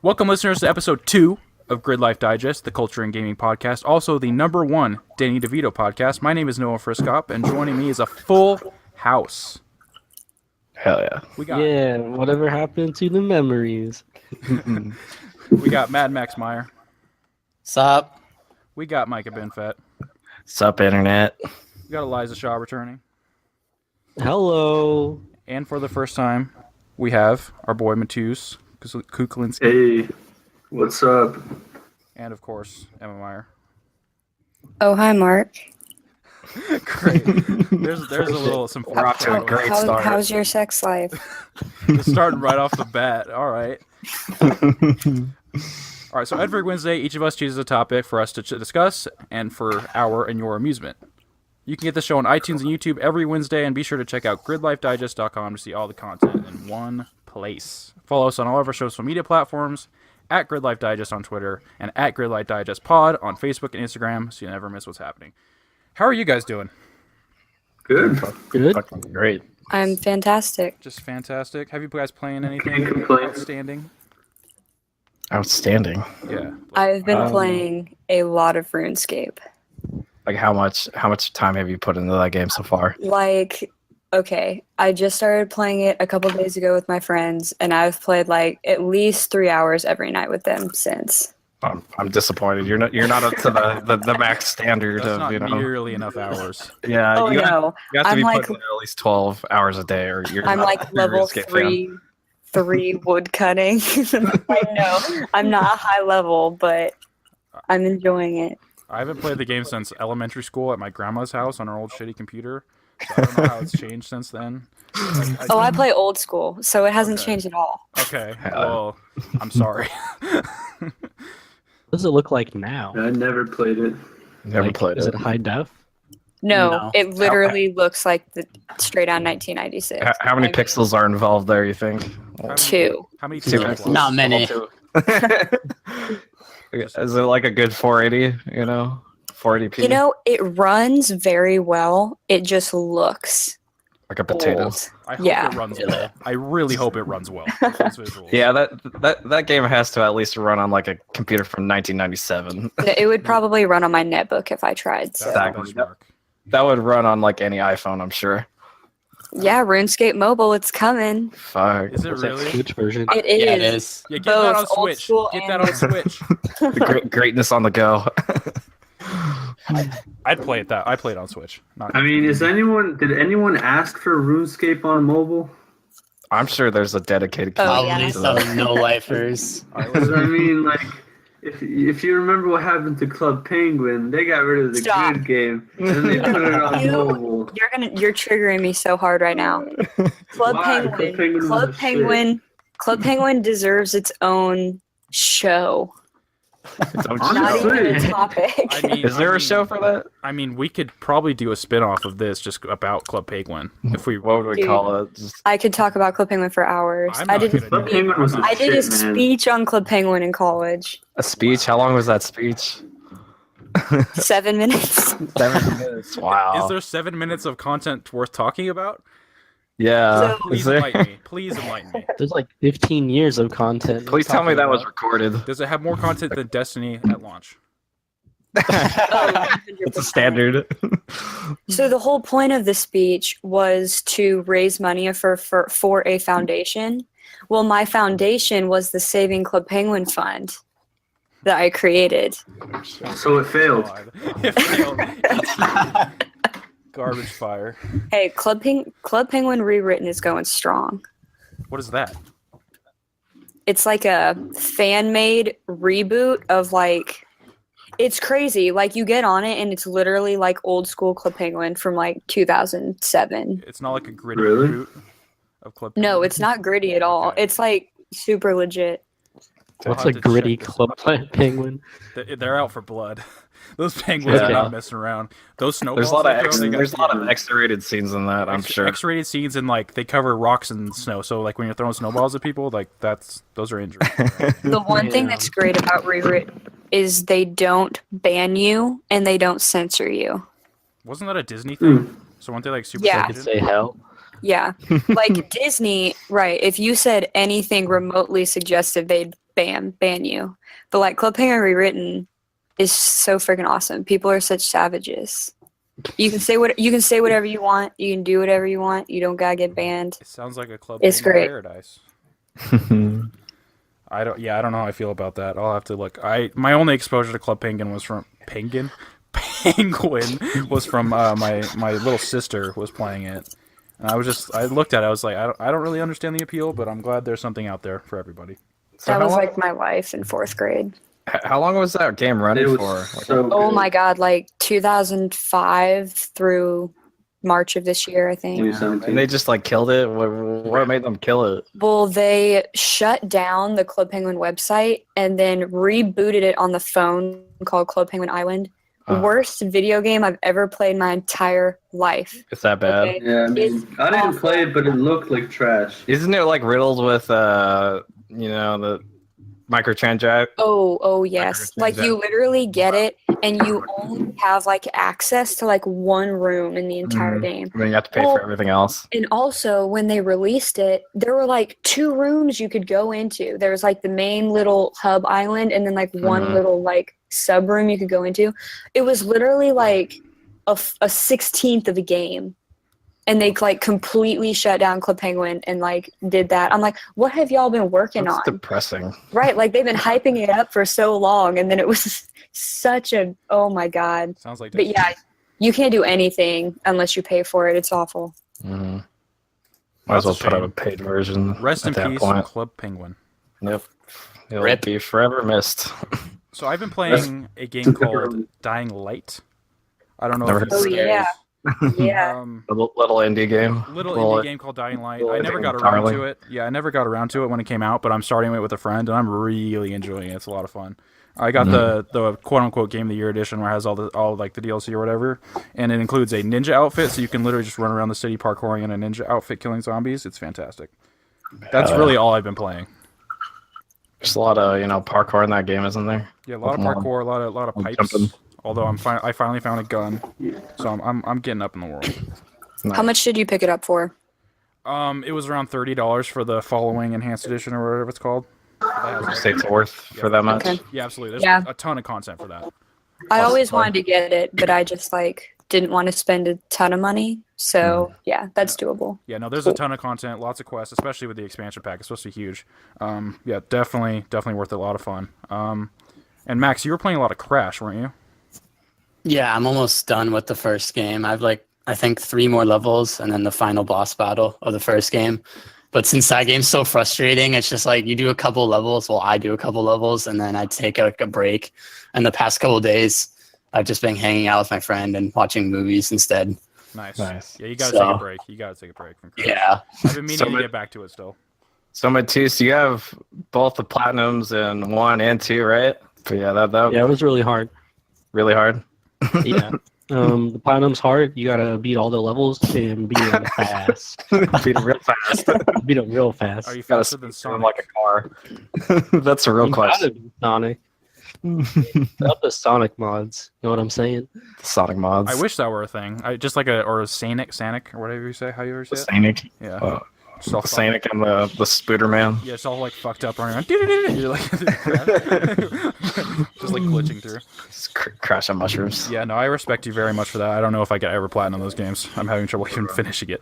Welcome, listeners, to episode 2 of Gridlife Digest, the culture and gaming podcast, also the number 1 Danny DeVito podcast. My name is Noah Friskop, and joining me is a full house. Hell yeah. Whatever happened to the memories? We got Mad Max Meyer. Sup? We got Micah Benfett. Sup, internet? We got Eliza Shaw returning. Hello. And for the first time, we have our boy Matus Kuklinski. Hey, what's up? And, of course, Emma Meyer. Oh, hi, Mark. Great. There's a little, some We're off to a great start. How's your sex life? Just starting right off the bat. All right. All right, so every Wednesday, each of us chooses a topic for us to discuss and for our and your amusement. You can get the show on iTunes and YouTube every Wednesday, and be sure to check out gridlifedigest.com to see all the content in one place. Follow us on all of our social media platforms, at Gridlife Digest on Twitter, and at Gridlife Digest Pod on Facebook and Instagram, so you never miss what's happening. How are you guys doing? Good. Good. Fucking great. I'm fantastic. Just fantastic. Have you guys playing anything Can't complain. outstanding? Outstanding. Yeah. I've been playing a lot of RuneScape. Like how much time have you put into that game so far? Okay, I just started playing it a couple days ago with my friends, and I've played at least 3 hours every night with them since. I'm disappointed. You're not up to the max standard That's of not nearly enough hours. Yeah. Oh you no, have to I'm be like putting in at least 12 hours a day, or you're I'm not like a level RuneScape fan. three wood cutting. I know I'm not high level, but I'm enjoying it. I haven't played the game since elementary school at my grandma's house on her old shitty computer. So I don't know how it's changed since then. I play old school, so it hasn't changed at all. Okay, well, I'm sorry. What does it look like now? I never played it. Never played Is it. it high def? No, it literally looks like the straight on 1996. How many pixels are involved there, you think? Two. How many Two. teams? Not many. Is it like a good 480, 480p? It runs very well. It just looks like a potato. old. I hope Yeah. it runs well. I really hope it runs well. with those visuals. Yeah, that game has to at least run on like a computer from 1997. It would probably run on my netbook if I tried. That's So. the Exactly. benchmark. That would run on like any iPhone, I'm sure. Yeah, RuneScape Mobile, it's coming. Fuck. Is it really? Switch version. It is. Yeah, it is. Yeah, get that on Both old Switch. school Get and- that on Switch. The greatness on the go. I'd play it I play it on Switch. Not I mean, did anyone ask for RuneScape on mobile? I'm sure there's a dedicated Oh, Probably yeah. community to that. some no-lifers. Because I mean, if you remember what happened to Club Penguin, they got rid of the Stop. grid game and then they put it on mobile. You're triggering me so hard right now. Club Why? Club Penguin was a shit. Club Penguin deserves its own show. Don't Not you? even a Honestly. topic. I mean, Is there a show for that? I mean, we could probably do a spin-off of this just about Club Penguin if we. What would we Dude. call it? Just, I could talk about Club Penguin for hours. I'm I not did gonna do Club it. Penguin was a I did a shit, man. speech on Club Penguin in college. a speech? How long was that speech? 7 minutes. 7 minutes. Wow. Is there 7 minutes of content worth talking about? Yeah. So- Is Please there? enlighten me. Please enlighten me. There's like 15 years of content. Please tell me that was recorded. Does it have more content than Destiny at launch? It's a standard. So the whole point of the speech was to raise money for a foundation. Well, my foundation was the Saving Club Penguin Fund that I created. So it failed. God. It failed. Garbage fire. Hey, Club Penguin Rewritten is going strong. What is that? It's like a fan-made reboot of it's crazy. You get on it and it's literally like old school Club Penguin from 2007. It's not like a gritty Really? reboot of Club No, Penguin? it's not gritty at all. Okay. It's super legit. What's I'll a have to gritty check this club out. penguin? They're out for blood. Those penguins are Yeah. not messing around. Those snowballs. There's a lot of they throw, they got- there's a lot of X-rated scenes in that. I'm sure. X-rated scenes and they cover rocks and snow. So when you're throwing snowballs at people, those are injuries. The one thing Yeah. that's great about Rewritten is they don't ban you and they don't censor you. Wasn't that a Disney thing? Hmm. So weren't they super? Yeah. I could say hell. Yeah. Disney, right. If you said anything remotely suggestive, they'd bam, ban you. But like Club Penguin Rewritten is so freaking awesome. People are such savages. You can say whatever you want. You can do whatever you want. You don't gotta get banned. It sounds like a Club It's Penguin great. paradise. I don't know how I feel about that. I'll have to look. My only exposure to Club Penguin was from Penguin was from my little sister was playing it, and I looked at it. I was like, I don't really understand the appeal, but I'm glad there's something out there for everybody. So That how was long, like my life in 4th grade. how long was that game running It was for? so Oh good. my god, like 2005 through March of this year, I think. 2017. And they just like killed it. What made them kill it? Well, they shut down the Club Penguin website and then rebooted it on the phone called Club Penguin Island. Worst video game I've ever played in my entire life. It's that bad. Okay? Yeah, I mean, It's I didn't awful. play it, but it looked like trash. Isn't it like riddled with the microtransact? Oh yes. Microtransactions. Like you literally get it and you only have like access to like one room in the entire Mhm. game. And then you have to pay Well, for everything else. And also, when they released it, there were like 2 rooms you could go into. There was like the main little hub island, and then like one Mhm. little like sub room you could go into. It was literally like a 16th of a game, and they like completely shut down Club Penguin and like did that. I'm like, what have y'all been working That's on? depressing. Right? Like they've been hyping it up for so long, and then it was such a oh my god. Sounds like. But yeah, you can't do anything unless you pay for it. It's awful. Mm. Might as well That's a put out a shame. paid version. Rest in at that peace, point. Club Penguin. Yep. It'll Rip. be forever missed. So I've been playing a game called Dying Light. I don't know Never if heard you of it. Oh, guys- Yeah. Little indie game. Little Well, indie game called Dying Light. little I never indie got around darling. to it. Yeah, I never got around to it when it came out, but I'm starting it with a friend, and I'm really enjoying it. It's a lot of fun. I got the quote unquote Game of the Year edition where it has all like the DLC or whatever, and it includes a ninja outfit, so you can literally just run around the city parkouring in a ninja outfit, killing zombies. It's fantastic. That's really all I've been playing. There's a lot of parkour in that game, isn't there? Yeah, a lot of parkour, a lot of I'm pipes. jumping. Although I finally found a gun, so I'm getting up in the world. How much did you pick it up for? It was around $30 for the following enhanced edition or whatever it's called. That has- Say it's worth for that much. Okay. Yeah, absolutely. There's Yeah. a ton of content for that. I always fun. wanted to get it, but I just like didn't want to spend a ton of money. So yeah, that's doable. Yeah, no, there's a ton of content, lots of quests, especially with the expansion pack. It's supposed to be huge. Yeah, definitely worth it. A lot of fun. And Max, you were playing a lot of Crash, weren't you? Yeah, I'm almost done with the first game. I've I think 3 more levels and then the final boss battle of the first game. But since that game's so frustrating, it's just like you do a couple levels. Well, I do a couple levels and then I take like a break. And the past couple days, I've just been hanging out with my friend and watching movies instead. Nice. Nice. Yeah, you gotta So- take a break. You gotta take a break from Crash. Yeah. I've been meaning So to ma- get back to it still. So Matisse, you have both the platinums in 1 and 2, right? But yeah, that Yeah, it was really hard. really hard. Yeah. The platinum's hard. You gotta beat all the levels and beat them fast. Beat it real fast. Beat them real fast. Are you Gotta faster than spin Sonic? like a car. That's a real You gotta question. beat Sonic. Up the Sonic mods. You know what I'm saying? Sonic mods. I wish that were a thing. Just like a Sanic, or whatever you say. How you ever the say it? Sanic. Yeah. Just all fucked- Sanic and the Spooder Man. Yeah, it's all like fucked up running around. You're like, just like glitching through. Just crash on mushrooms. Yeah, no, I respect you very much for that. I don't know if I could ever platinum those games. I'm having trouble even finishing it.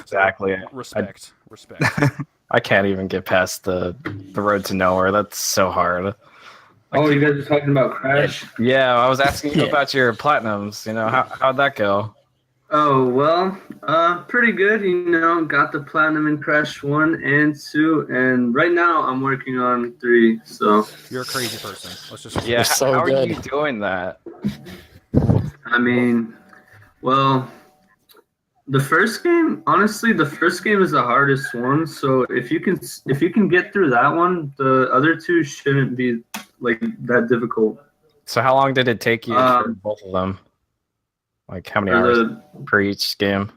Exactly. Respect. I can't even get past the road to nowhere. That's so hard. Oh, you guys are talking about Crash? Yeah, I was asking you Yeah. about your platinums. How'd that go? Oh, well, pretty good. Got the platinum in Crash 1 and 2, and right now I'm working on 3, so, You're a crazy person. Let's just Yeah, so how are good. you doing that? I mean, well, the first game is the hardest one, so if you can get through that one, the other 2 shouldn't be, like, that difficult. So how long did it take you for Um, both of them? Like how many For hours the- per each game?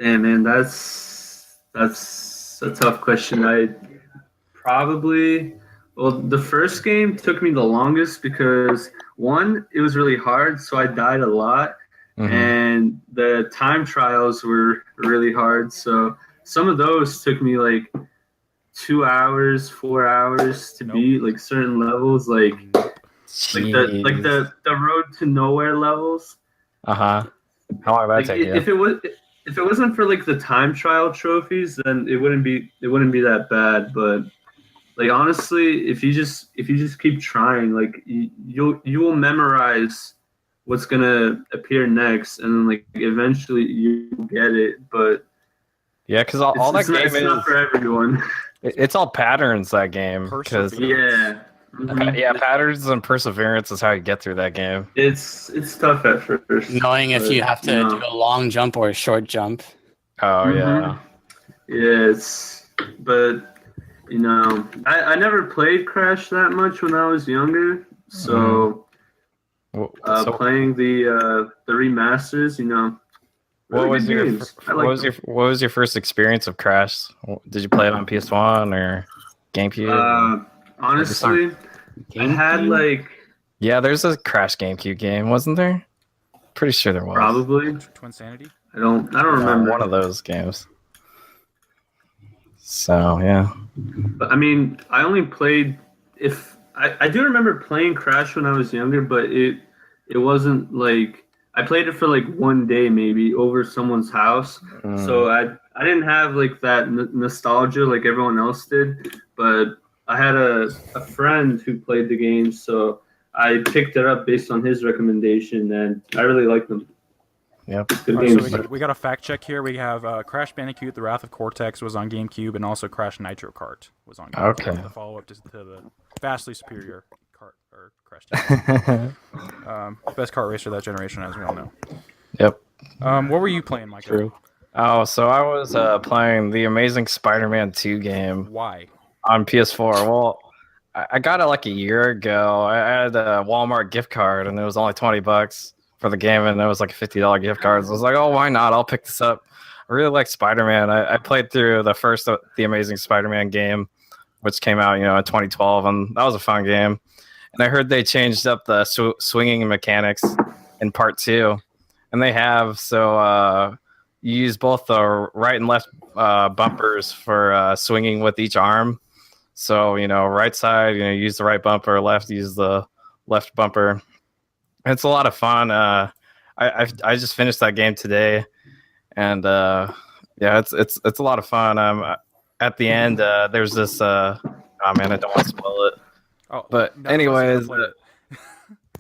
Damn, man, that's a tough question. The first game took me the longest because one, it was really hard, so I died a lot, Mhm. and the time trials were really hard. So some of those took me like 2 hours, 4 hours to beat like certain levels, like the road to nowhere levels. Uh-huh. How long did that Like take you? if it wasn't for like the time trial trophies, then it wouldn't be that bad. But like honestly, if you just keep trying, like you will memorize what's gonna appear next, and then like eventually you get it. But Yeah, because all that game it's not for everyone. it's all patterns, that game. Because Yeah. Mhm. yeah, patterns and perseverance is how you get through that game. It's tough at first. Knowing if but, you have to do a long jump or a short jump. Oh yeah. Yeah, but you know, I never played Crash that much when I was younger, so So playing the remasters, you know, really what was good your games. I what like was your what was your first experience of Crash? Did you play it on PS1 or GameCube? honestly, I had like Yeah, there's a Crash GameCube game, wasn't there? Pretty sure there was. probably Twinsanity. I don't remember. One of those games. So yeah. But I mean, I only played if I do remember playing Crash when I was younger, but it wasn't like I played it for like one day maybe over someone's house. So I didn't have like that nostalgia like everyone else did, but I had a friend who played the game, so I picked it up based on his recommendation, and I really liked them. Yep. Good All right, games. so we got a fact check here. We have Crash Bandicoot: The Wrath of Cortex was on GameCube, and also Crash Nitro Kart was on GameCube. Okay. The follow-up to the vastly superior Crash 2. Best kart racer of that generation, as we all know. Yep. What were you playing, Michael? True. Oh, so I was playing the Amazing Spider-Man 2 game Why? on PS4. Well, I got it like a year ago. I had a Walmart gift card, and it was only $20 for the game, and it was like a $50 gift card. So I was like, oh, why not? I'll pick this up. I really like Spider-Man. I played through the first The Amazing Spider-Man game, which came out, in 2012, and that was a fun game. And I heard they changed up the swinging mechanics in part 2, and they have. So you use both the right and left bumpers for swinging with each arm. So, right side, use the right bumper, left, use the left bumper. It's a lot of fun. I just finished that game today, and yeah, it's a lot of fun. At the end, there's this. Oh man, I don't want to spoil it. Oh, But anyways,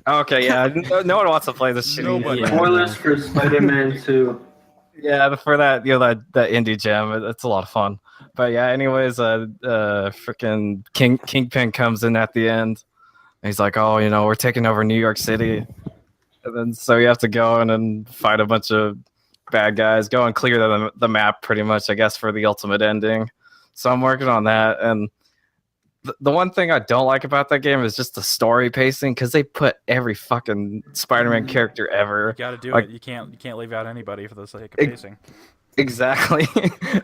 okay, yeah, no one wants to play this shitty. Nobody. Yeah. Spoilers for Spider-Man 2. Yeah, for that, that indie gem, it's a lot of fun. But yeah, anyways, freaking Kingpin comes in at the end. And he's like, oh, we're taking over New York City. And then so you have to go in and fight a bunch of bad guys, go and clear the map pretty much, I guess, for the ultimate ending. So I'm working on that. And the one thing I don't like about that game is just the story pacing, because they put every fucking Spider-Man character ever. You got to do like, it. You can't leave out anybody for the sake of pacing. Exactly.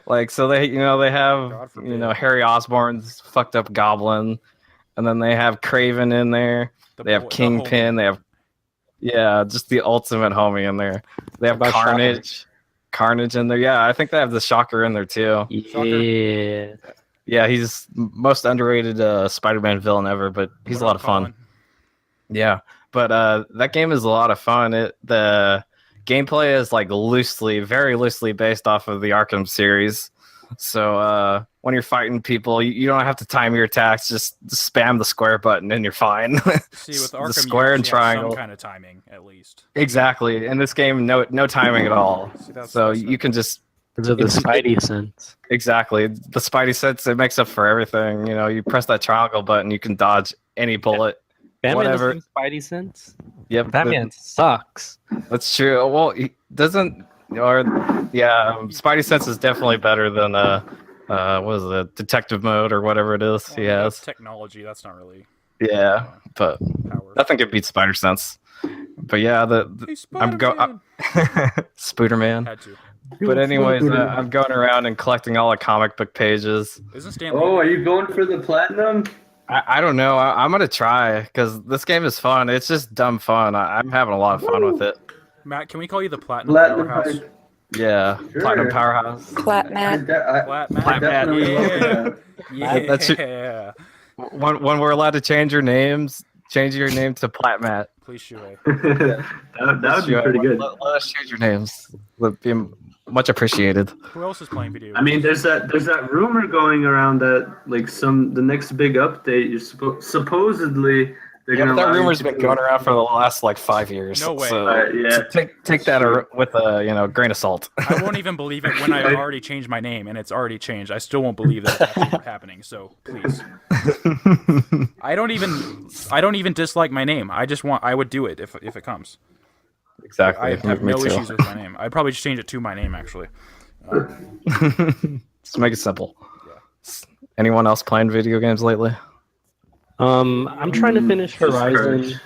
Like, so they have God forbid. Harry Osborn's fucked up Goblin, and then they have Craven in there. They have Kingpin. They have just the ultimate homie in there. They have Carnage in there. Yeah, I think they have the Shocker in there too. Yeah. Yeah, he's most underrated Spider-Man villain ever, but he's a lot of fun. Yeah, but that game is a lot of fun. The gameplay is like very loosely based off of the Arkham series. So when you're fighting people, you don't have to time your attacks. Just spam the square button and you're fine. See, with Arkham, the square and triangle, some kind of timing at least. Exactly. In this game, no timing at all. See, you can just. Because of the Spidey sense. Exactly. The Spidey sense, it makes up for everything. You press that triangle button, you can dodge any bullet. Batman whatever. doesn't have Spidey sense. Yep. Batman sucks. That's true. Well, he doesn't. Spidey sense is definitely better than what is it, detective mode or whatever it is he has. Technology, that's not really. Yeah, but power. nothing could beat Spider sense. But yeah, I'm Spooderman. Had to. But anyways, I'm going around and collecting all the comic book pages. Isn't Stanley? Oh, are you going for the platinum? I don't know. I'm gonna try because this game is fun. It's just dumb fun. I'm having a lot of fun with it. Matt, can we call you the Platinum Powerhouse? Yeah, Sure. Platinum Powerhouse. Clap, I, Matt. de- I, Flat I Matt. definitely love that. Yeah. That's Yeah. When we're allowed to change your names, change your name to Platmat. Please, Shuei. that would be pretty good. Let us change your names. Would be much appreciated. Who else is playing video? I mean, games? there's that rumor going around that like the next big update, supposedly they're Yeah, gonna. but that allow you rumor's to been do- going around for the last like 5 years. No way. So, Yeah. so take that with a grain of salt. I won't even believe it when I've already changed my name and it's already changed. I still won't believe that it's actually happening. So please, I don't even dislike my name. I would do it if it comes. Exactly. I have Me no too. issues with my name. I'd probably just change it to my name actually. Just make it simple. Anyone else playing video games lately? I'm trying to finish Jesus Horizon.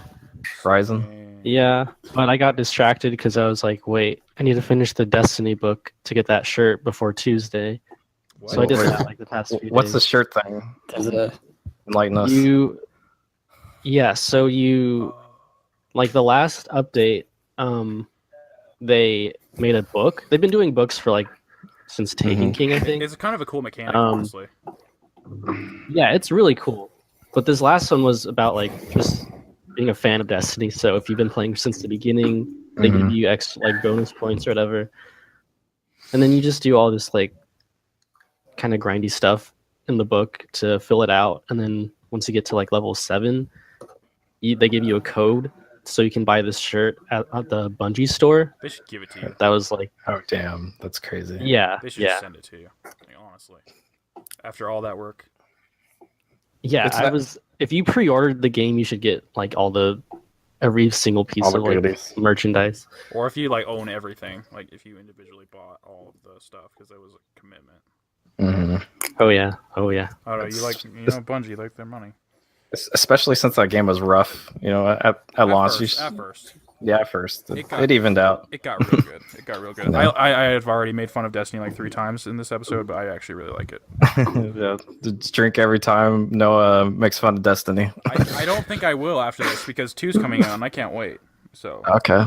Horizon. Yeah, but I got distracted because I was like, wait, I need to finish the Destiny book to get that shirt before Tuesday. What? So I did Wait. that like the past few What's the days. shirt thing? There's a Enlighten us. So you like the last update, they made a book. They've been doing books for like since Taken King, I think. It's kind of a cool mechanic, Um, honestly. Yeah, it's really cool. But this last one was about like just being a fan of Destiny. So if you've been playing since the beginning, they give you like bonus points or whatever. And then you just do all this like kind of grindy stuff in the book to fill it out. And then once you get to like level 7, they give you a code so you can buy this shirt at the Bungie store. They should give it to you. That was like, Oh damn, that's crazy. yeah, They should yeah. just send it to you. Like, honestly, after all that work. Yeah, It's not- if you pre-ordered the game, you should get like every single piece All the of like goodies. merchandise. Or if you like own everything, like if you individually bought all of the stuff, because that was a commitment. Oh yeah. I don't know, It's- you like Bungie like their money. Especially since that game was rough, at launch. At first, At first. It It, got- evened out. it got real good. It got real good. No. I have already made fun of Destiny like 3 times in this episode, but I actually really like it. Yeah, just drink every time Noah makes fun of Destiny. I don't think I will after this because 2's coming out and I can't wait. So Okay.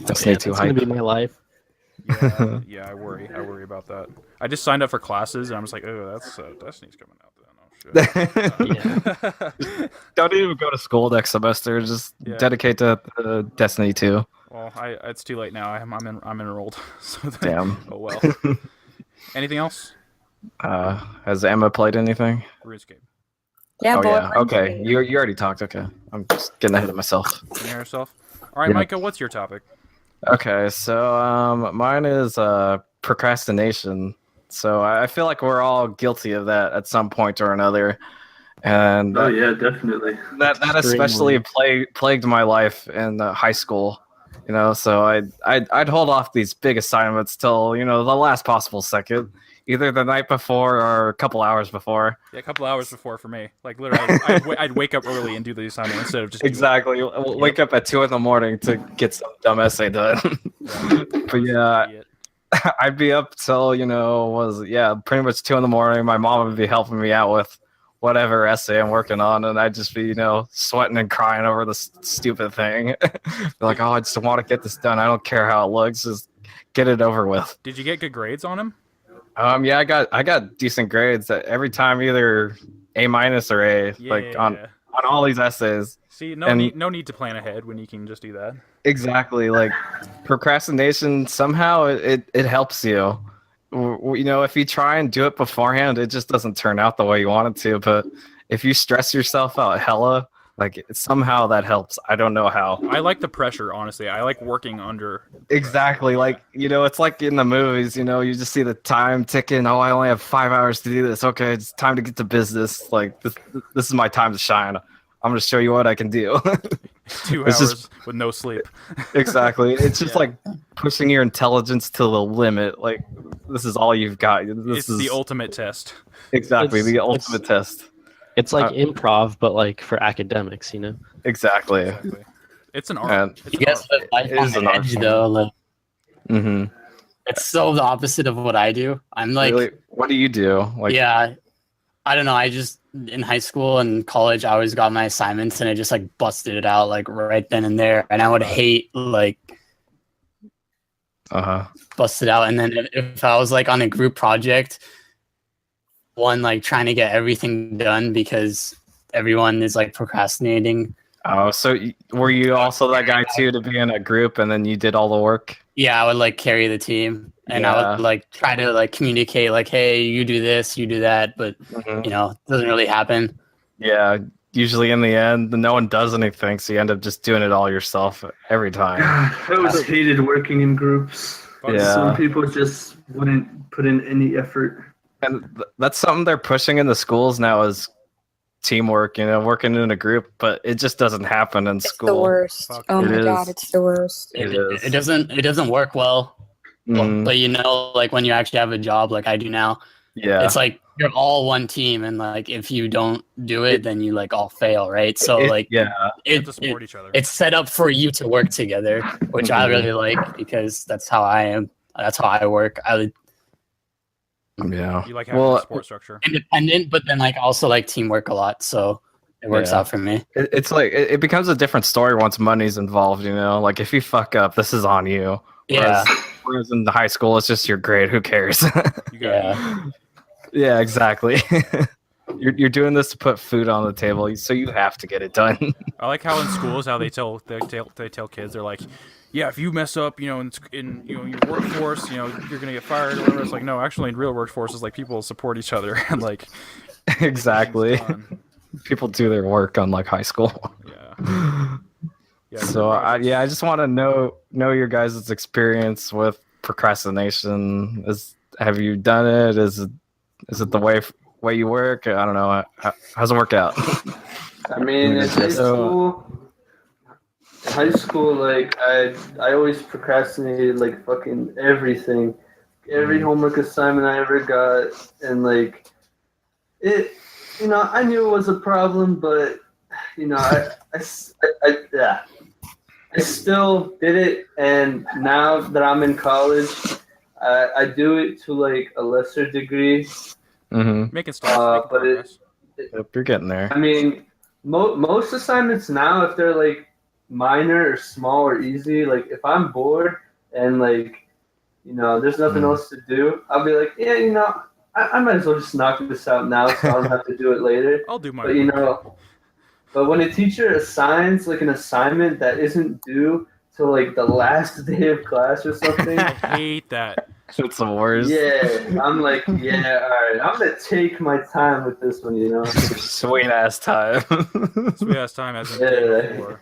Destiny 2 It's gonna hype. be my life. yeah, I worry about that. I just signed up for classes and I was like, oh, that's Destiny's coming out then. Oh shit. Don't even go to school next semester. Just Yeah. dedicate to Destiny 2. Well, it's too late now. I'm enrolled. So Damn. Oh well. Anything else? Has Emma played anything? RuneScape. Yeah, Oh boy. yeah. Okay. You already talked. Okay. I'm just getting ahead of myself. Can you hear yourself? All right, Yeah. Micah, what's your topic? Okay. So mine is procrastination. So I feel like we're all guilty of that at some point or another, and Oh yeah, definitely. that especially plagued my life in high school. So I'd hold off these big assignments till the last possible second, either the night before or a couple hours before. Yeah, a couple hours before for me. Like literally, I'd wake up early and do the assignment instead of just doing it. Exactly. Wake up at 2 a.m. to get some dumb essay done. But yeah, Idiot. I'd be up till pretty much 2 a.m. My mom would be helping me out with whatever essay I'm working on, and I'd just be sweating and crying over this stupid thing. Like, oh, I just want to get this done. I don't care how it looks, just get it over with. Did you get good grades on him? Yeah, I got decent grades every time, either A- or A, like on all these essays. See, no and- need to plan ahead when you can just do that. Exactly. Like procrastination, somehow it helps you. If you try and do it beforehand, it just doesn't turn out the way you want it to. But if you stress yourself out hella, like somehow that helps. I don't know how. I like the pressure, honestly. I like working under. Exactly. Like, it's like in the movies, you just see the time ticking. Oh, I only have 5 hours to do this. Okay, it's time to get to business. Like this is my time to shine. I'm going to show you what I can do. 2 It's hours just- with no sleep. Exactly. It's just Yeah. like pushing your intelligence to the limit. Like this is all you've got. This It's is the ultimate test. exactly It's- the ultimate test. It's like Uh, improv, but like for academics, Exactly. Exactly. It's an art. And It's You an guys art. live life It is on an the art edge, form. though. Like, mm-hmm. it's so the opposite of what I do. I'm like, Really, what do you do? Like, yeah, I don't know. I just in high school and college, I always got my assignments and I just like busted it out like right then and there. And I would hate like bust it out. And then if I was like on a group project, one like trying to get everything done because everyone is like procrastinating. Oh, so were you also that guy too to be in a group and then you did all the work? Yeah, I would like carry the team, and I Yeah. would like try to like communicate like, hey, you do this, you do that, but Mhm. you know, it doesn't really happen. Yeah, usually in the end, no one does anything, so you end up just doing it all yourself every time. God, I always hated working in groups. Yeah. Some people just wouldn't put in any effort. And that's something they're pushing in the schools now is teamwork, working in a group, but it just doesn't happen in It's school. the worst. Fuck. Oh It my god, is. it's the worst. It is. It doesn't work well. Mhm. But you know, like when you actually have a job like I do now, Yeah. it's like you're all one team, and like if you don't do it, then you like all fail, right? So like yeah. You have it, to support each other. it's set up for you to work together, which I really like because that's how I am. That's how I work. I Yeah. You like having a support structure. independent, but then like also like teamwork a lot. So it works Yeah. out for me. It's like it becomes a different story once money's involved, Like if you fuck up, this is on you. Yeah. Whereas in the high school, it's just your grade. Who cares? You got Yeah. Yeah, exactly. You're doing this to put food on the table, so you have to get it done. I like how in schools how they tell kids, they're like, yeah, if you mess up, in your workforce, you're gonna get fired or whatever. It's like, no, actually in real workforces, like people support each other and like Exactly. it's done. People do their work on like high school. Yeah. Yeah. So I just want to know your guys' experience with procrastination. Have you done it? Is it the way you work? I don't know. How's it work out? I mean, in high school, like I always procrastinated like fucking everything, every homework assignment I ever got, and like it, I knew it was a problem, but I still did it, and now that I'm in college, I do it to like a lesser degree. Mm-hmm. Making stuff. But You're getting there. I mean, most assignments now, if they're like minor or small or easy, like if I'm bored and like, there's nothing else to do, I'll be like, yeah, I might as well just knock this out now so I don't have to do it later. I'll do my But but when a teacher assigns like an assignment that isn't due till like the last day of class or something, I hate that. It's the worst. yeah, I'm like, yeah, all right, I'm gonna take my time with this one, Sweet ass time. Sweet ass time as Yeah. before.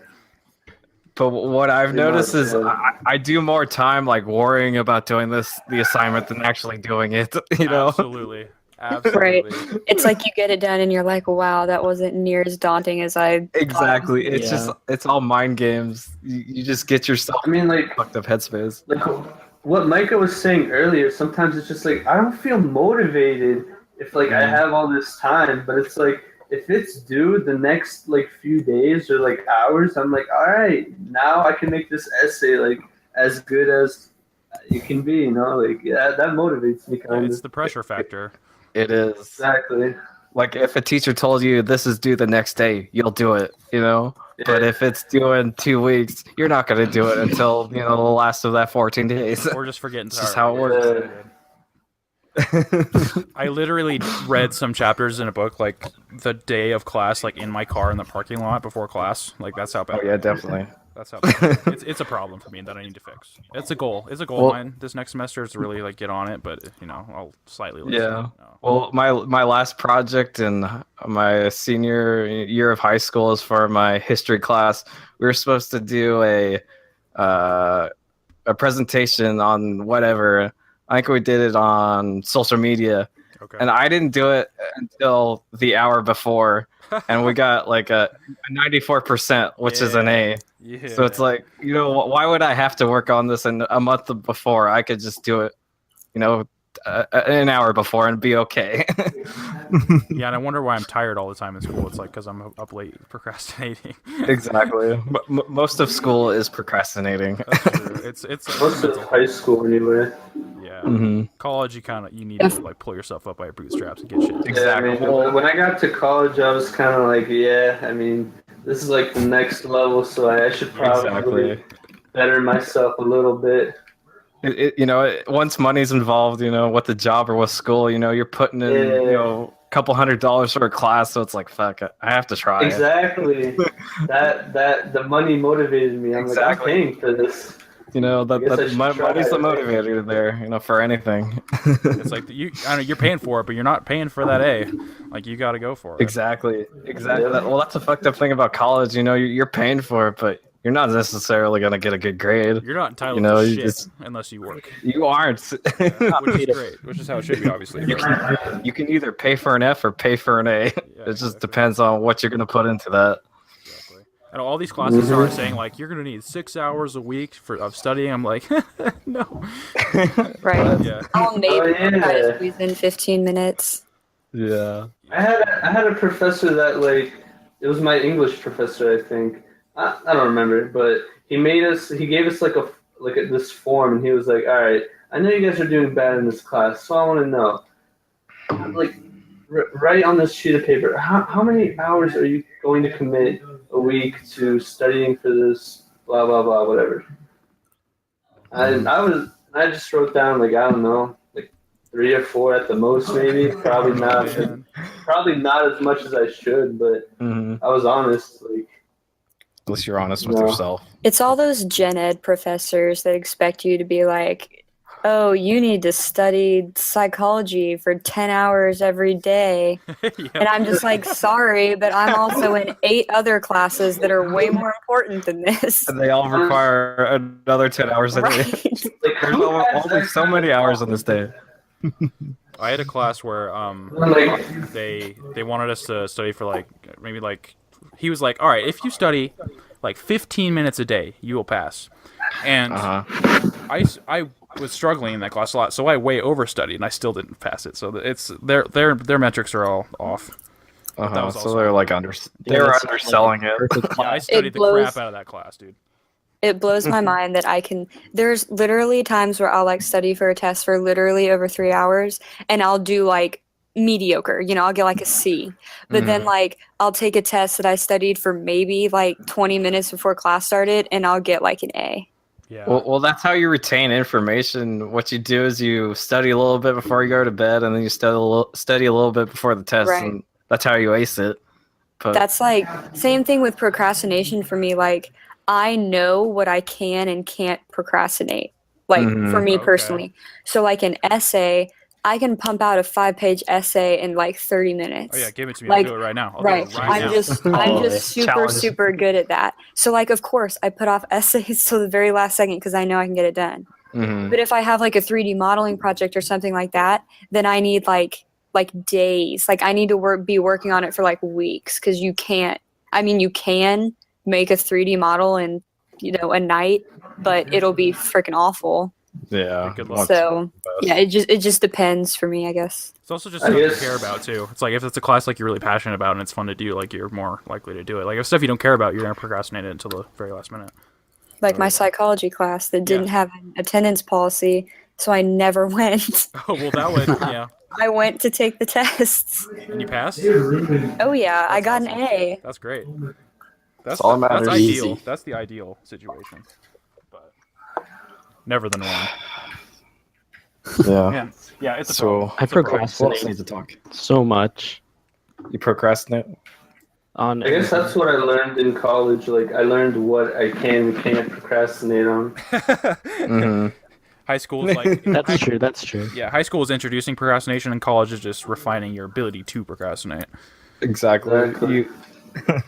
But what I've noticed is Yeah. I do more time like worrying about doing the assignment than actually doing it. Absolutely. Absolutely. It's like you get it done and you're like, wow, that wasn't near as daunting as I Exactly. It's Yeah. it's all mind games. You just get yourself I mean, like fucked up headspace. what Micah was saying earlier, sometimes it's just like I don't feel motivated if like I have all this time, but it's like if it's due the next like few days or like hours, I'm like, all right, now I can make this essay like as good as it can be, like yeah, that motivates me kind It's of. the pressure factor. It is. Exactly. Like if a teacher told you this is due the next day, you'll do it, But if it's due in 2 weeks, you're not going to do it until, the last of that 14 days. Or just forget It's entirely. just how it works. I literally read some chapters in a book like the day of class, like in my car in the parking lot before class. Like that's how bad. Oh yeah, definitely. That's how bad. It's a problem for me that I need to fix. It's a goal. It's a goal of mine this next semester is to really like get on it, but I'll slightly listen. Yeah. Well, my last project in my senior year of high school is for my history class. We were supposed to do a presentation on whatever. I think we did it on social media, Okay. and I didn't do it until the hour before, and we got like a 94%, which is an A. Yeah. So it's like, why would I have to work on this in a month before? I could just do it, an hour before and be okay. Yeah, and I wonder why I'm tired all the time in school. It's like because I'm up late procrastinating. Exactly. Most of school is procrastinating. That's true. It's Most of high school anyway. Yeah. Mm-hmm. College, you need to like pull yourself up by your bootstraps and get shit. Exactly. Yeah, I mean, when I got to college, I was kind of like, I mean, this is like the next level, so I should probably better myself a little bit. Once money's involved, with the job or with school, you're putting in, a couple $100 for a class, so it's like, fuck, I have to try it. Exactly. that the money motivated me. I'm like, I'm paying for this. Money's the motivator there, for anything. It's like I know you're paying for it, but you're not paying for that A. Like you got to go for it. Exactly. Well, that's a fucked up thing about college. You're paying for it, but you're not necessarily gonna get a good grade. You're not entitled to shit unless you work. You aren't. Which is great. Which is how it should be, obviously. You can either pay for an F or pay for an A. It just depends on what you're gonna put into that. Exactly. And all these classes are saying like you're gonna need 6 hours a week of studying. I'm like, no. Right. Yeah. I'll maybe try to squeeze in 15 minutes. Yeah. I had a professor that it was my English professor, I think. I don't remember, but he gave us this form, and he was like, all right, I know you guys are doing bad in this class, so I want to know, write on this sheet of paper, how many hours are you going to commit a week to studying for this, blah, blah, blah, whatever. And I just wrote down, I don't know, 3 or 4 at the most, maybe. Probably not as much as I should, but I was honest, At least you're honest with yourself. It's all those gen ed professors that expect you to be like, oh, you need to study psychology for 10 hours every day. And I'm just like, sorry, but I'm also in 8 other classes that are way more important than this. And they all require another 10 hours a day. There's only so many hours on this day. I had a class where they wanted us to study for he was like, all right, if you study 15 minutes a day, you will pass. And I was struggling in that class a lot, so I way overstudied, and I still didn't pass it. So it's their metrics are all off. So they're underselling it. Yeah, I studied the crap out of that class, dude. It blows my mind that there's literally times where I'll study for a test for literally over 3 hours, and I'll do mediocre, I'll get a C, but then I'll take a test that I studied for maybe 20 minutes before class started, and I'll get an A. Yeah. Well, that's how you retain information. What you do is you study a little bit before you go to bed, and then you study a little bit before the test, and that's how you ace it. But that's same thing with procrastination for me. I know what I can and can't procrastinate, for me personally. So an essay, I can pump out a 5-page essay in 30 minutes. Oh yeah, give it to me. I'll do it right now. I'm just super good at that. So of course I put off essays till the very last second because I know I can get it done. But if I have a 3D modeling project or something like that, then I need days. I need to be working on it for weeks because you can make a 3D model in a night, but it'll be freaking awful. Yeah. Good luck. So yeah, it just depends for me, I guess. It's also just stuff you care about too. It's if it's a class you're really passionate about and it's fun to do, you're more likely to do it. If stuff you don't care about, you're gonna procrastinate it until the very last minute. My psychology class that didn't have an attendance policy, so I never went. Oh well, that would I went to take the tests. And you passed? Oh yeah, I got an A. That's great. That's all that matters. That's ideal. That's the ideal situation. But never the norm. Yeah. Yeah, it's a so problem. I procrastinate need to talk. so much. You procrastinate? I guess that's what I learned in college. I learned what I can and can't procrastinate on. High school is That's true. Yeah, high school is introducing procrastination, and college is just refining your ability to procrastinate. Exactly.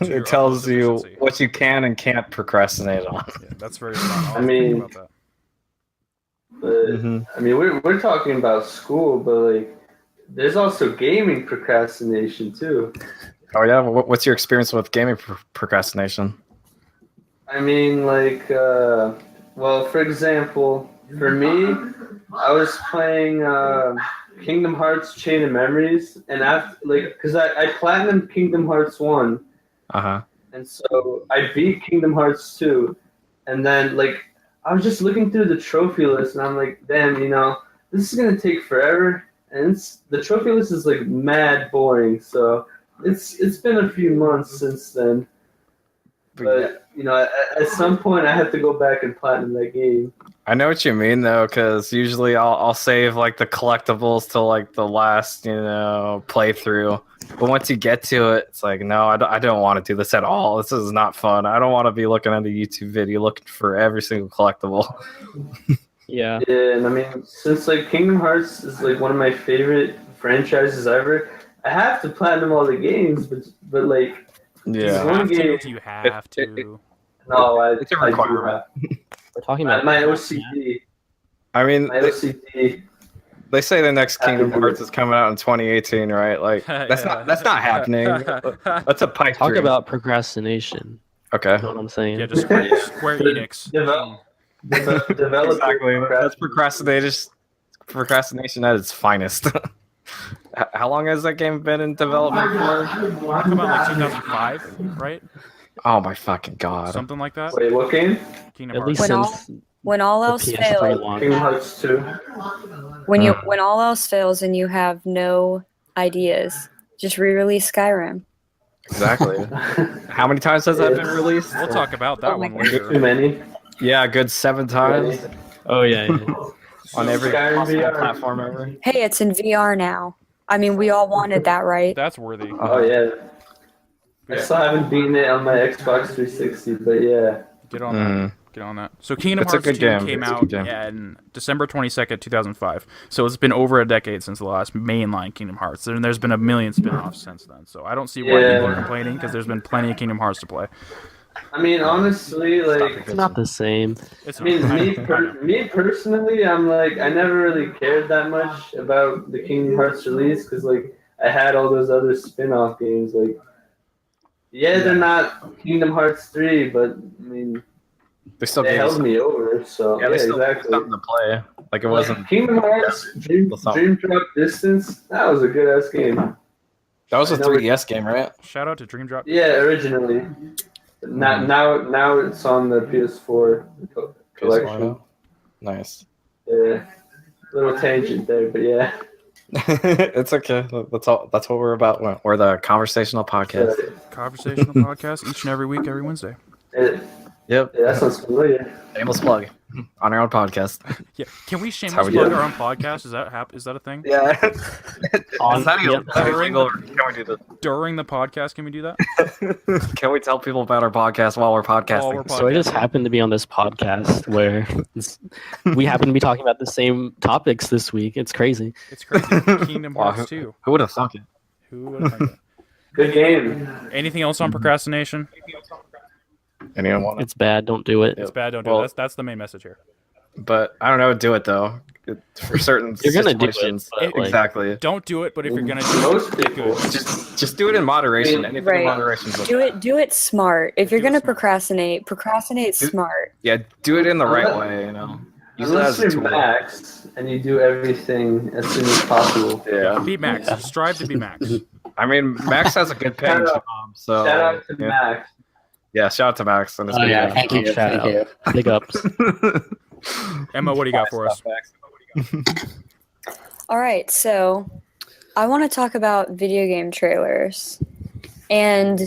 It tells you what you can and can't procrastinate on. Yeah, that's very fun. We're talking about school, but there's also gaming procrastination too. Oh yeah, what's your experience with gaming procrastination? Well, for example, for me, I was playing Kingdom Hearts Chain of Memories, and after because I platinumed Kingdom Hearts 1. And so I beat Kingdom Hearts 2, and then I was just looking through the trophy list, and I'm like, damn, this is gonna take forever, and the trophy list is mad boring. So it's been a few months since then, But at some point, I have to go back and platinum that game. I know what you mean though, because usually I'll save like the collectibles till like the last playthrough. But once you get to it, it's like no, I don't want to do this at all. This is not fun. I don't want to be looking at a YouTube video looking for every single collectible. Yeah. Yeah, and I mean, since like Kingdom Hearts is like one of my favorite franchises ever, I have to platinum all the games. But like, Do you Yeah, one have to? game- Do you have to? no, it's a I do requirement. have. We're talking about My OCD. I mean, My OCD. they say the next Kingdom Happy Hearts is coming out in 2018, right? Like that's not happening. That's a pipe talk dream. about procrastination. Okay. You know what I'm saying? Yeah, just Square Enix. Develop Exactly. That's procrastination at its finest. How long has that game been in development for? Come out like 2005, right? Oh my fucking god! Something like that. Wait, what game? Kingdom At Hearts. least When all- since When all the else PS3 fails, launch. Kingdom Hearts 2. when all else fails and you have no ideas, just re-release Skyrim. Exactly. How many times has that been released? We'll talk about that Oh my one God. later. Too many. Yeah, a good 7 times Oh yeah. on every Skyrim possible VR. platform ever. Hey, it's in VR now. I mean, we all wanted that, right? That's worthy. Oh yeah. I still haven't beaten it on my Xbox 360, but yeah. Get on that. Get on that. So Kingdom It's a Hearts good 2 game. came It's a out good game. in December 22nd, 2005. So it's been over a decade since the last mainline Kingdom Hearts. And there's been a million spin-offs since then. So I don't see why Yeah. people are complaining because there's been plenty of Kingdom Hearts to play. I mean, honestly, like, It's not the same. It's I mean, not. me personally, I'm like, I never really cared that much about the Kingdom Hearts release because, like, I had all those other spin-off games. Like, yeah, they're not Kingdom Hearts 3, but I mean, They still they gave held us me over. So yeah, yeah, they still gave us exactly. something to play. Like it wasn't. Kingdom Hearts Dream Drop Distance. That was a good ass game. That was a I know 3DS game, right? Shout out to Dream Drop. Yeah, originally. Now it's on the PS4 collection. PS1. Nice. Yeah, little tangent there, but yeah. It's okay. That's all. That's what we're about. We're the conversational podcast. Conversational podcast each and every week, every Wednesday. Yeah, Yep. that sounds familiar. Shameless plug on our own podcast. Yeah. Can we how shameless we plug do it. our own podcast? Is that a thing? Yeah. On- Is that yep. illegal? Can we do this? During the podcast, can we do that? Can we tell people about our podcast while we're podcasting? While we're So I just happened to be on this podcast where we happen to be talking about the same topics this week. It's crazy. It's crazy. Kingdom Wow, Hearts 2. Who would have thunk it? Who would have thought that? Good game. Anything else on procrastination? Anyone want it? It's bad. Don't do it. It's bad. Don't do Well- it. That's the main message here. But I don't know. Do it though. For certain You're gonna do it, situations. but, like, Exactly. Don't do it, but if you're gonna do Most it, get people. good. Just do it in moderation. Anything Right. in moderation is okay. Do it smart. If you're Do it gonna smart. procrastinate Do- smart. Yeah, do it in the right Unless- way. Use it Unless as a you're tool. Max and you do everything as soon as possible. Yeah. Be Max. Strive to be Max. I mean, Max has a good paying Shout job, out- so Shout out to yeah. Max. Yeah, shout out to Max. And his Oh good yeah, job. thank you, Shout thank out. you. Big ups. Emma, what do you got for us? All right, so I want to talk about video game trailers, and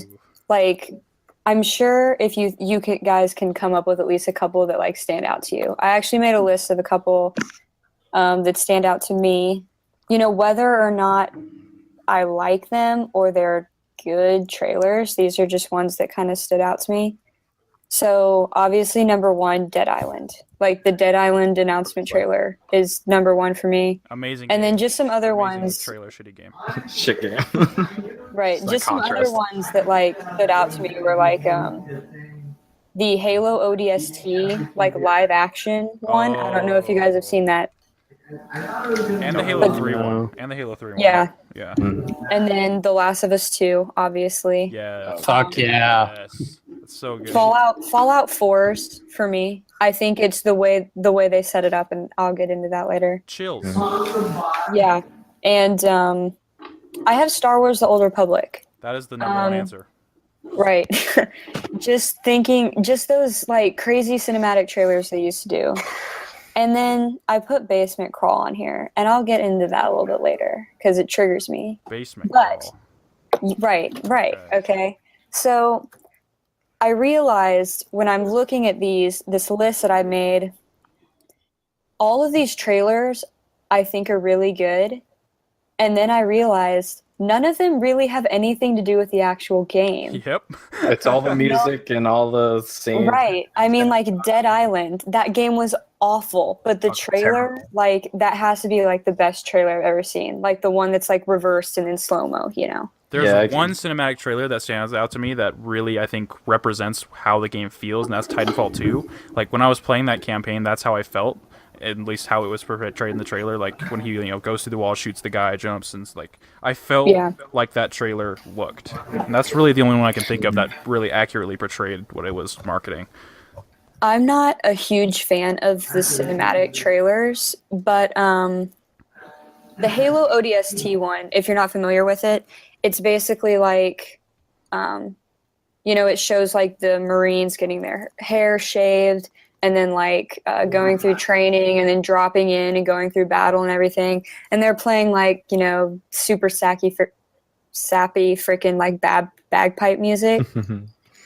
like I'm sure if guys can come up with at least a couple that like stand out to you. I actually made a list of a couple that stand out to me. You know, whether or not I like them or they're good trailers, these are just ones that kind of stood out to me. So obviously, number one, Dead Island. Like the Dead Island announcement trailer is number one for me. Amazing. And game. then just some other Amazing ones, Trailer shitty game. Shit game. right? It's Just like some other contrast. ones that like stood out to me were like the Halo ODST like live action one. I don't know if you guys have seen that. And the Halo 3 one. No. And the Halo 3 one. Yeah, Yeah. and then The Last of Us 2, obviously. Yeah. Fuck yeah. Yes. It's so good. Fallout 4's for me. I think it's the way they set it up, and I'll get into that later. Chills. Yeah, and I have Star Wars: The Old Republic. That is the number one answer. Right. Just those like crazy cinematic trailers they used to do. And then I put Basement Crawl on here, and I'll get into that a little bit later because it triggers me. Basement but- crawl. Right. Okay. So I realized when I'm looking at this list that I made, all of these trailers I think are really good. And then I realized none of them really have anything to do with the actual game. Yep. It's all the music and all the scenes. Right. I mean, like Dead Island, that game was awful, but the trailer, like, that has to be like the best trailer I've ever seen. Like the one that's like reversed and in slow-mo, you know? There's one cinematic trailer that stands out to me that really, I think, represents how the game feels, and that's Titanfall 2. Like, when I was playing that campaign, that's how I felt, at least how it was portrayed in the trailer. Like, when he, goes through the wall, shoots the guy, jumps, and like, I felt like that trailer looked. And that's really the only one I can think of that really accurately portrayed what it was marketing. I'm not a huge fan of the cinematic trailers, but the Halo ODST one, if you're not familiar with it, it's basically like, it shows like the Marines getting their hair shaved and then like going through training and then dropping in and going through battle and everything. And they're playing like, super sappy freaking like bagpipe music.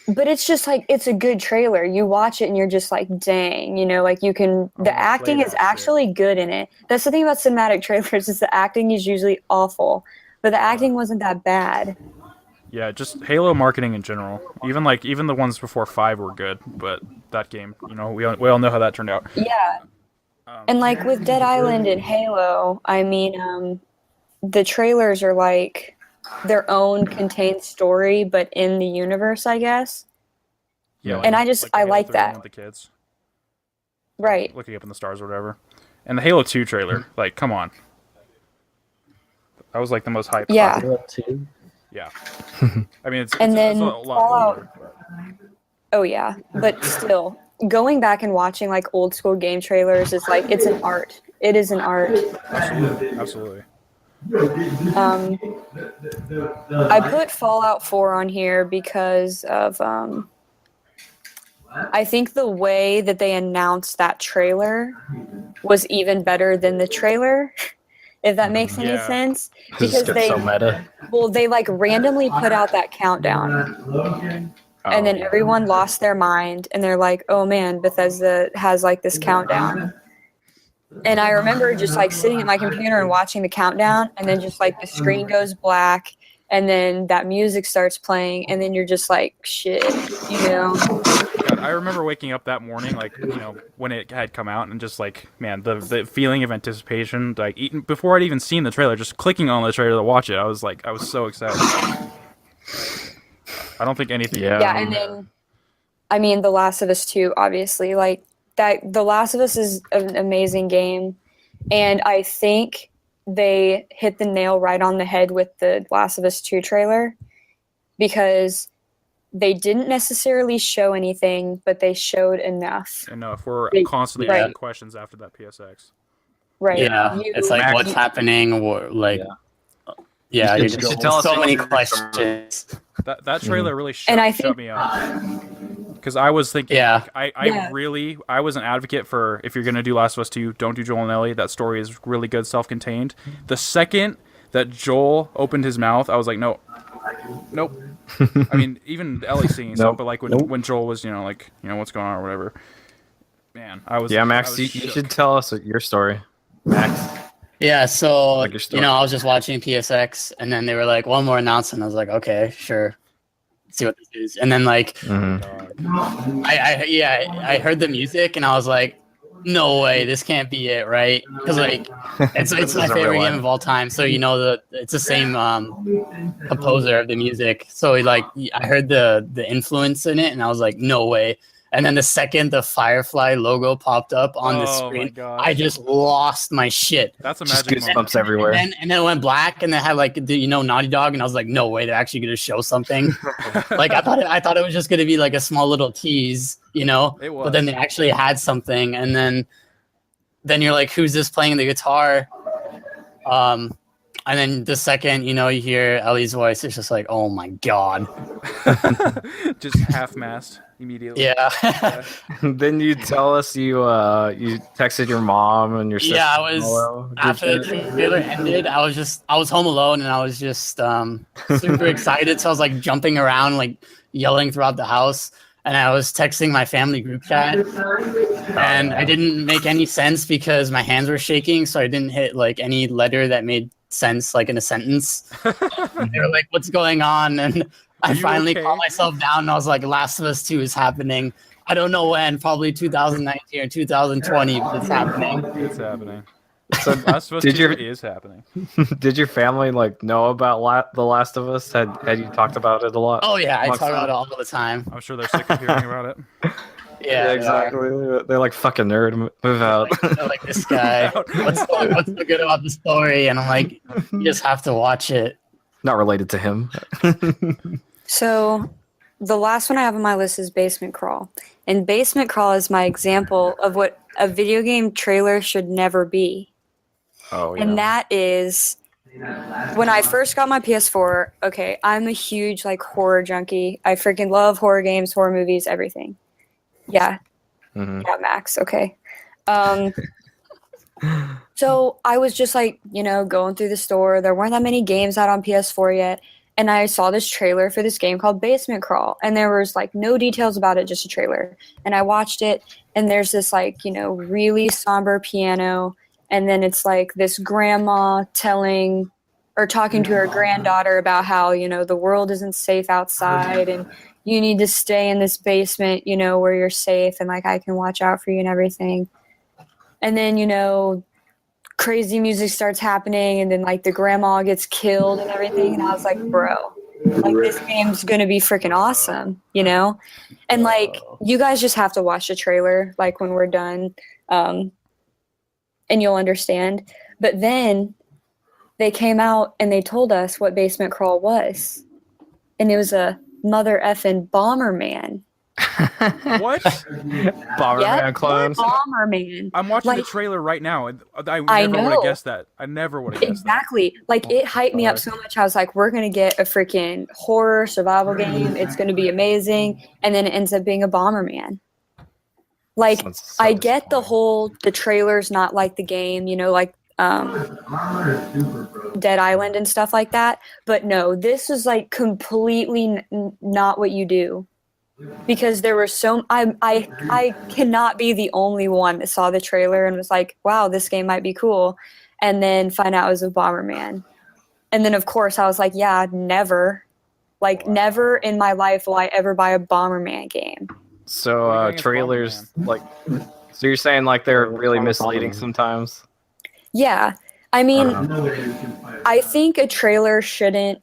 But it's just like, it's a good trailer. You watch it and you're just like, dang, like the acting is actually good in it. That's the thing about cinematic trailers is the acting is usually awful. But the acting wasn't that bad. Yeah, just Halo marketing in general. Even the ones before 5 were good, but that game, we all know how that turned out. Yeah. And like with Dead Island and Halo, I mean, the trailers are like their own contained story, but in the universe, I guess. Yeah, and I like that. With the kids. Right. Looking up in the stars or whatever. And the Halo 2 trailer, like, come on. That was like the most hyped. Yeah. Yeah. I mean, it's then it's a lot Fallout. older. Oh yeah, but still, going back and watching like old school game trailers is like it's an art. It is an art. Absolutely. I put Fallout 4 on here because of I think the way that they announced that trailer was even better than the trailer. If that makes any sense, because so meta. They like randomly put out that countdown, and then everyone lost their mind, and they're like, "Oh man, Bethesda has like this countdown." And I remember just like sitting at my computer and watching the countdown, and then just like the screen goes black, and then that music starts playing, and then you're just like, "Shit," God, I remember waking up that morning, like, when it had come out, and just like, man, the feeling of anticipation, like, before I'd even seen the trailer, just clicking on the trailer to watch it, I was so excited. I don't think anything. Yeah, and then, I mean, The Last of Us 2, obviously, like, that The Last of Us is an amazing game, and I think they hit the nail right on the head with the Last of Us 2 trailer, because they didn't necessarily show anything, but they showed enough. Enough. We're constantly asking questions after that PSX. Right. Yeah. It's like what's happening, or like, you're just tell so many questions. That trailer really shut me up. Because I was thinking, I was an advocate for, if you're going to do Last of Us 2, don't do Joel and Ellie. That story is really good, self-contained. The second that Joel opened his mouth, I was like, nope. I mean, even Ellie singing stuff, but like when Joel was, what's going on or whatever. Man, I was. Yeah, Max, you should tell us your story, Max. Yeah, so I was just watching PSX, and then they were like, one more announcement. I was like, okay, sure, let's see what this is. And then like, I heard the music, and I was like, no way, this can't be it, right? Because like, it's my favorite game of all time. So it's the same composer of the music. So like, I heard the influence in it, and I was like, no way. And then the second the Firefly logo popped up on the screen, I just lost my shit. That's a magic goosebumps everywhere. And then it went black, and they had like Naughty Dog, and I was like, no way, they're actually gonna show something. Like I thought it was just gonna be like a small little tease, It was. But then they actually had something, and then you're like, who's this playing the guitar? And then the second, you hear Ellie's voice, it's just like, oh my god. Just half-mast immediately. Yeah. Then you tell us you texted your mom and your sister. Yeah, I was Hello. after the trailer ended, I was home alone and I was just super excited. So I was like jumping around, like yelling throughout the house. And I was texting my family group chat, and I didn't make any sense because my hands were shaking, so I didn't hit like any letter that made sense, like in a sentence. They were like, "What's going on?" And I finally okay? calmed myself down, and I was like, "Last of Us 2 is happening. I don't know when, probably 2019 or 2020, but it's happening." It's happening. So Last of Us 2 is happening. did your family like know about The Last of Us? Had you talked about it a lot? Oh yeah, I amongst talk about them? it all the time. I'm sure they're sick of hearing about it. Yeah, exactly. They're like, fucking nerd, move out. They're like this guy. What's so good about the story? And I'm like, you just have to watch it. Not related to him. So the last one I have on my list is Basement Crawl. And Basement Crawl is my example of what a video game trailer should never be. Oh yeah. And that is when I first got my PS4, okay, I'm a huge like horror junkie. I freaking love horror games, horror movies, everything. Yeah. Mhm. Yeah, Max, okay. So I was just like, going through the store. There weren't that many games out on PS4 yet. And I saw this trailer for this game called Basement Crawl. And there was like no details about it, just a trailer. And I watched it, and there's this like, really somber piano. And then it's like this grandma talking to her granddaughter about how, the world isn't safe outside and you need to stay in this basement, where you're safe and like I can watch out for you and everything. And then, crazy music starts happening and then like the grandma gets killed and everything. And I was like, bro, like this game's going to be freaking awesome, And like, you guys just have to watch the trailer, like when we're done. And you'll understand. But then they came out and they told us what Basement Crawl was. And it was a mother effing Bomberman. What? Bomberman clones. Bomberman. I'm watching the Like, trailer right now, and I I never would know. have guessed that. I never would have guessed Exactly. Like it hyped me up so much. I was like, we're going to get a freaking horror survival game. It's going to be amazing. And then it ends up being a Bomberman. Like, Sounds so I get disappointing. the trailer's not like the game, like Dead Island and stuff like that. But no, this is like completely not what you do. Because there were I cannot be the only one that saw the trailer and was like, wow, this game might be cool. And then find out it was a Bomberman. And then, of course, I was like, yeah, never. Like, never in my life will I ever buy a Bomberman game. So What are you doing as trailers Bomberman? like, so you're saying like they're really misleading sometimes? Yeah. I mean, I think a trailer shouldn't.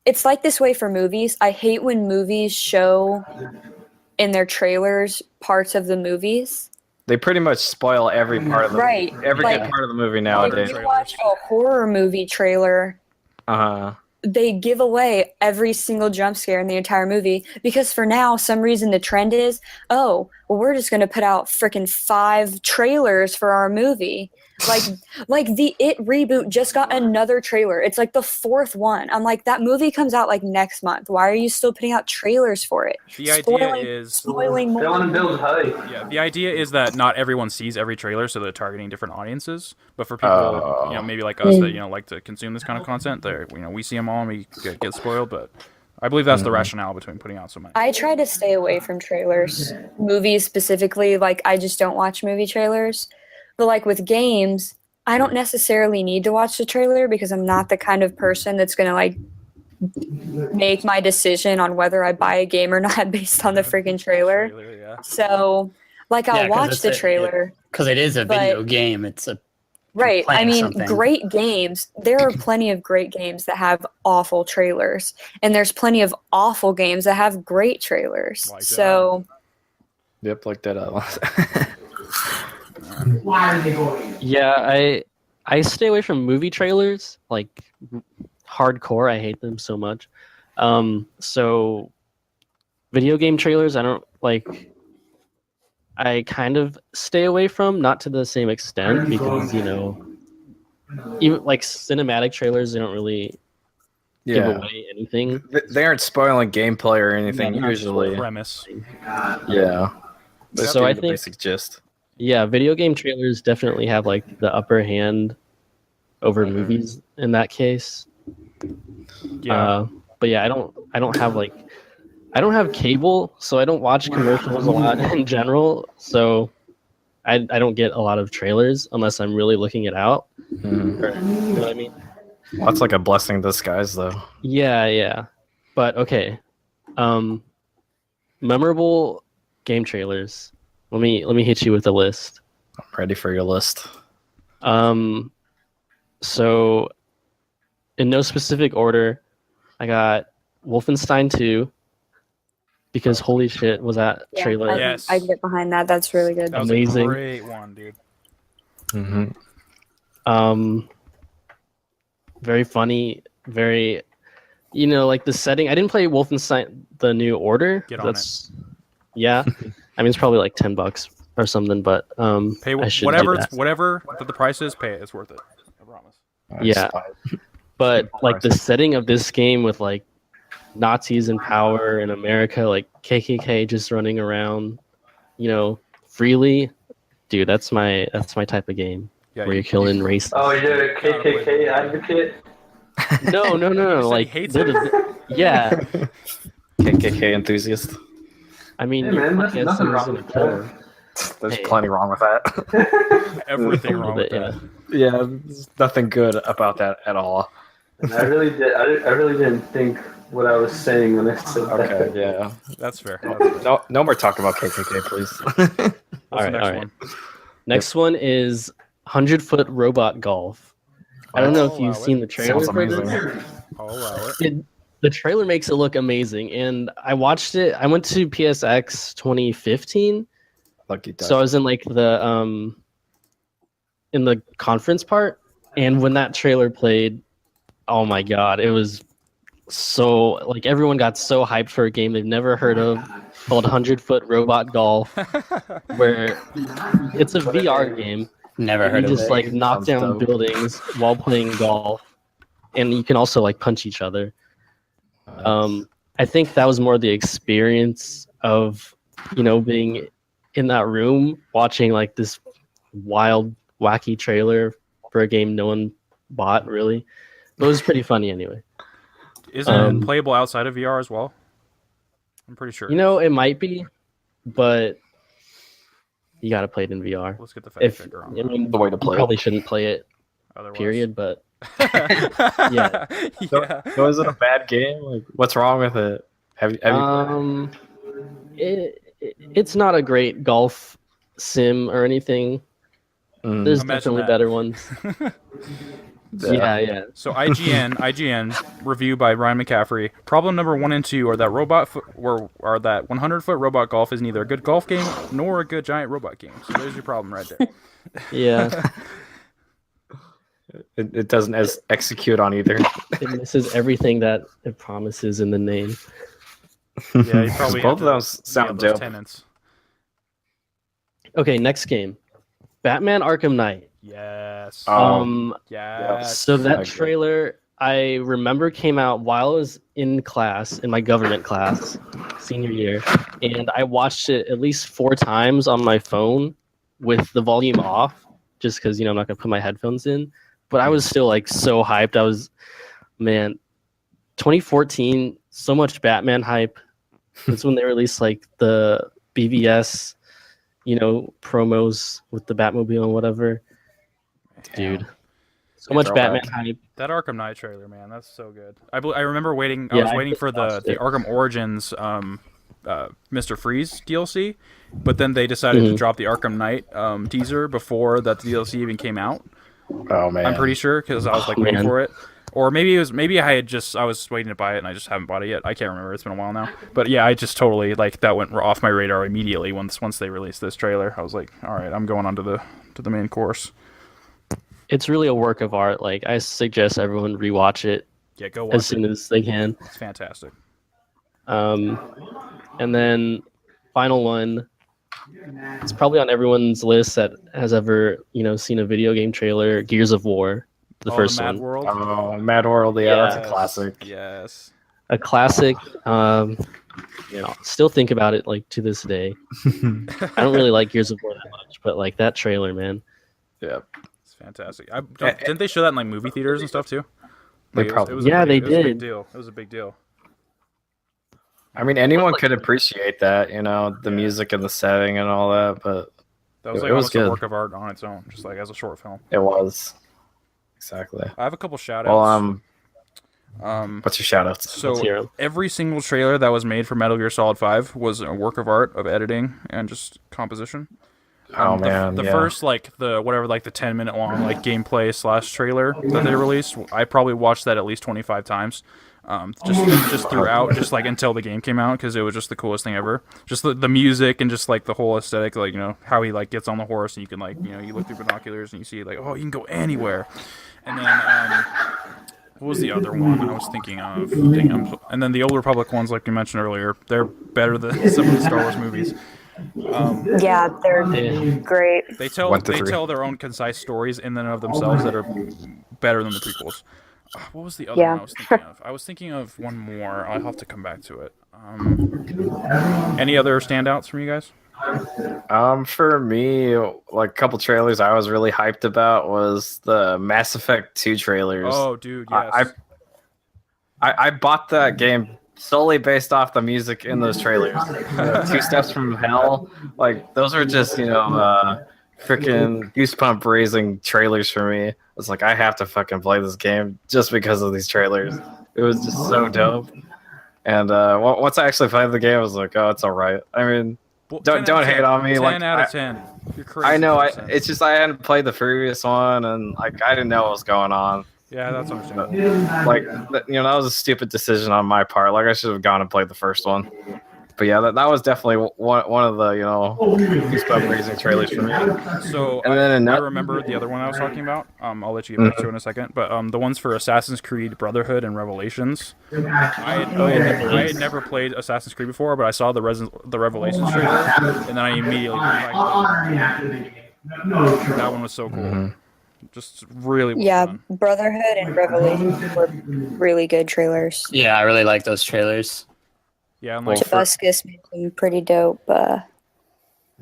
It's like this way for movies. I hate when movies show in their trailers parts of the movies. They pretty much spoil every part of the Right. every Like- good part of the movie If nowadays. you watch a horror movie trailer, they give away every single jump scare in the entire movie because for now, some reason the trend is, oh, well, we're just going to put out freaking 5 trailers for our movie. Like the It reboot just got another trailer. It's like the 4th one. I'm like, that movie comes out like next month. Why are you still putting out trailers for it? The idea is spoiling They want to more. build hype. Yeah, the idea is that not everyone sees every trailer, so they're targeting different audiences. But for people, maybe like us that like to consume this kind of content, they we see them all and we get spoiled. But I believe that's the rationale between putting out so many. I try to stay away from trailers, movies specifically. Like I just don't watch movie trailers. But like with games, I don't necessarily need to watch the trailer because I'm not the kind of person that's gonna like make my decision on whether I buy a game or not based on the freaking trailer. Yeah. So like I'll Yeah, 'cause watch it's the trailer. Because it is a But- video game. It's a Right. I playing mean, something. great games. There are plenty of great games that have awful trailers. And there's plenty of awful games that have great trailers. Like So Yep, like that. Yeah, I stay away from movie trailers, like hardcore. I hate them so much. So video game trailers, I don't like. I kind of stay away from, not to the same extent because even like cinematic trailers, they don't really give Yeah, away anything. they aren't spoiling gameplay or anything Yeah, they're not usually. Premise. Yeah, they So give I the think- basic gist. Yeah, video game trailers definitely have like the upper hand over movies in that case. Yeah. But yeah, I don't have cable, so I don't watch commercials a lot in general. So I don't get a lot of trailers unless I'm really looking it out. Mhm. Or, you know what I mean? Well, that's like a blessing in disguise, though. Yeah. But okay. Memorable game trailers. Let me hit you with a list. I'm ready for your list. So in no specific order, I got Wolfenstein 2 because holy shit was that Yeah, trailer. Yes. I can get behind that. That's really good. That was Amazing. a great one, dude. Mm-hmm. Very funny, very like the setting. I didn't play Wolfenstein the New Order. Get on Yeah. I mean it's probably like $10 or something, but Pay I should whatever do that. whatever that the price is, pay it. It's worth it. I promise. Yeah. But like the setting of this game with like Nazis in power in America, like KKK just running around, freely, dude. That's my type of game Yeah. where you're killing racists. Oh, you're a KKK advocate? No. said Like he hates they're yeah. KKK enthusiast. I mean, Hey, you're man, there's playing as nothing someone who's wrong gonna with kill that. them. There's Hey. plenty wrong with that. Everything A wrong little with bit, that. Yeah, there's nothing good about that at all. I really didn't think what I was saying when I said Okay, that. yeah. That's fair. No more talking about KKK, please. What's All the next right. one? Next one is 100-foot robot golf. I don't know if I'll you've allow seen it. the trailer Sounds for this. amazing. I'll allow it. The trailer makes it look amazing, and I watched it. I went to PSX 2015, Lucky duck. so I was in like the in the conference part, and when that trailer played, oh my god, it was so like everyone got so hyped for a game they've never heard of called 100-foot robot golf, where it's a VR game. Never You heard of just it. like knock Sounds down dope. buildings while playing golf, and you can also like punch each other. I think that was more the experience of being in that room watching like this wild wacky trailer for a game no one bought really, but it was pretty funny anyway. Isn't it playable outside of VR as well? I'm pretty sure. It might be, but you got to play it in VR. Let's get the fact If checker I on that. mean, The way to you play probably it. shouldn't play it Otherwise. period, but yeah. Yeah. So is it a bad game? Like, what's wrong with it? Have you it's not a great golf sim or anything. There's Imagine definitely that. better ones. Yeah. So IGN review by Ryan McCaffrey. Problem number 1 and 2 are that that 100-foot robot golf is neither a good golf game nor a good giant robot game. So there's your problem right there. Yeah. it doesn't execute on either. It misses everything that it promises in the name. Yeah, you probably Both have of those to sound have those dope. tenants. Okay, next game. Batman Arkham Knight. Yes. So Yes. So that good. trailer I remember came out while I was in class, in my government class, senior year, and I watched it at least 4 times on my phone with the volume off, just because I'm not gonna put my headphones in. But I was still like so hyped. I was, man, 2014, so much Batman hype. That's when they released like the BVS, promos with the Batmobile and whatever. Dude, so much Throwback. Batman hype. That Arkham Knight trailer, man, that's so good. I remember waiting. I Yeah, was I waiting just for the watched it. Arkham Origins Mr. Freeze DLC, but then they decided to drop the Arkham Knight teaser before that DLC even came out. Oh man. I'm pretty sure because I was like waiting man. for it, or maybe I was waiting to buy it and I just haven't bought it yet. I can't remember. It's been a while now, but yeah, I just totally that went off my radar immediately once they released this trailer. I was like, all right, I'm going on to the main course. It's really a work of art. Like I suggest everyone rewatch it Yeah, go as watch soon it. as they can. It's fantastic. And then final one. It's probably on everyone's list that has ever seen a video game trailer. Gears of War. The Oh, first the Mad one. World. Oh, Mad World, yeah, that's a Yes, classic. Yes. A classic. Still think about it like to this day. I don't really like Gears of War that much, but like that trailer, man. Yeah, It's fantastic. Didn't they show that in like movie theaters and stuff too? they Like, it probably. was Yeah, a big, they it was a big did. deal. It was a big deal. I mean, anyone could appreciate that, the music and the setting and all that, but That was It like was almost good. a work of art on its own, just like as a short film. it was exactly. I have a couple shout Well, outs. what's your shout outs? So Let's hear 'em. every single trailer that was made for Metal Gear Solid 5 was a work of art of editing and just composition. Oh man, the yeah. first the 10-minute long gameplay / trailer that they released, I probably watched that at least 25 times. Just throughout, just like until the game came out, because it was just the coolest thing ever. Just the music and just like the whole aesthetic, like how he like gets on the horse and you can like you look through binoculars and you see like, oh, you can go anywhere. And then what was the other one I was thinking of? And then the Old Republic ones, like you mentioned earlier, they're better than some of the Star Wars movies. Yeah, they're great. They tell 1 to 3. tell their own concise stories in and of themselves that are better than the prequels. What was the other Yeah. one I was thinking of? I was thinking of one more. I'll have to come back to it. Any other standouts from you guys? For me, like a couple trailers I was really hyped about was the Mass Effect 2 trailers. Oh, dude, yes. I bought that game solely based off the music in those trailers. 2 Steps from Hell, like those are just freaking goosebump raising trailers for me. It's like I have to fucking play this game just because of these trailers. It was just so dope. And once I actually played the game, I was like, oh, it's all right. I mean, Well, don't 10 out of hate 10. on me. 10 Like out of 10. You're crazy. I know. 10%. It's just I hadn't played the previous one, and like I didn't know what was going on. Yeah, that's understandable. Like that was a stupid decision on my part. Like I should have gone and played the first one. But yeah, that was definitely one of the goosebump raising trailers for me. So And then I remember the other one I was talking about. I'll let you get back to it in a second. But the ones for Assassin's Creed Brotherhood and Revelations. I had never played Assassin's Creed before, but I saw the Revelations trailer, and then I immediately that one was so cool. Mhm. Just really well Yeah, done. Brotherhood and Revelation were really good trailers. Yeah, I really like those trailers. Yeah, and like Tobuscus made some pretty dope,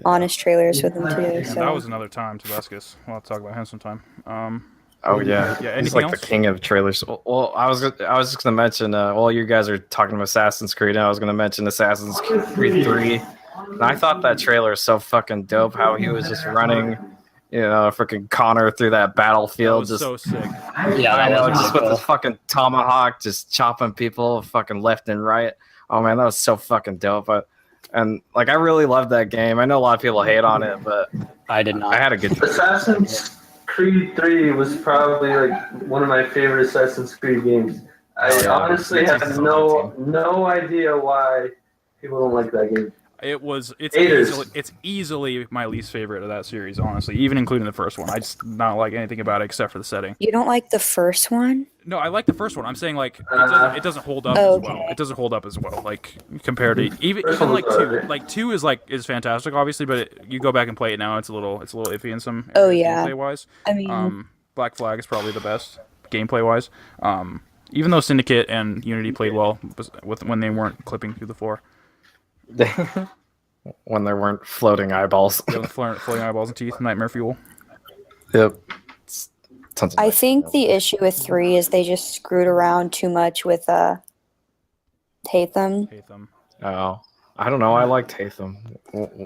honest trailers with them too. and So that was another time, Tobuscus. We'll have to talk about him sometime. Oh yeah, Yeah, he's anything like else? the king of trailers. Well, I was just gonna mention. You guys are talking about Assassin's Creed, and I was gonna mention Assassin's Creed 3. And I thought that trailer was so fucking dope. How he was just running, freaking Connor through that That backfield, was just so sick. Yeah, I that know, was just really with his cool. fucking tomahawk, just chopping people fucking left and right. Oh man, that was so fucking dope. And like I really loved that game. I know a lot of people hate on it, but I did not. I had a good time. Assassin's Creed 3 was probably like one of my favorite Assassin's Creed games. I Oh, yeah. honestly have It's no idea why people don't like that game. It's easily my least favorite of that series, honestly, even including the first one. I just not like anything about it except for the setting. you don't like the first one? No, I like the first one. I'm saying like it doesn't hold up Oh, as well. okay. It doesn't hold up as well, like compared to even First one like was two. alright. Like two is fantastic, obviously, but you go back and play it now, it's a little iffy in some Oh, areas yeah. gameplay wise. I mean, Black Flag is probably the best gameplay wise. Even though Syndicate and Unity played well when they weren't clipping through the floor. When there weren't floating eyeballs. The floating eyeballs and teeth, nightmare fuel. Yep. Tons of I think the issue with 3 is they just screwed around too much with Tatham. Hate them. Oh, I don't know. I liked Tatham.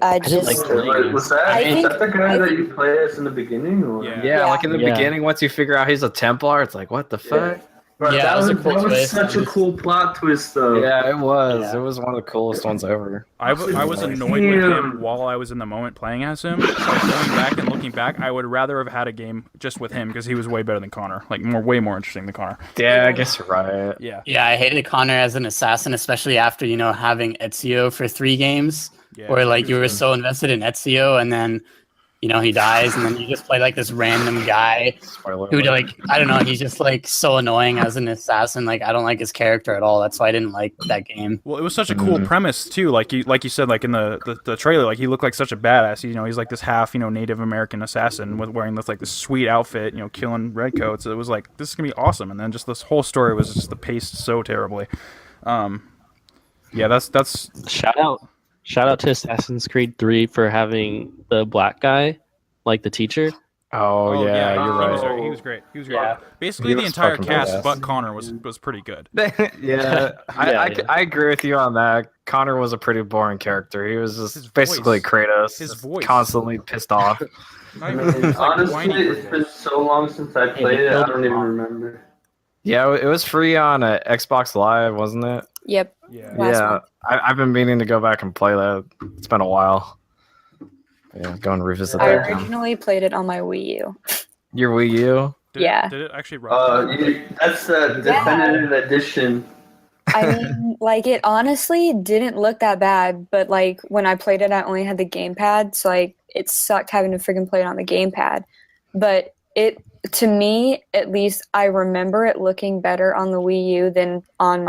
I didn't just like Was that, I is think- that the guy I that think- you play as in the beginning? Or? Yeah. Yeah, like in the Yeah. beginning, once you figure out he's a Templar, it's like, what the fuck? Bro, Yeah, that that was a cool that was twist. such a cool plot twist, though. Yeah, it was. Yeah. It was one of the coolest ones ever. I was annoyed with him while I was in the moment playing as him. But going back and looking back, I would rather have had a game just with him because he was way better than Connor. Like way more interesting than Connor. Yeah, I guess you're right. Yeah. Yeah, I hated Connor as an assassin, especially after having Ezio for 3 games, Yeah. where like you were so invested in Ezio, and then he dies, and then you just play like this random guy Spoiler who, alert. like, I don't know, he's just like so annoying as an assassin. Like, I don't like his character at all. That's why I didn't like that game. Well, it was such a cool premise too. Like you said, like in the trailer, like he looked like such a badass. He's like this half Native American assassin with wearing this like this sweet outfit, killing redcoats. It was like, this is gonna be awesome. And then just this whole story was just paced so terribly. Yeah, that's Shout out to Assassin's Creed 3 for having the black guy, like the teacher. Oh, yeah, you're he was, right. he was great. He was great. Yeah. Basically, He the was entire fucking cast, badass. but Connor was pretty good. Yeah, Yeah. I agree with you on that. Connor was a pretty boring character. He was His just basically voice. Kratos, His just voice. constantly pissed off. Not even, he was, like, Honestly, whiny it's Kratos. been so long since I played it, I don't even remember. Yeah, it was free on Xbox Live, wasn't it? Yep. Yeah. Last yeah, month. I've been meaning to go back and play that. It's been a while. Yeah, go and revisit I that. originally played it on my Wii U. Your Wii U? Yeah. Did it actually run? That's the definitive edition. I mean, like, it honestly didn't look that bad, but like when I played it, I only had the gamepad, so like it sucked having to freaking play it on the gamepad. But to me, at least, I remember it looking better on the Wii U than on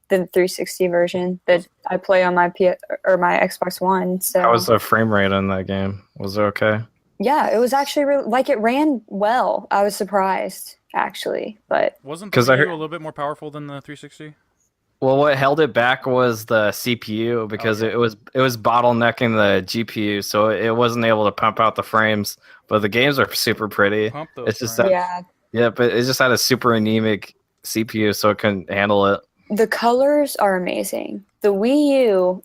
the 360 version that I play on my my Xbox One. So How was the frame rate in that game? Was it okay? yeah, it was actually like it ran well. I was surprised actually, but Wasn't the 'Cause I Wii U heard- a little bit more powerful than the 360? Well, what held it back was the CPU because it was bottlenecking the GPU, so it wasn't able to pump out the frames. But the games are super pretty. Pump those It's just frames. yeah, But it just had a super anemic CPU, so it couldn't handle it. the colors are amazing. The Wii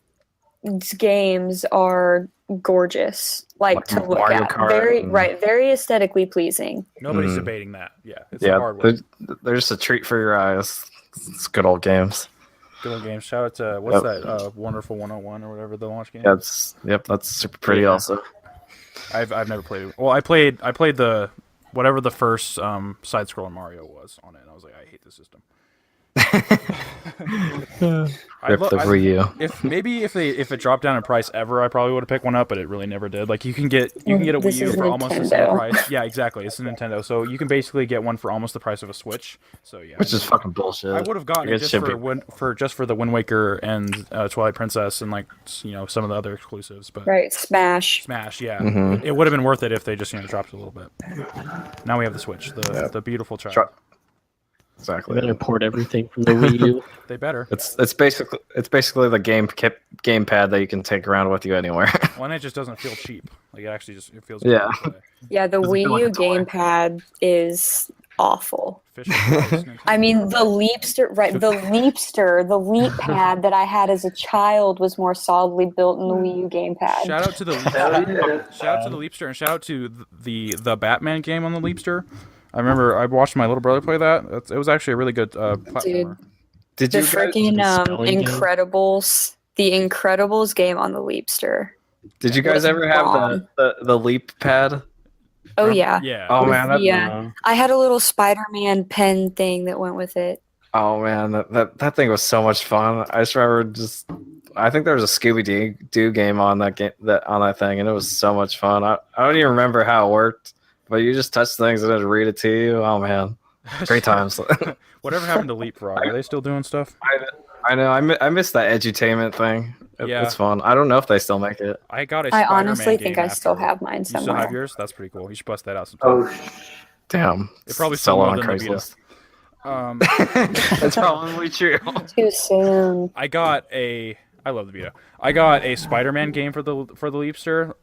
U's games are gorgeous, like to look Mario at. Kart Very and- right, very aesthetically pleasing. Nobody's Mm. debating that. Yeah, it's a Yeah, hard one. they're just a treat for your eyes. It's good old games. Good old game. Shout out to what's Yep. that? Wonderful 101 or whatever the launch game. That's super pretty. Yeah. Also, I've never played it. Well, I played the whatever the first side scroller Mario was on it. And I was like, I hate this system. rip the Wii U. If it dropped down in price ever, I probably would have picked one up, but it really never did. Like you can get a This Wii U is for almost the same Nintendo. price. Yeah, exactly. It's a Nintendo, so you can basically get one for almost the price of a Switch. So yeah, Which is fucking bullshit. I would have gotten it just should for the Wind Waker and Twilight Princess and like some of the other exclusives, but Right, Smash. Smash, yeah, Mhm. it would have been worth it if they just dropped it a little bit. Now we have the Switch, the beautiful child. Try- We Exactly. better port everything from the Wii U. They better. It's basically the gamepad that you can take around with you anywhere. One, it just doesn't feel cheap. Like it feels Yeah. good to play. Yeah, the Doesn't feel Wii like U a toy. gamepad is awful. Fisher Price, Nintendo. I mean, the Leapster, the Leap pad that I had as a child was more solidly built in the Wii U gamepad. Shout out to the Leapster and shout out to the Batman game on the Leapster. I remember I watched my little brother play that. It was actually a really good platformer. Did The you guys, freaking spelling game? Incredibles, the Incredibles game on the Leapster. did you guys ever have bomb. the Leap pad? Oh yeah, Yeah. Oh man, that, Yeah. I had a little Spider-Man pen thing that went with it. oh man, that thing was so much fun. I just remember I think there was a Scooby Doo game on that thing, and it was so much fun. I don't even remember how it worked, but you just touch things and it'd read it to you. Oh man, great times. Whatever happened to Leapfrog? Are they still doing stuff? I know. I miss that edutainment thing. Yeah. It's fun. I don't know if they still make it. I got a I Spider-Man honestly think game I still after. have mine You still somewhere. have yours? That's pretty cool. You should bust that out sometime. Oh, Damn. It probably sell sold it on more than the Craigslist. That's That's probably true. Too soon. I love the Vita. I got a Spider-Man game for the Leapster,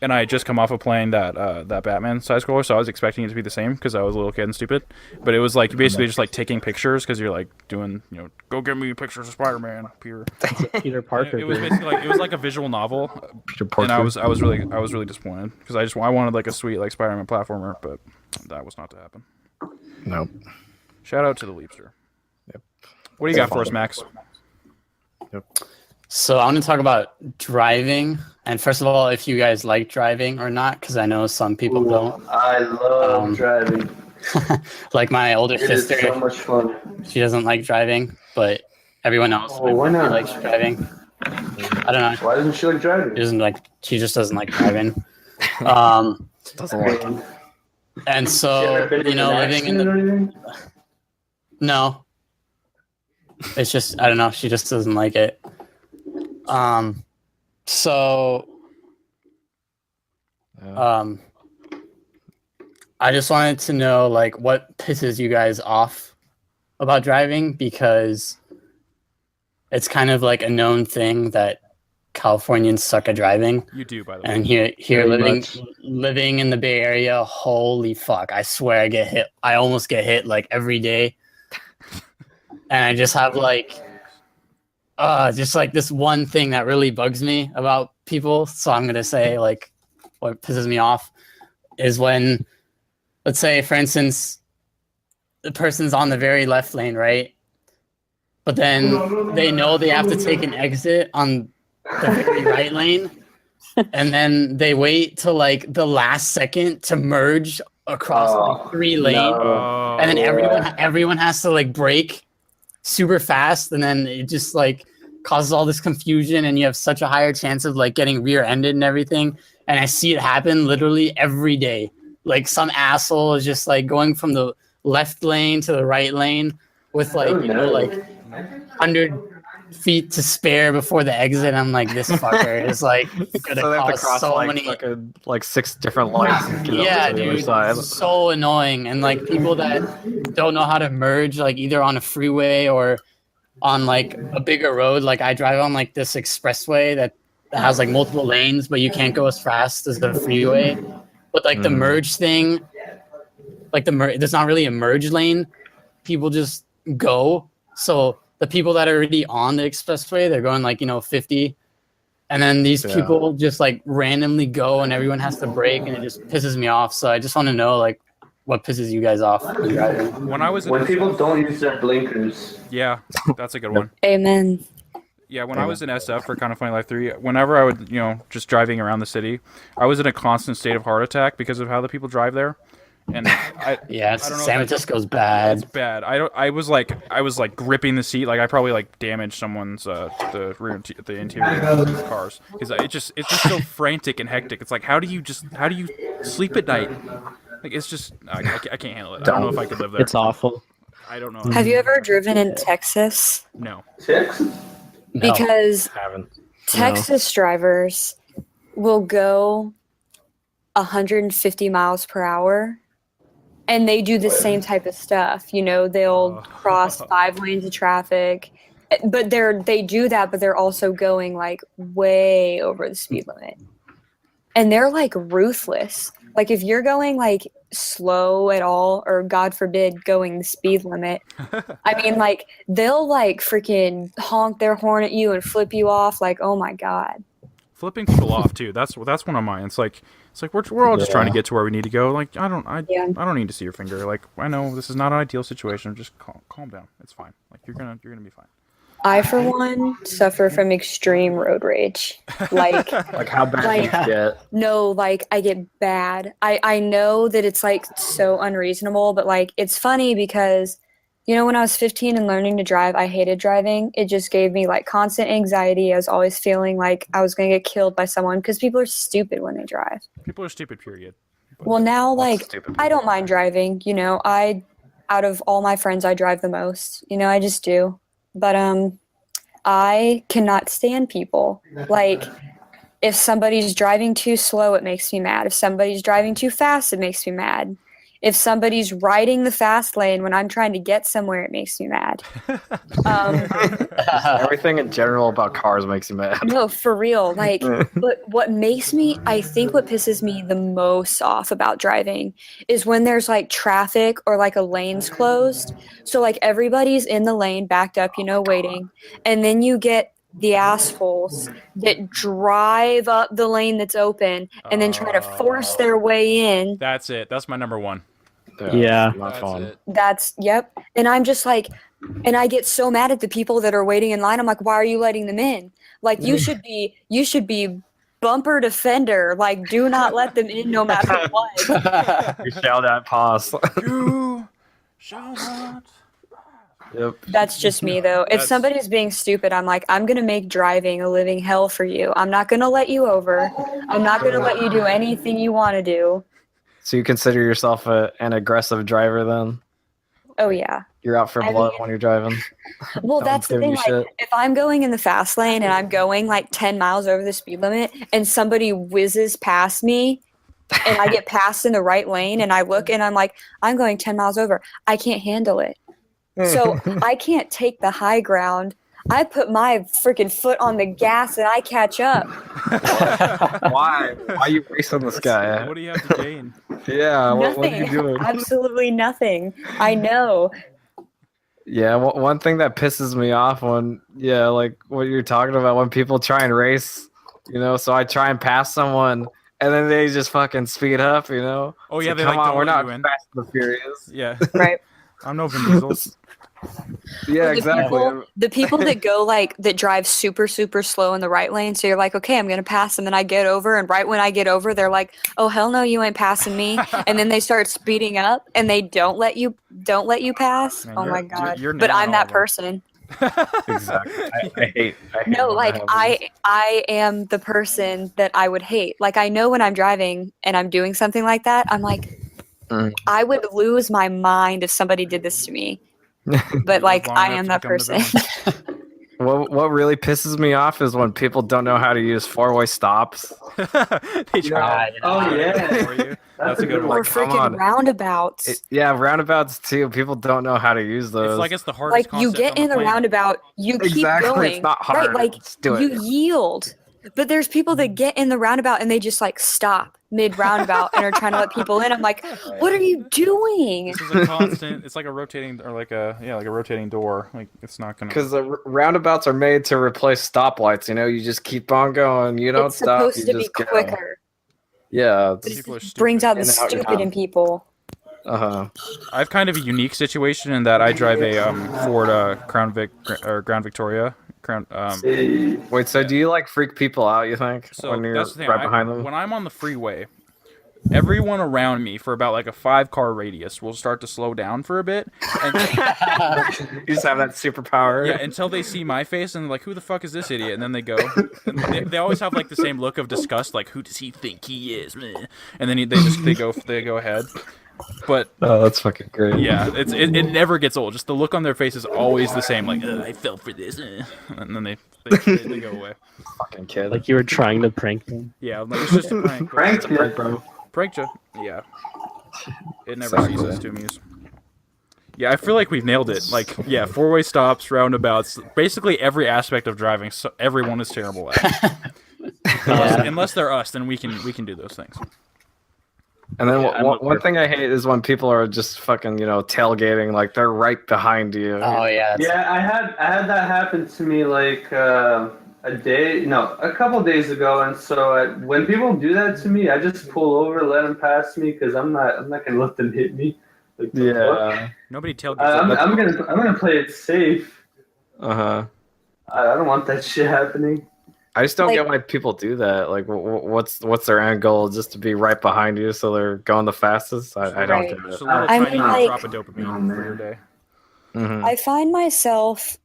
and I had just come off of playing that Batman side scroller, so I was expecting it to be the same because I was a little kid and stupid. But it was like basically just like taking pictures because you're like doing go get me pictures of Spider-Man, Peter. Peter Parker. It was game. basically like it was like a visual novel, and I was really disappointed because I wanted like a sweet like Spider-Man platformer, but that was not to happen. Nope. Shout out to the Leapster. Yep. What do you got for us, Max? So I want to talk about driving. And first of all, if you guys like driving or not, because I know some people don't. I love Um, driving. Like my older It is sister, so much fun. she doesn't like driving, but everyone else Oh, why not? likes driving. I don't know. Why doesn't she like driving? She just doesn't like driving. Doesn't like it. And so, you know, living in the no, it's just I don't know. She just doesn't like it. So, I just wanted to know like what pisses you guys off about driving, because it's kind of like a known thing that Californians suck at driving. You do, by the way. And here Very living in the Bay Area, holy fuck! I swear I get hit. I almost get hit like every day, and I just have like, just like this one thing that really bugs me about people. So I'm gonna say like, what pisses me off is when, let's say, for instance, the person's on the very left lane, right? But then they know they have to take an exit on the very right lane, and then they wait till like the last second to merge across like 3 lanes, and then everyone has to like brake super fast, and then it just like causes all this confusion, and you have such a higher chance of like getting rear-ended and everything. And I see it happen literally every day. Like some asshole is just like going from the left lane to the right lane with like, you know, like 100 feet to spare before the exit. I'm like, this fucker is like gonna So they have to cause cross so like many. fucking like 6 different lines to get Yeah, over to the other dude, side. so annoying. And like people that don't know how to merge, like either on a freeway or on like a bigger road. Like I drive on like this expressway that has like multiple lanes, but you can't go as fast as the freeway. But like the merge thing, like there's not really a merge lane. People just go. So the people that are already on the expressway, they're going like, you know, 50. And then these people just like randomly go, and everyone has to brake, and it just pisses me off. So I just want to know like what pisses you guys off when driving. When people don't use their blinkers. Yeah, that's a good one. Amen. Yeah, when I was in SF for Kind of Funny Life 3, whenever I would, you know, just driving around the city, I was in a constant state of heart attack because of how the people drive there. And Yeah, I don't know San if Francisco's it's bad. bad. I was like gripping the seat, like I probably like damaged someone's the interior of the cars, because it's just so frantic and hectic. It's like how do you sleep at night? Like it's just I can't handle it. I don't know if I could live there. It's awful. I don't know. Have you ever driven in Texas? No. No. Because Haven't. Texas drivers will go 150 miles per hour, and they do the same type of stuff. You know, they'll cross 5 lanes of traffic, but they do that, but they're also going like way over the speed limit. And they're like ruthless. Like if you're going like slow at all, or God forbid going the speed limit, I mean like they'll like freaking honk their horn at you and flip you off. Like, oh my God. Flipping people off too. That's one of mine. It's like we're all just trying to get to where we need to go. Like I don't need to see your finger. Like I know this is not an ideal situation. Just calm down. It's fine. Like you're gonna be fine. I, for one, suffer from extreme road rage. Like, Like how bad Like- can you get? no, like I get bad. I know that it's like so unreasonable, but like it's funny because, you know, when I was 15 and learning to drive, I hated driving. It just gave me like constant anxiety. I was always feeling like I was going to get killed by someone because people are stupid when they drive. People are stupid, period. Well, now like Stupid I don't mind driving, you know. Out of all my friends, I drive the most. You know, I just do. But I cannot stand people. Like if somebody's driving too slow, it makes me mad. If somebody's driving too fast, it makes me mad. If somebody's riding the fast lane when I'm trying to get somewhere, it makes me mad. Everything in general about cars makes you mad. No, for real. Like, but I think what pisses me the most off about driving is when there's like traffic or like a lane's closed. So like everybody's in the lane backed up, you know, waiting. And then you get the assholes that drive up the lane that's open and then try to force their way in. That's it. That's my number one. Yeah. Not fun. Yep. And I'm just like, and I get so mad at the people that are waiting in line. I'm like, why are you letting them in? Like you should be bumper defender. Like do not let them in no matter what. You shall not pass. You shall not. Yep. That's just me, though. If That's- somebody's being stupid, I'm like, I'm going to make driving a living hell for you. I'm not going to let you over. I'm not going to let you do anything you want to do. So you consider yourself an aggressive driver then? Oh, yeah. You're out for I blood mean- when you're driving? Well, No that's one's the giving thing. you Like, shit? if I'm going in the fast lane and I'm going like 10 miles over the speed limit and somebody whizzes past me and I get passed in the right lane and I look and I'm like, I'm going 10 miles over. I can't handle it. So I can't take the high ground. I put my freaking foot on the gas and I catch up. Why? Why are you racing this guy? What do you have to gain? Yeah, what are Nothing. you doing? Absolutely nothing. I know. Yeah, one thing that pisses me off like what you're talking about, when people try and race, so I try and pass someone and then they just fucking speed up, Oh It's yeah, like, they come like on, don't we're let not you in. Fast and the Furious. Yeah, Right. I'm no Vin Diesel. Yeah, Or exactly. the people that go that drive super, super slow in the right lane. So you're like, okay, I'm going to pass them. And I get over. And right when I get over, they're like, oh, hell no, you ain't passing me. And then they start speeding up and they don't let you pass. Man, Oh you're- my you're- God. you're But nailing I'm all that of them. person. Exactly. I hate No, when like that happens. I am the person that I would hate. Like I know when I'm driving and I'm doing something like that, I'm like, Mm. I would lose my mind if somebody did this to me. But You like live long I enough am to that become the person. villain. What really pisses me off is when people don't know how to use four-way stops. They try to Oh, do it yeah. for you. That's That's a a good good one. Or Come freaking on. roundabouts. Yeah, roundabouts too. People don't know how to use those. It's like it's the hardest Like you concept get on the in the planet. roundabout, you keep Exactly, going. it's not hard, Right, like just do it. you yield. But there's people that get in the roundabout and they just like stop mid roundabout and are trying to let people in. I'm like, what are you doing? This is a constant. It's like a rotating, or like a rotating door. Like it's not gonna. Because the roundabouts are made to replace stoplights. You just keep on going. You don't It's stop. supposed You to be just go. quicker. Yeah. But it People are just stupid. brings out the In and out, you're stupid in done. people. I have kind of a unique situation in that I drive a Ford Crown Victoria. Wait, so do you like freak people out? You think So when you're that's the thing. right behind them? When I'm on the freeway, everyone around me for about like a 5-car radius will start to slow down for a bit, and You just have that superpower. yeah, until they see my face and they're like, "Who the fuck is this idiot?" And then they go. And they always have like the same look of disgust, like, "Who does he think he is?" Meh. And then they go ahead. But Oh, that's fucking great. yeah, it never gets old. Just the look on their face is always the same, like, "I fell for this," and then they go away. Fucking kid. Like you were trying to prank them. Yeah, like, it's just a prank. but- Prank you. bro. Prank you. Yeah. It never Exactly. ceases to amuse. Yeah, I feel like we've nailed it. Like, yeah, 4-way stops, roundabouts, basically every aspect of driving. So everyone is terrible at. Unless they're us, then we can do those things. And then Yeah, I'm one thing I hate is when people are just fucking, tailgating, like they're right behind you. Oh yeah. Yeah, I had that happen to me like a couple days ago, and so when people do that to me, I just pull over, let them pass me, because I'm not gonna let them hit me. Like, the fuck? Yeah. Nobody tailgates. I'm gonna play it safe. Uh-huh. I don't want that shit happening. I just don't Like- get why people do that. Like, what's their end goal? Just to be right behind you, so they're going the fastest? I don't Right. get Just it. a little I tiny mean, like- drop of dopamine for your day. Mhm. I find myself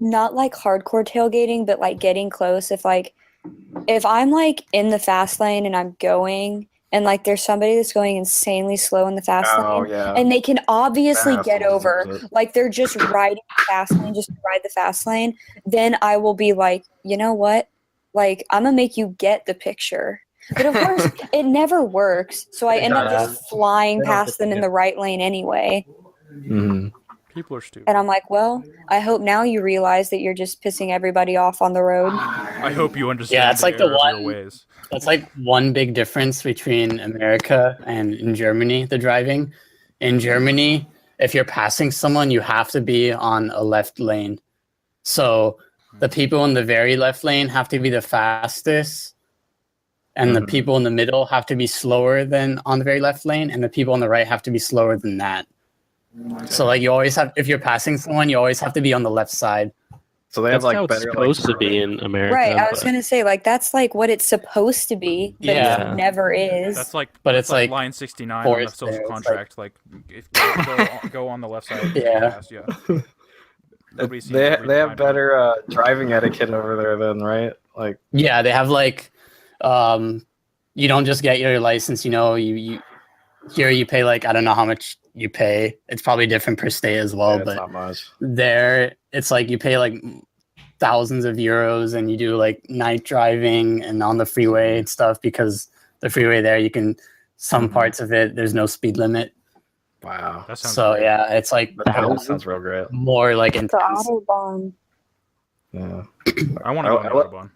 not like hardcore tailgating, but like getting close. If I'm like in the fast lane and I'm going, and like there's somebody that's going insanely slow in the fast Oh lane, yeah. and they can obviously That get asshole over, deserves it. like they're just riding the fast lane just to ride the fast lane, then I will be like, you know what? Like I'm gonna make you get the picture. But of course, it never works. So I end up just flying They don't past get them the in the right lane anyway. Mhm. People are stupid. And I'm like, well, I hope now you realize that you're just pissing everybody off on the road. I hope you understand. Yeah, it's like the error of your one- ways. That's like one big difference between America and in Germany, the driving. In Germany, if you're passing someone, you have to be on a left lane. So the people in the very left lane have to be the fastest, and the people in the middle have to be slower than on the very left lane, and the people on the right have to be slower than that. So like you always have, if you're passing someone, you always have to be on the left side. So they have That's how like it's better. supposed like, to be in America. Right. I was but- going to say, like, that's like what it's supposed to be, but Yeah. it never is. That's like, But that's it's like line 69 on the forced social there, it's contract. Like, if go on the left side. Yeah. Fast, yeah. Nobody seems They to read they the have fine print. better driving etiquette over there, then, right? Like, Yeah, they have like, you don't just get your license. You here you pay like I don't know how much you pay. It's probably different per state as well, yeah, it's but not much. there it's like you pay like thousands of euros and you do like night driving and on the freeway and stuff because the freeway there you can some Mhm. parts of it there's no speed limit. Wow, That sounds So great. yeah, it's like that sounds real great. more like The intense. Autobahn. Yeah, I want to go on the I lo- Autobahn.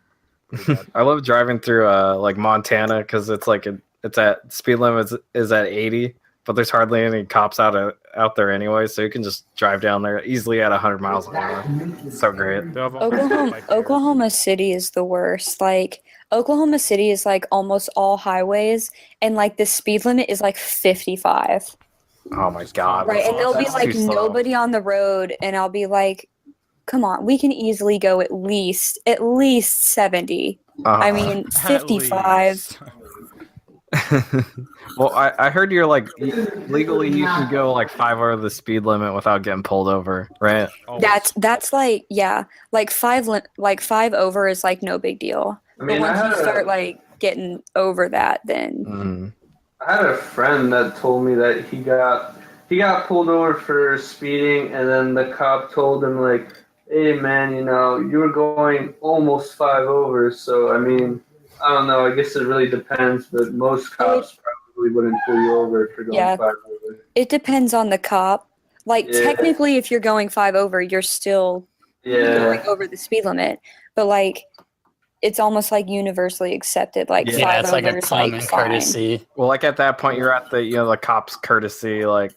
Pretty bad. I love driving through like Montana because it's like it's at speed limit is at 80, but there's hardly any cops out there anyway, so you can just drive down there easily at 100 miles an hour. It's so great. They have all kinds of Oklahoma, bike there. Oklahoma City is the worst. Like Oklahoma City is like almost all highways, and like the speed limit is like 55. Oh my god! Right, and there'll be That's like too slow. nobody on the road, and I'll be like, "Come on, we can easily go at least 70." I mean, At 55. least. Well, I heard you're like legally you can go like 5 over the speed limit without getting pulled over, right? Always. That's like like 5 over is like no big deal. I But mean, once you start like getting over that, then Mm. I had a friend that told me that he got pulled over for speeding, and then the cop told him like, "Hey man, you were going almost 5 over." So I mean, I don't know. I guess it really depends, but most cops probably wouldn't pull you over for going Yeah. 5 over. it depends on the cop. Like Yeah. technically, if you're going 5 over, you're still going Yeah. over the speed limit. But like, it's almost like universally accepted. Like Yeah, 5 Yeah, it's over like a is common like fine. courtesy. Well, like at that point, you're at the cop's courtesy. Like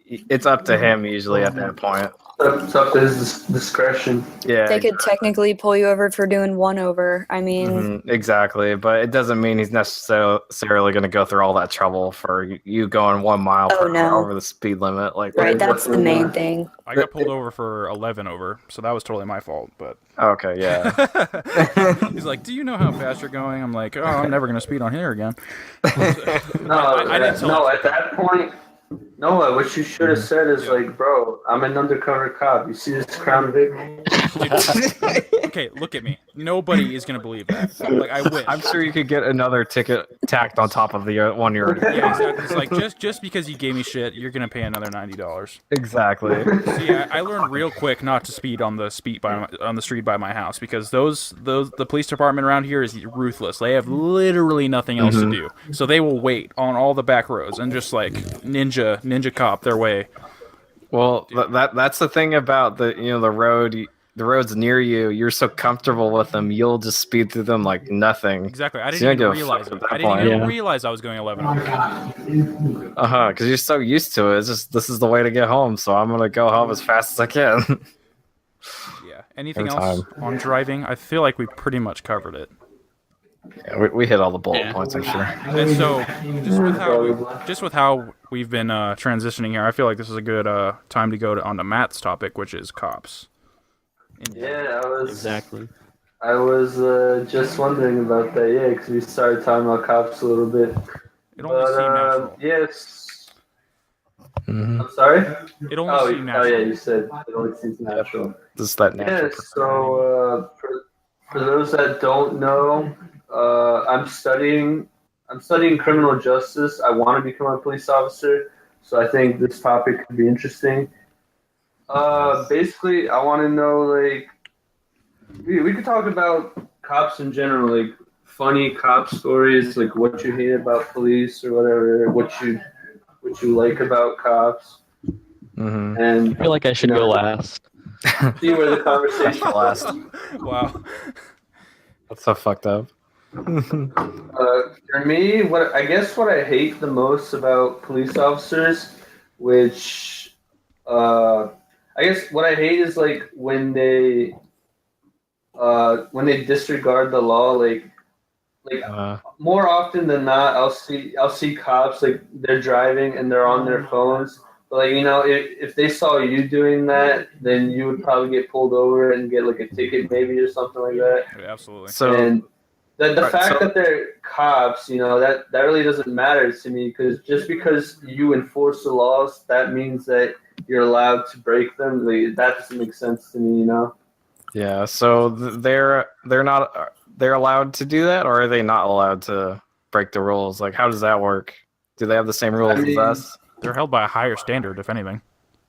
it's up to him usually at that point. It's up to his discretion. Yeah, They could technically pull you over for doing 1 over. I mean, exactly. But it doesn't mean he's necessarily going to go through all that trouble for you going 1 mile Oh, per no. hour over the speed limit. Like, right, that's the main thing. I got pulled over for 11 over, so that was totally my fault. But okay, yeah. he's like, "Do you know how fast you're going?" I'm like, "Oh, I'm never gonna speed on here again." No, I didn't tell no. him. At that point, Noah, what you should have said is like, "Bro, I'm an undercover cop. You see this Crown Vic?" Okay, look at me. Nobody is gonna believe that. Like, I wish. I'm sure you could get another ticket tacked on top of the one you're. Yeah, exactly. It's like just because you gave me shit, you're gonna pay another $90. Exactly. See, I learned real quick not to speed on the street by my house because the police department around here is ruthless. They have literally nothing else to do, so they will wait on all the back roads and just like ninja cop their way. Well, that's the thing about the roads near you. You're so comfortable with them, you'll just speed through them like nothing. Exactly. I So didn't you even don't give a realize fuck it. at that I didn't point. even Yeah. realize I was going 11 over. Because you're so used to it. It's just this is the way to get home, so I'm gonna go home as fast as I can. Yeah. Anything Every else time. on driving? I feel like we pretty much covered it. Yeah, we hit all the bullet Yeah. points, I'm sure. And so, just with how we've been transitioning here, I feel like this is a good time to go on to Matt's topic, which is cops. Yeah, Exactly. I was just wondering about that. Yeah, because we started talking about cops a little bit. It only seemed natural. Yes. Mm-hmm. I'm sorry. It only seemed natural. Yeah, you said it only seems natural. Just that natural. Yeah. So for those that don't know, I'm studying criminal justice. I want to become a police officer, so I think this topic could be interesting. Basically, I want to know, like, we could talk about cops in general, like funny cop stories, like what you hate about police or whatever, what you like about cops, Mm-hmm. and I feel like I should go last. see where the conversation Last. Wow. That's so fucked up. For me, what I hate the most about police officers, which I guess what I hate is like when they disregard the law, like more often than not, I'll see cops like they're driving and they're on their phones. But like if they saw you doing that, then you would probably get pulled over and get like a ticket maybe or something like that. Yeah, absolutely. So And the Right, fact so- that they're cops, that really doesn't matter to me, because just because you enforce the laws, that means that you're allowed to break them. Like, that doesn't make sense to me, you know. Yeah, so they're allowed to do that, or are they not allowed to break the rules? Like, how does that work? Do they have the same rules as us? They're held by a higher standard, if anything.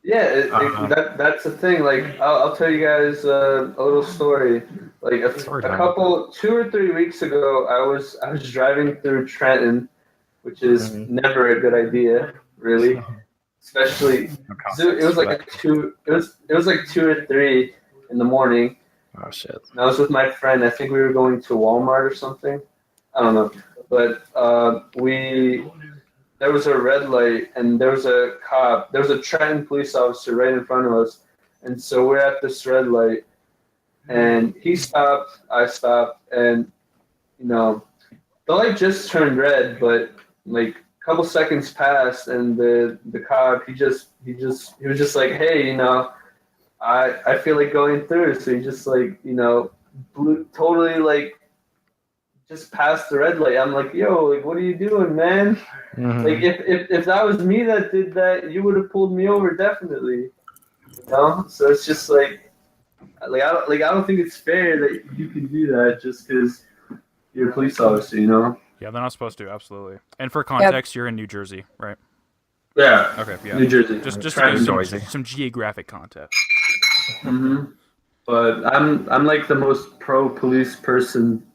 Yeah, Uh-huh. that's the thing. Like, I'll tell you guys a little story. Like Story a time. couple, 2 or 3 weeks ago, I was driving through Trenton, which is Mhm. never a good idea, really. Especially, No it was context for like that. it was like 2 or 3 in the morning. Oh shit. And I was with my friend. I think we were going to Walmart or something. I don't know, but there was a red light and there was a cop. There was a Trenton police officer right in front of us, and so we're at this red light, and he stopped. I stopped, and you know, the light just turned red, but like a couple seconds passed, and the cop he was just like, hey, you know, I feel like going through, so he just like, you know, totally like just past the red light. I'm like, yo, like, what are you doing, man? Mhm. Like, if that was me that did that, you would have pulled me over definitely. You know, so it's just like I don't think it's fair that you can do that just because you're a police officer. You know. Yeah, they're not supposed to. Absolutely. And for context, you're in New Jersey, right? Yeah. Okay. Yeah. New Jersey. Just to Trenton. give Noisy. some geographic context. Mm-hmm. But I'm like the most pro police person.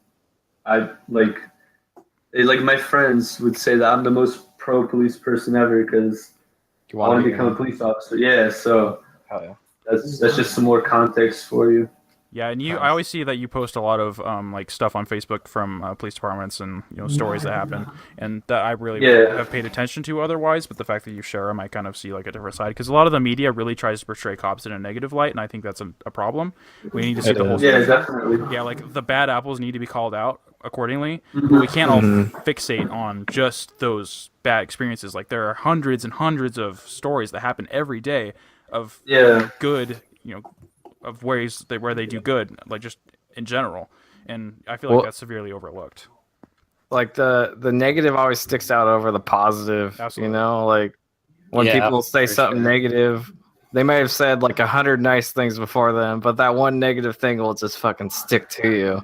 I like my friends would say that I'm the most pro police person ever because You I want to be become a police officer. Yeah, so Hell yeah. that's just some more context for you. Yeah, and I always see that you post a lot of like stuff on Facebook from police departments and stories that happen, and that I really Yeah. have paid attention to otherwise. But the fact that you share them, I kind of see like a different side because a lot of the media really tries to portray cops in a negative light, and I think that's a problem. We need to see It the whole is. Yeah, spectrum. definitely. Yeah, like the bad apples need to be called out accordingly, but Mhm. we can't all Mhm. fixate on just those bad experiences. Like there are hundreds and hundreds of stories that happen every day of Yeah. good, of ways where they do good, like just in general. And I feel like Well, that's severely overlooked. like the negative always sticks out over the positive. Absolutely. You know, like when Yeah, people say for something sure. negative, they may have said like 100 nice things before them, but that one negative thing will just fucking stick to you.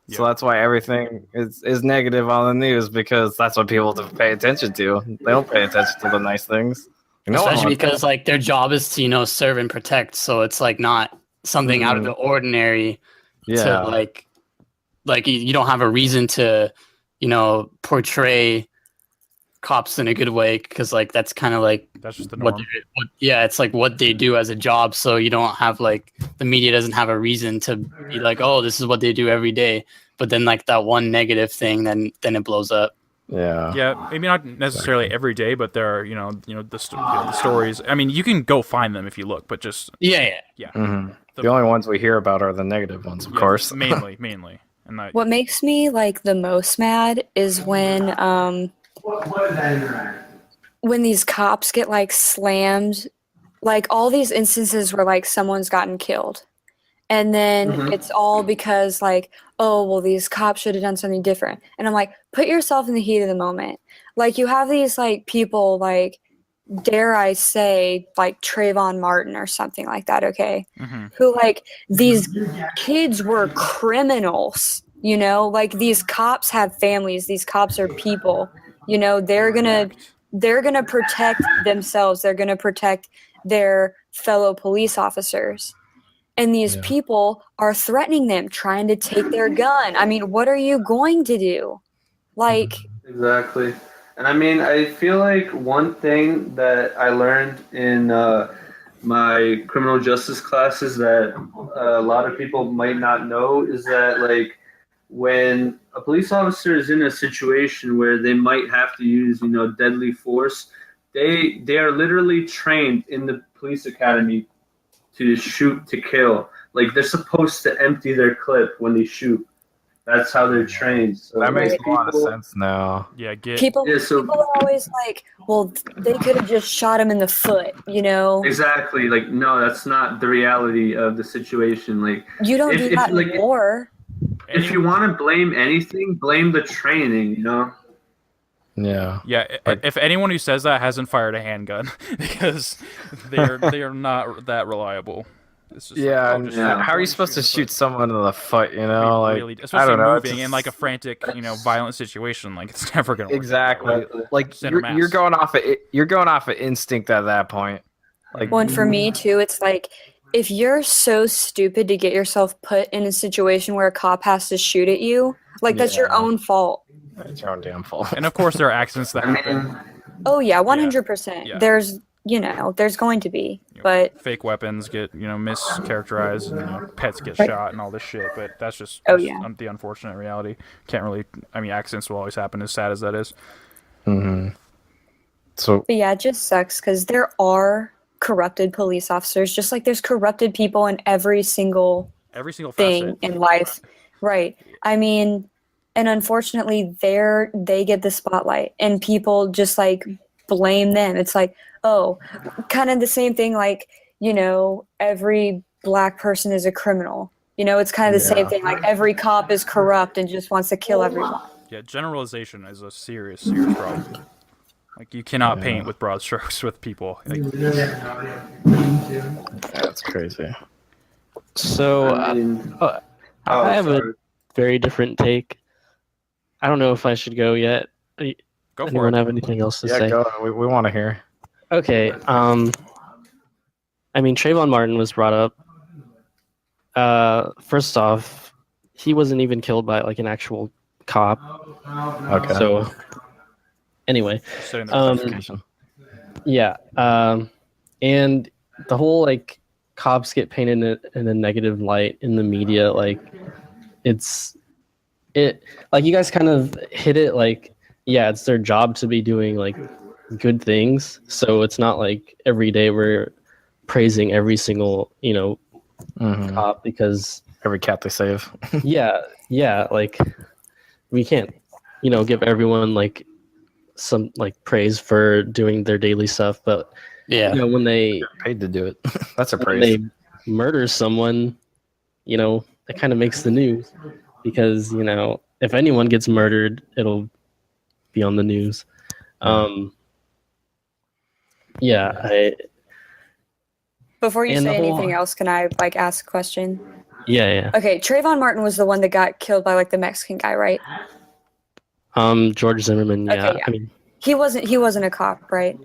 So Yeah. that's why everything is negative on the news because that's what people have to pay attention to. They don't pay attention to the nice things. No one Especially wants because like their job is to, you know, serve and protect. So it's like not something out of Mhm. the ordinary to Yeah. like you don't have a reason to, you know, portray cops in a good way because like that's kind of like That's just the what, norm. yeah, it's like what they do as a job. So you don't have like the media doesn't have a reason to be like, oh, this is what they do every day. But then like that one negative thing, then it blows up. Yeah. Yeah, maybe not necessarily every day, but there are, the stories. I mean, you can go find them if you look, but just Yeah. Mhm. The only ones we hear about are the negative ones, of course. mainly, and that. What makes me like the most mad is when these cops get like slammed, like all these instances where like someone's gotten killed. And then Mhm. it's all because like, oh, well, these cops should have done something different. And I'm like, put yourself in the heat of the moment. Like you have these like people like, dare I say, like Trayvon Martin or something like that, okay? Mm-hmm. Who like these kids were criminals, like these cops have families, these cops are people, they're gonna protect themselves, they're gonna protect their fellow police officers. And these people are threatening them, trying to take their gun. I mean, what are you going to do? Like, Exactly. And I mean, I feel like one thing that I learned in my criminal justice classes that a lot of people might not know is that, like, when a police officer is in a situation where they might have to use, deadly force, they are literally trained in the police academy to shoot to kill. Like, they're supposed to empty their clip when they shoot. That's how they're trained. So That makes like, a lot of sense now. Yeah, people are always like, well, they could have just shot him in the foot, Exactly. Like, no, that's not the reality of the situation. Like, You don't do that in war. If you want to blame anything, blame the training, Yeah. Yeah, if anyone who says that hasn't fired a handgun, because they are not that reliable. It's just Yeah, like, and just Yeah. how are you supposed to shoot someone in the foot? You be know, like really, I especially don't know, it's moving in like a just- frantic, violent situation. Like it's never gonna work. exactly like Center you're mass. going off of you're going off of instinct at that point. Like Well, and for me too, it's like if you're so stupid to get yourself put in a situation where a cop has to shoot at you, like that's your Yeah. own fault. it's your own damn fault. And of course, there are accidents that I happen. mean, Oh yeah, 100%. Yeah. There's there's going to be, but Fake weapons get mischaracterized, and pets get Right. shot, and all this shit. But that's just Oh, that's yeah. the unfortunate reality. Can't really. I mean, accidents will always happen. As sad as that is. hmm So but yeah, it just sucks because there are corrupted police officers, just like there's corrupted people in every single Every single thing facet. in life. Right. I mean, and unfortunately they get the spotlight and people just like blame them. It's like, oh, kind of the same thing like, every black person is a criminal. It's kind of the same Yeah. thing like every cop is corrupt and just wants to kill everyone. Yeah, generalization is a serious, serious problem. Like you cannot paint with broad strokes with people. Like, that's crazy. So I mean, I have a sorry. very different take. I don't know if I should go yet. go for Anyone it. have anything else to Yeah, say? go. We want to hear. Okay. I mean, Trayvon Martin was brought up. First off, he wasn't even killed by like an actual cop. Okay. So, anyway, Sitting there. Clarification. yeah. And the whole like cops get painted in a negative light in the media. Like, like you guys kind of hit it. Like, yeah, it's their job to be doing like good things. So it's not like every day we're praising every single Mhm. cop because Every cat they save. yeah, like we can't give everyone like some like praise for doing their daily stuff, but Yeah. when they Paid to do it. That's a when praise. they murder someone, that kind of makes the news because if anyone gets murdered, it'll be on the news. Yeah, Before you And say the whole- anything else, can I like ask a question? yeah. Okay, Trayvon Martin was the one that got killed by like the Mexican guy, right? George Zimmerman. Yeah, Okay, yeah. I mean, He wasn't a cop, right?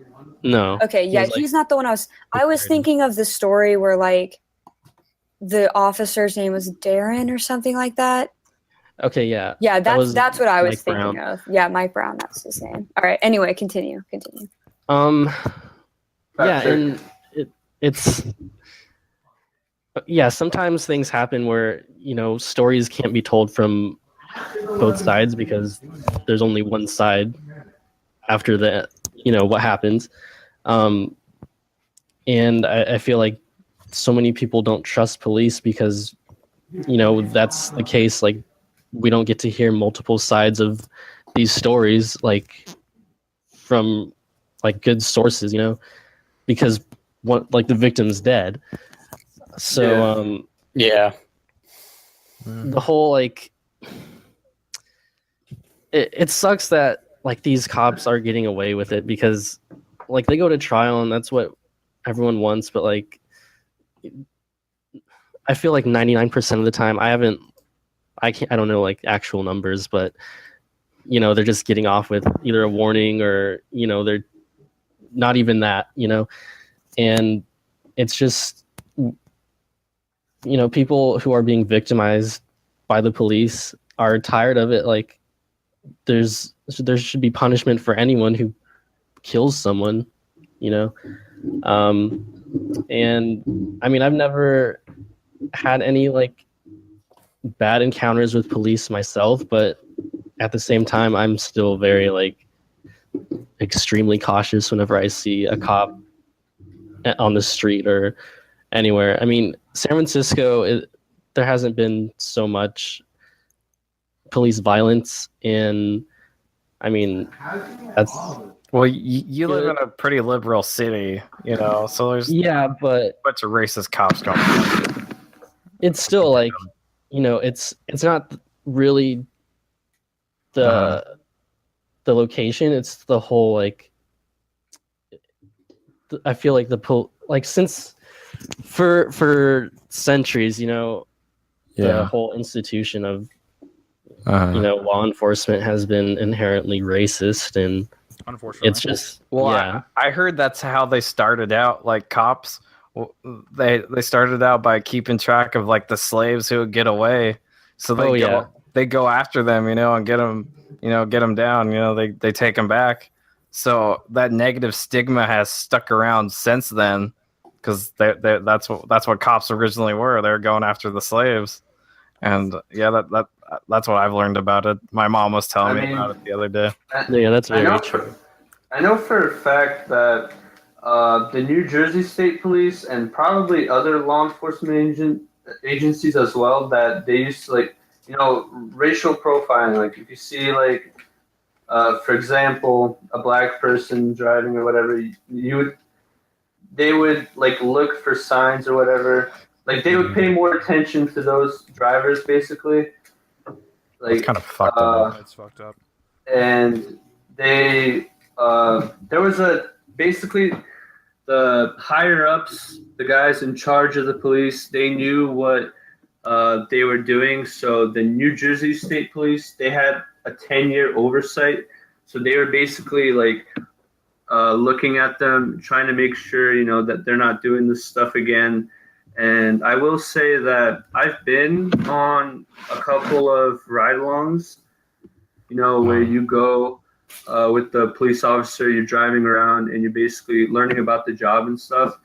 no. Okay, He yeah, was, like, he's not the one I was security. thinking of the story where like the officer's name was Darren or something like that. Okay, yeah. Yeah, was that's what I was Mike thinking Brown. of. Yeah, Mike Brown, that's his name. All right. Anyway, continue. Yeah, and it's sometimes things happen where stories can't be told from both sides because there's only one side after the what happens. And I feel like so many people don't trust police because that's the case. Like we don't get to hear multiple sides of these stories like from like good sources, because the victim's dead. So Yeah. the whole like it sucks that like these cops are getting away with it because like they go to trial and that's what everyone wants, but like I feel like 99% of the time I don't know like actual numbers, but they're just getting off with either a warning or they're not even that, and it's just people who are being victimized by the police are tired of it. Like there should be punishment for anyone who kills someone, and I mean I've never had any like bad encounters with police myself, but at the same time I'm still very like extremely cautious whenever I see a cop on the street or anywhere. I mean, San Francisco, there hasn't been so much police violence, and I mean, that's Well, you live in a pretty liberal city, so there's but a bunch of racist cops going on. it's still like, it's not really the the location. It's the whole like. I feel like since for centuries, you know, the whole institution of law enforcement has been inherently racist, and Unfortunately. it's just I heard that's how they started out. Like cops, they started out by keeping track of like the slaves who would get away, so they go after them, you know, and get them down. You know, they take them back. So that negative stigma has stuck around since then, because that's what cops originally were. They're going after the slaves, and that's what I've learned about it. My mom was telling me about it the other day. Yeah, that's very true. I know for a fact that the New Jersey State Police and probably other law enforcement agencies as well, that they used to, like, you know, racial profiling. Like if you see like, for example, a black person driving or whatever, they would like look for signs or whatever. Like they would pay more attention to those drivers, basically. Like It's kind of fucked up. It's fucked up. And they there was basically the higher ups, the guys in charge of the police, they knew what they were doing. So the New Jersey State Police, they had a 10-year oversight. So they were basically like looking at them, trying to make sure, you know, that they're not doing this stuff again. And I will say that I've been on a couple of ride-alongs, you know, where you go with the police officer, you're driving around and you're basically learning about the job and stuff.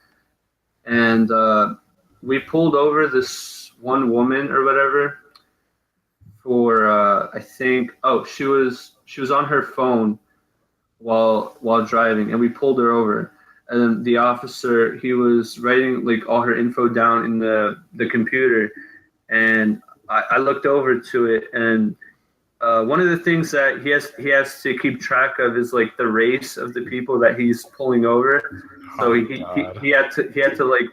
And we pulled over this one woman or whatever for I think she was on her phone while driving, and we pulled her over. And then the officer, he was writing like all her info down in the computer, and I looked over to it, and one of the things that he has to keep track of is like the race of the people that he's pulling over. So he had to like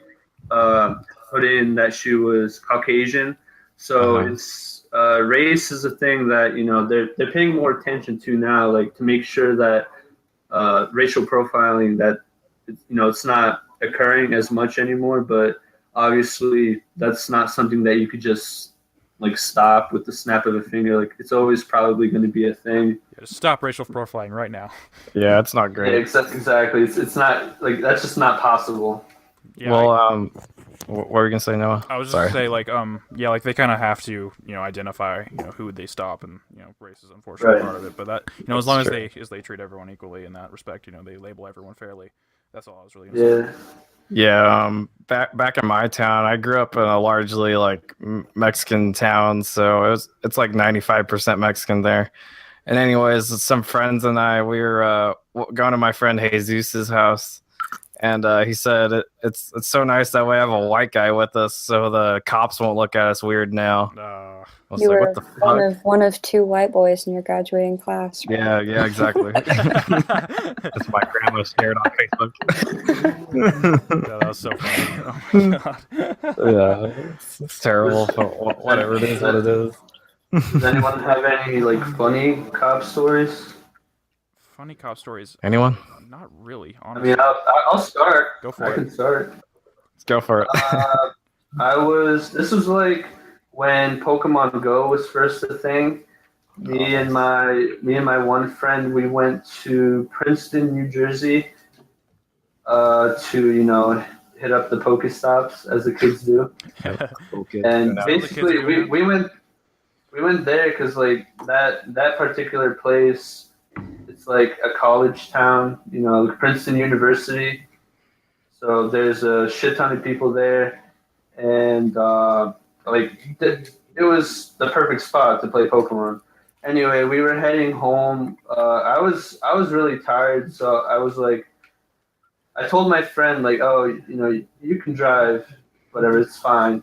put in that she was Caucasian. So it's race is a thing that, you know, they're paying more attention to now, like to make sure that racial profiling, that, you know, it's not occurring as much anymore. But obviously that's not something that you could just like stop with the snap of a finger. Like it's always probably going to be a thing. Yeah, stop racial profiling right now. Yeah, it's not great. Yeah, exactly. It's not like, that's just not possible. Yeah, well, what were you gonna say, Noah? I was just gonna say, like, like they kind of have to, you know, identify, you know, who would they stop, and, you know, race is unfortunately part of it. But that, you know, as long as they treat everyone equally in that respect, you know, they label everyone fairly. That's all I was really gonna say. Yeah, back in my town, I grew up in a largely like Mexican town, so it's like 95% Mexican there. And anyways, some friends and I, we were going to my friend Jesus' house, and he said it's so nice that we have a white guy with us, so the cops won't look at us weird now. I was You like, were what the fuck? one of two white boys in your graduating class. Right? Yeah, exactly. That's my grandma shared on Facebook. That was so funny. Oh my god. Yeah, it's terrible. But whatever it is, what it is. Does anyone have any like funny cop stories? Funny cop stories. Anyone? Not really, I honestly. mean, I'll start. Go for I it. can start. Let's go for it. This was like when Pokemon Go was first a thing. Me and my one friend, we went to Princeton, New Jersey, to, you know, hit up the Pokestops as the kids do. And basically we went there because like that particular place, it's like a college town, you know, Princeton University. So there's a shit ton of people there, and it was the perfect spot to play Pokemon. Anyway, we were heading home. I was really tired, so I was like, I told my friend like, oh, you know, you can drive, whatever, it's fine.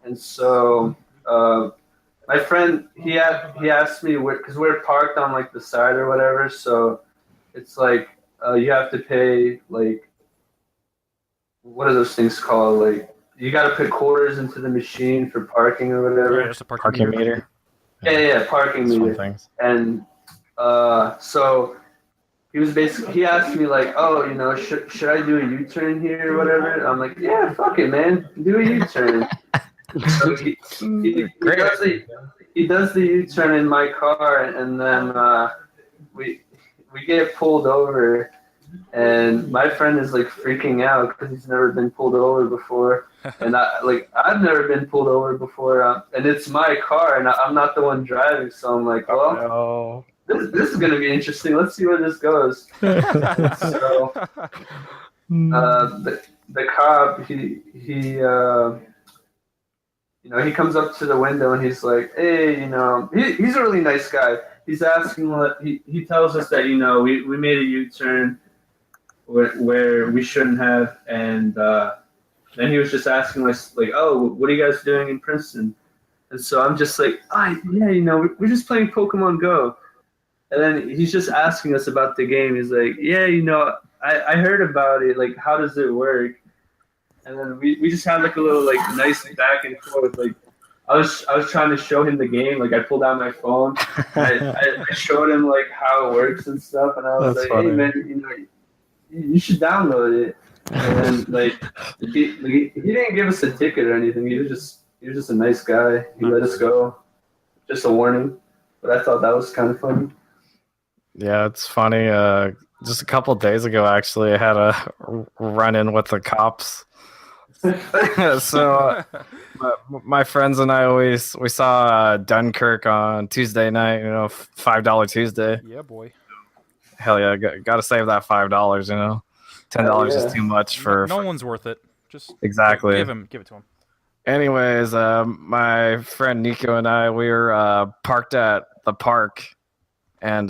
And so my friend, he asked me because we're parked on like the side or whatever, so it's like you have to pay like, what are those things called? Like you got to put quarters into the machine for parking or whatever. Yeah, just a Parking meter. Yeah, parking Some meter. things. And So he asked me like, oh, should I do a U-turn here or whatever? And I'm like, yeah, fuck it, man, do a U-turn. So he does the U-turn in my car, and then we get pulled over, and my friend is like freaking out because he's never been pulled over before, and I've never been pulled over before, and it's my car, and I'm not the one driving, so I'm like, well, this is gonna be interesting. Let's see where this goes. So the cop he comes up to the window and he's like, hey, he's a really nice guy. He's asking he tells us that, we made a U-turn where we shouldn't have. And then he was just asking us like, oh, what are you guys doing in Princeton? And so I'm just like, yeah, we're just playing Pokemon Go. And then he's just asking us about the game. He's like, yeah, I heard about it. Like, how does it work? And then we just had like a little like nice back and forth. Like I was trying to show him the game. Like I pulled out my phone. I showed him like how it works and stuff. And I was That's like, funny. hey man, you should download it. And then like he didn't give us a ticket or anything. He was just a nice guy. He let us go. Just a warning. But I thought that was kind of funny. Yeah, it's funny. Just a couple of days ago, actually, I had a run-in with the cops. So my friends and I we saw Dunkirk on Tuesday night. $5 Tuesday. Yeah, boy. Hell yeah, got to save that $5. $10 is too much for No one's worth it. Just exactly. give it to him. Anyways, my friend Nico and I, we were parked at the park, and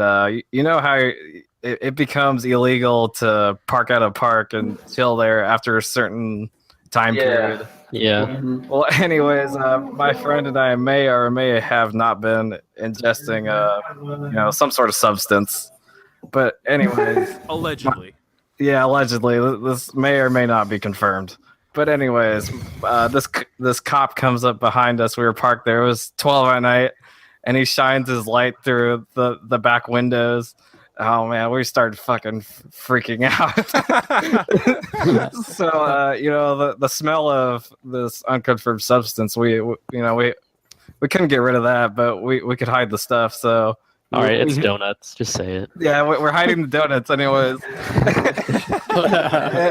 you know how it becomes illegal to park at a park and chill there after a certain time period. Yeah. Mm-hmm. Well, anyways, my friend and I may or may have not been ingesting, some sort of substance. But anyways, Allegedly. yeah, allegedly, this may or may not be confirmed. But anyways, this cop comes up behind us. We were parked there. It was 12 at night, and he shines his light through the back windows. Oh man, we started fucking freaking out. So the smell of this unconfirmed substance, we couldn't get rid of that, but we could hide the stuff. So All right, it's donuts. Just say it. yeah, we're hiding the donuts anyways.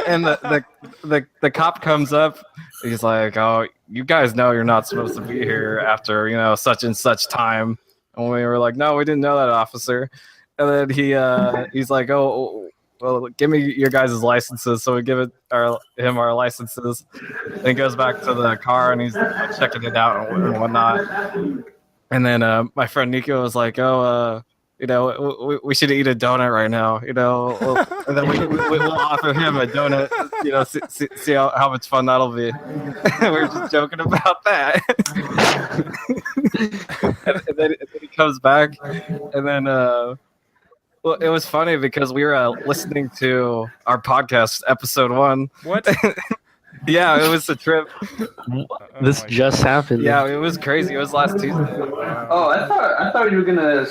And the cop comes up. He's like, "Oh, you guys know you're not supposed to be here after such and such time." And we were like, "No, we didn't know that, officer." And then he's like, "Oh, well, give me your guys' licenses." So we give him our licenses. Then he goes back to the car and he's checking it out and whatnot. And then my friend Nico was like, "Oh, we should eat a donut right now, and then we'll offer him a donut, see how much fun that'll be." We were just joking about that. and then he comes back, and then well, it was funny because we were listening to our podcast, episode 1. What? Yeah, it was a trip. This just happened. Yeah, it was crazy. It was last Tuesday. Oh, I thought you were gonna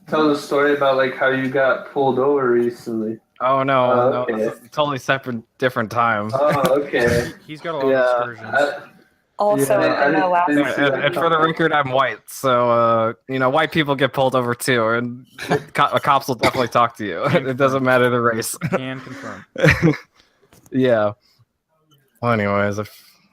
tell the story about like how you got pulled over recently. Oh no, okay. no, it's a totally separate, different time. Oh, okay. He's got a lot of excursions. Also, Yeah, in the last didn't see that And for the record, I'm white, so white people get pulled over too, and cops will definitely talk to you. It doesn't matter the race. Can confirm. Yeah. Well, anyways,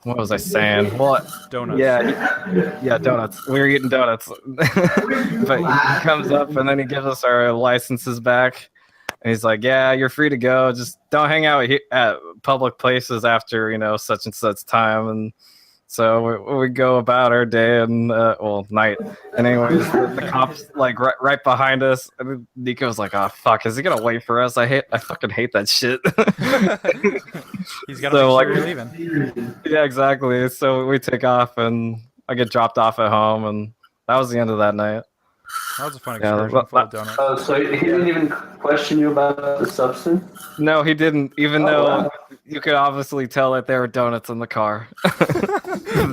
what was I saying? Well, Donuts. yeah, donuts. We were eating donuts, but he comes up and then he gives us our licenses back, and he's like, "Yeah, you're free to go. Just don't hang out at public places after such and such time." And so we go about our day and night. And anyways, the cops like right behind us. And Nico's like, "Oh fuck, is he gonna wait for us? I fucking hate that shit." He's got to So, make sure you're leaving. Yeah, exactly. So we take off, and I get dropped off at home, and that was the end of that night. That was a fun Yeah, excursion full of donuts. Oh, so he didn't even question you about the substance? No, he didn't. Even Oh, though wow. you could obviously tell that there were donuts in the car.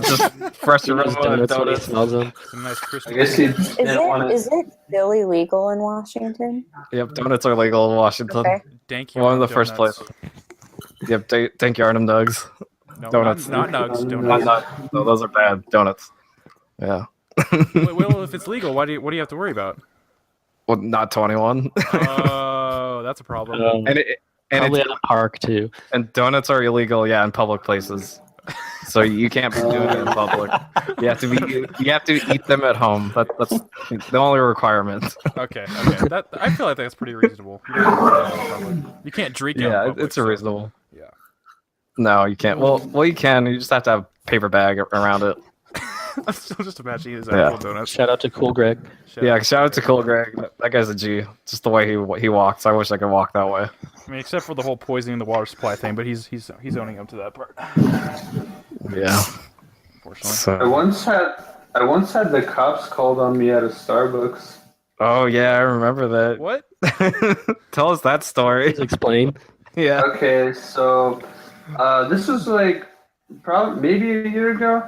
Just fresh He knows aroma of donuts when he donuts. smells them. Some nice I crispy. guess he Is didn't want is it still illegal in Washington? Yep, donuts are legal in Washington. Okay. Dank One of Yarnum the first donuts. places. Yep, thank you, Arnhem Nugs. No, Donuts. Not nugs. No, Donuts. No, those are bad donuts. Yeah. Well, if it's legal, what do you have to worry about? Well, not 21. Oh, that's a problem. and it, and Probably it's, at a park too. and donuts are illegal, yeah, in public places. So you can't be doing it in public. You have to eat them at home. That's the only requirement. Okay. That I feel like that's pretty reasonable. You can't drink out in Yeah, public, it's so- reasonable. Yeah. No, you can't. Well, you can. You just have to have a paper bag around it. I'm still just imagining his Yeah. actual donuts. Shout out to Cool Greg. Shout out to Cool Greg. That guy's a G. Just the way he walks. I wish I could walk that way. I mean, except for the whole poisoning the water supply thing, but he's owning up to that part. Yeah. Unfortunately. I So. once had the cops called on me at a Starbucks. Oh yeah, I remember that. What? Tell us that story. Please explain. Yeah. Okay, so this was like probably maybe a year ago.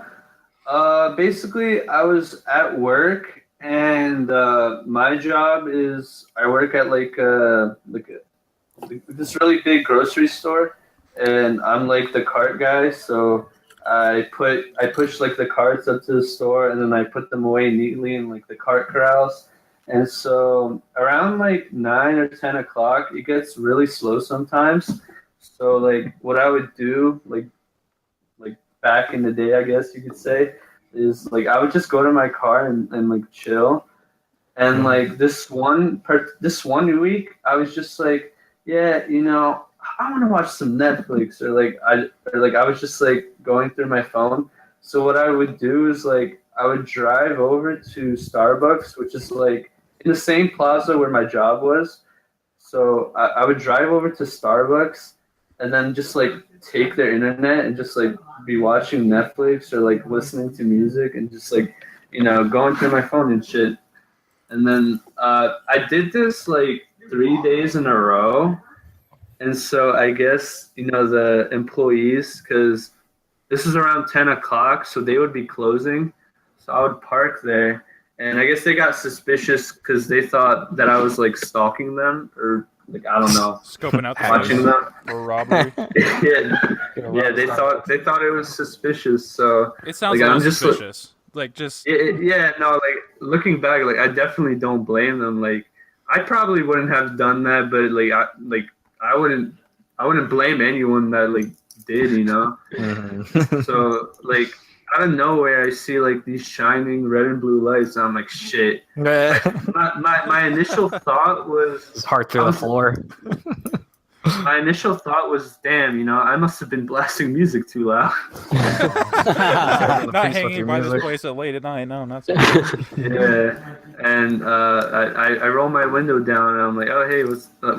Basically, I was at work, and my job is I work at like this really big grocery store, and I'm like the cart guy. So I push like the carts up to the store, and then I put them away neatly in like the cart corrals. And so around like 9 or 10 o'clock, it gets really slow sometimes. So like what I would do, like back in the day, I guess you could say, is like I would just go to my car and like chill. And like this one week, I was just like, yeah, I want to watch some Netflix, or I was just like going through my phone. So what I would do is like I would drive over to Starbucks, which is like in the same plaza where my job was. So I would drive over to Starbucks and then just like take their internet and just like be watching Netflix or like listening to music and just like, going through my phone and shit. And then I did this like 3 days in a row. And so I guess, the employees, because this is around 10 o'clock, so they would be closing. So I would park there. And I guess they got suspicious because they thought that I was like stalking them, or like, I don't know, Scoping out the watching place them. for robbery. yeah, they thought it was suspicious. So It sounds Like, a I'm little just suspicious. Like just like looking back, like I definitely don't blame them. Like I probably wouldn't have done that, but I wouldn't blame anyone that like did, Mhm. So like out of nowhere, I see like these shining red and blue lights. And I'm like, shit. My initial thought was His heart through the floor. damn, I must have been blasting music too loud. not Peace with hanging your by this music. place at late at night. No, not so. Yeah, and I roll my window down and I'm like, oh hey,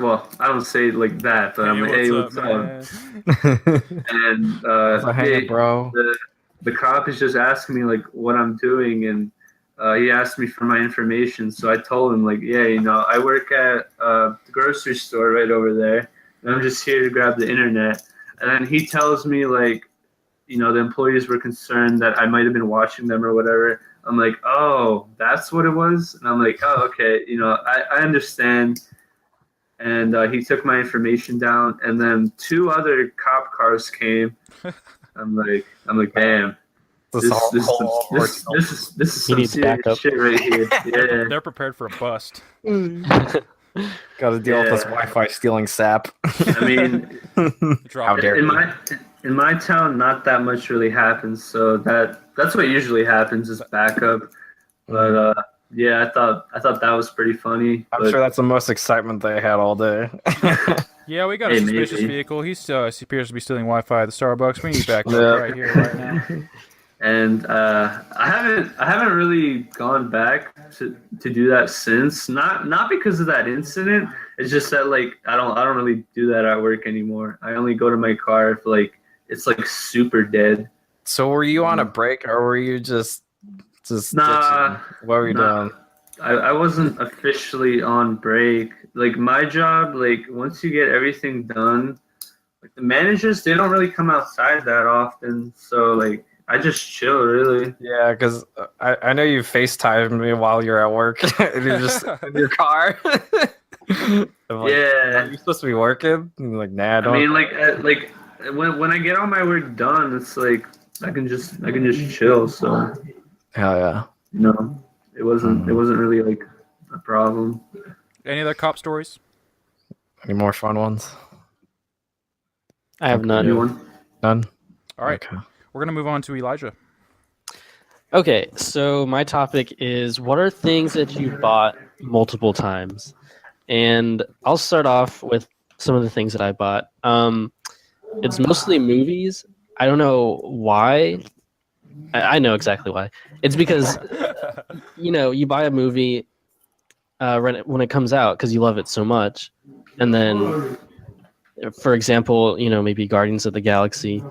well, I don't say it like that, but I'm like, hey, what's up? man? And So hang it, bro. the cop is just asking me like what I'm doing, and he asked me for my information. So I told him like, yeah, I work at the grocery store right over there, and I'm just here to grab the internet. And then he tells me like, the employees were concerned that I might have been watching them or whatever. I'm like, oh, that's what it was. And I'm like, oh, okay, I understand. And he took my information down, and then 2 other cop cars came. I'm like, damn. This is some needs serious backup. shit right here. Yeah. They're prepared for a bust. Got to deal with this Yeah. Wi-Fi stealing sap. I mean, Drop How it. dare in my town, not that much really happens. So that's what usually happens is backup. But yeah, I thought that was pretty funny. I'm but sure that's the most excitement they had all day. Yeah, we got a Hey, suspicious maybe. vehicle. He appears to be stealing Wi-Fi at the Starbucks. We need backup Yeah. right here, right now. And I haven't really gone back to do that since. Not because of that incident. It's just that like I don't really do that at work anymore. I only go to my car if like it's like super dead. So were you on a break, or were you just Nah, ditching? What were you nah. doing? I wasn't officially on break. Like my job, like once you get everything done, like the managers, they don't really come outside that often. So like I just chill, really. Yeah, because I know you FaceTimed me while you're at work and you're just in your car. I'm like, Yeah. are you supposed to be working? And you're like, nah, I I don't. mean, like when I get all my work done, it's like I can just chill. So Hell yeah. no, it wasn't really like a problem. Any other cop stories? Any more fun ones? I have none. Anyone? None? All right, Okay. we're gonna move on to Elijah. Okay, so my topic is what are things that you bought multiple times? And I'll start off with some of the things that I bought. It's mostly movies. I don't know why. I know exactly why. It's because you buy a movie when it comes out because you love it so much, and then, for example, maybe Guardians of the Galaxy,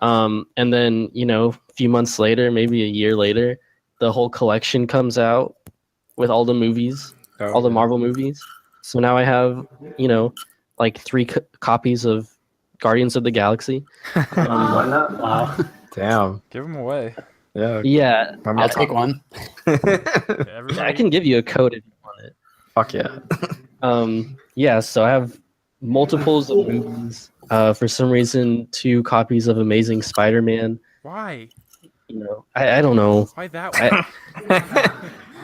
and then a few months later, maybe a year later, the whole collection comes out with all the movies, all the Marvel movies. So now I have like 3 copies of Guardians of the Galaxy. Why not? Wow. Damn. Give them away. Yeah. Yeah, I'll take one. Yeah, I everybody. can give you a code if you want it. Fuck yeah. Yeah, so I have multiples of movies. For some reason, 2 copies of Amazing Spider-Man. Why? I don't know. Why that one?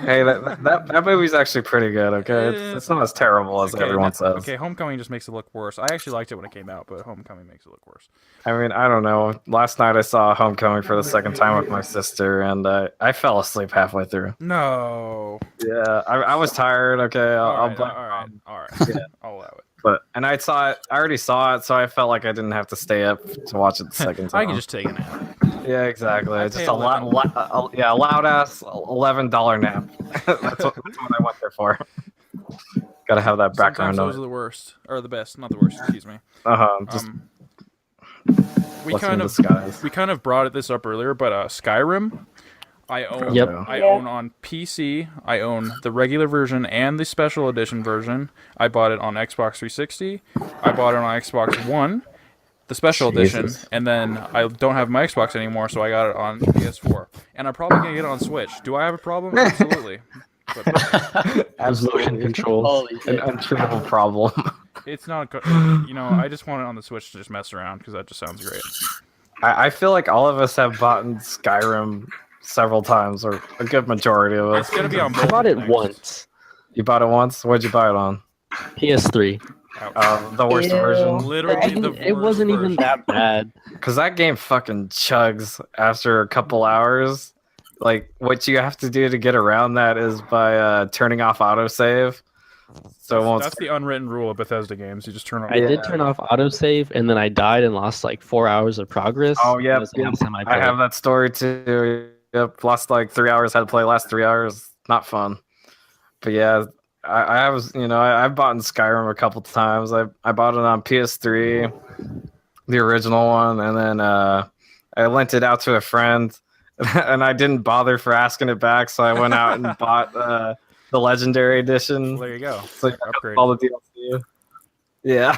Hey, that movie's actually pretty good, okay? It's not as terrible as everyone says. Okay, Homecoming just makes it look worse. I actually liked it when it came out, but Homecoming makes it look worse. I mean, I don't know. Last night I saw Homecoming for the second time with my sister, and I fell asleep halfway through. No. Yeah, I was tired, okay? I'll blame all right. Yeah. I'll allow it. And I already saw it, so I felt like I didn't have to stay up to watch it the second time. I can just take a nap. Yeah, exactly. I Just pay a loud ass $11 nap. that's what I went there for. Gotta have that background Sometimes on those are the worst, or the best, not the worst. Excuse me. Just We blessing kind in of disguise. brought this up earlier, but Skyrim, I own. Yep. I own on PC. I own the regular version and the special edition version. I bought it on Xbox 360. I bought it on Xbox One, the special edition, Jesus. and then I don't have my Xbox anymore, so I got it on PS4. And I'm probably gonna get it on Switch. Do I have a problem? Absolutely. But There's motion controls. Holy An shit. untreatable problem. it's not. I just want it on the Switch to just mess around because that just sounds great. I feel like all of us have bought Skyrim several times, or a good majority of us. It's gonna be on. I bought it multiple things. once. You bought it once? What'd you buy it on? PS3. The worst version? Literally, It wasn't even version. that bad. Because that game fucking chugs after a couple hours. Like, what you have to do to get around that is by turning off autosave. So it won't. That's the unwritten rule of Bethesda games. You just turn on. I did turn off autosave, and then I died and lost like 4 hours of progress. Oh, yeah. That was the last time I I played. have that story too. Yep. Lost like 3 hours. Had to play last 3 hours. Not fun. But yeah, I was, I've bought Skyrim a couple times. I bought it on PS3, the original one, and then I lent it out to a friend, and I didn't bother for asking it back, so I went out and bought the Legendary Edition. Well, there you go. So you Upgrade. all the DLC. Yeah.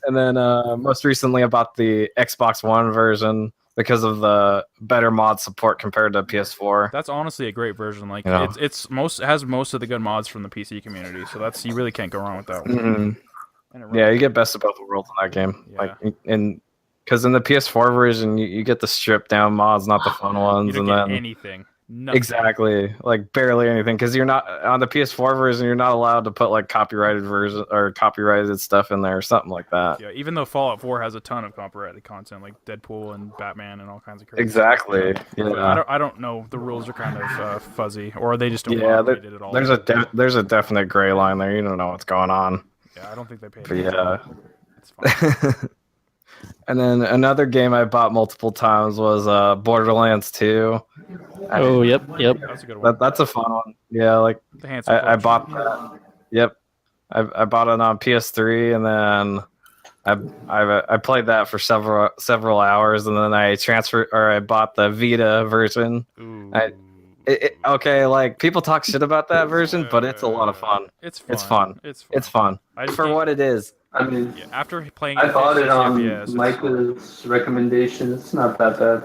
and then most recently I bought the Xbox One version because of the better mod support compared to PS4. That's honestly a great version. Like Yeah. it has most of the good mods from the PC community. So you really can't go wrong with that one. Mhm. And it Yeah, runs. you get best of both worlds in that game. Yeah. Like, because in the PS4 version, you get the stripped down mods, not the fun You ones, don't and get then anything. Nothing. exactly like barely anything. Because you're not on the PS4 version, you're not allowed to put like copyrighted stuff in there or something like that. Yeah, even though Fallout 4 has a ton of copyrighted content, like Deadpool and Batman and all kinds of crazy. Exactly. But Yeah. I don't know. The rules are kind of fuzzy, or they just don't Yeah, want it at all. there's a definite gray line there. You don't know what's going on. Yeah, I don't think they paid. But attention. yeah. It's fine. And then another game I bought multiple times was Borderlands 2. Oh, yep. That's a good one. That's a fun one. Yeah, like The handsome I collection. bought that. Yep, I bought it on PS3, and then I played that for several hours, and then I bought the Vita version. Ooh. Okay, like people talk shit about that version, but it's a lot of fun. It's fun. It's fun. It's fun. It's fun I just for can't- what it is. I mean, Yeah, after playing I bought it on FPS, it's- Micah's recommendation. It's not that bad.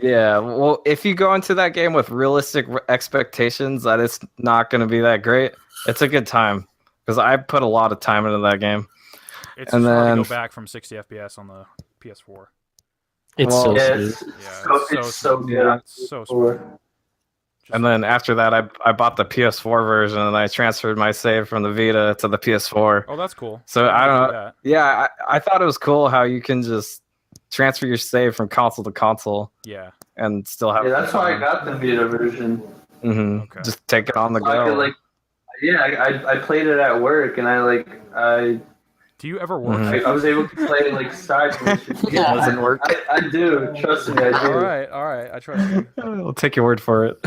Yeah, well, if you go into that game with realistic expectations that it's not going to be that great, it's a good time because I put a lot of time into that game. It's And hard to then- go back from 60 FPS on the PS4. It's Well, so Yeah, smooth. it's, Yeah, it's so smooth. good. It's so smooth. Just- And then after that, I bought the PS4 version and I transferred my save from the Vita to the PS4. oh, that's cool. So didn't I know you don't could know. do that. Yeah, I thought it was cool how you can just transfer your save from console to console Yeah. and still have. Yeah, that's why I got the Vita version. hmm Okay. Just take it on the So I could, go. I played it at work, and I Do you ever work? Mhm. I was able to play like side missions. It doesn't work. I do. Trust me, I do. All right. I trust you. I'll take your word for it.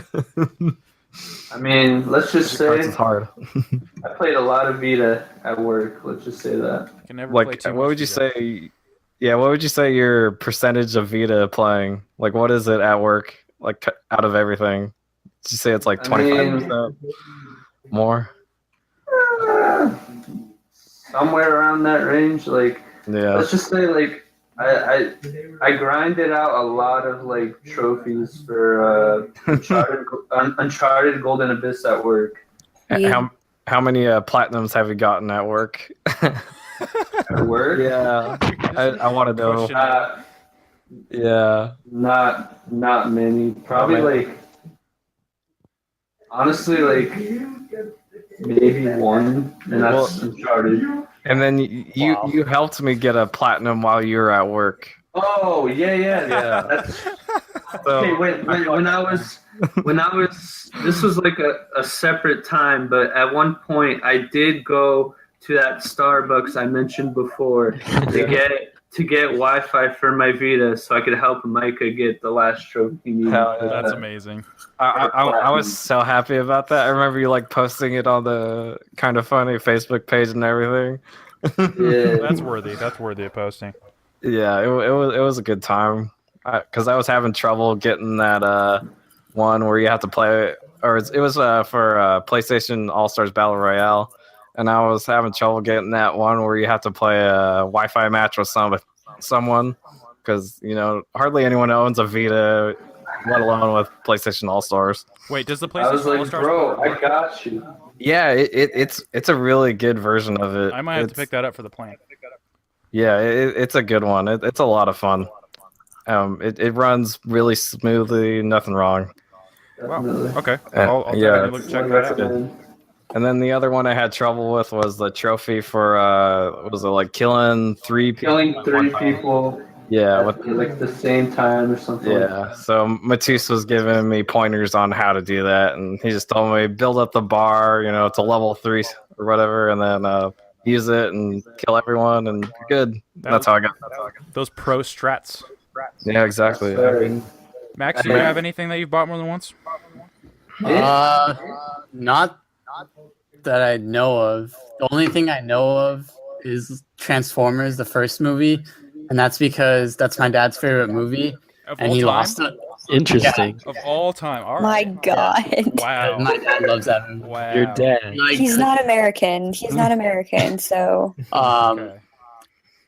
I mean, let's just say It's hard. I played a lot of Vita at work. Let's just say that. You can never play Like, too what much would you Vita. say? Yeah, what would you say your percentage of Vita playing? Like, what is it at work? Like, out of everything, did you say it's like I mean- 25% more? Somewhere around that range. Like, Yeah. let's just say like I grinded out a lot of like trophies for Uncharted Golden Abyss at work. Yeah. How many platinums have you gotten at work? At work? Yeah, I want to know. Question. Yeah. Not many. Probably like honestly like maybe one, and that's Uncharted. And then you helped me get a platinum while you were at work. Oh yeah. Yeah. That's, So, okay, when I was this was like a separate time, but at one point I did go to that Starbucks I mentioned before to get Wi-Fi for my Vita so I could help Micah get the last trophy he needed. Hell yeah. That's amazing. I was so happy about that. I remember you like posting it on the Kind of Funny Facebook page and everything. Yeah. That's worthy. That's worthy of posting. Yeah, it was a good time because I was having trouble getting that one where you have to play, or it was for PlayStation All Stars Battle Royale, and I was having trouble getting that one where you have to play a Wi-Fi match with someone because hardly anyone owns a Vita, let alone with PlayStation All Stars. Wait, does the I was PlayStation like, All-Stars bro, work? I got you. Yeah, it's a really good version of it. I might have to It's- pick that up for the plan. Yeah, it's a good one. It's a lot of fun. It runs really smoothly, nothing wrong. Definitely. Okay. Yeah. I'll Yeah. definitely look, check that out. Recommend. And then the other one I had trouble with was the trophy for was it like killing three people? Killing at three one time? people Yeah, at with, like the same time or something. yeah. So Matisse was giving me pointers on how to do that, and he just told me build up the bar, to level 3 or whatever, and then use it and kill everyone, and you're good. That's how I got. Those pro strats. Yeah, exactly. I Sorry. mean, Max, do you have anything that you've bought more than once? Not that I know of. The only thing I know of is Transformers, the first movie, and that's because that's my dad's favorite movie, Of and all he time? lost it. Interesting. Of all time. All My right. God. Wow. My dad loves that movie. Wow. Your dad. Like, He's not American. He's not American, so Okay.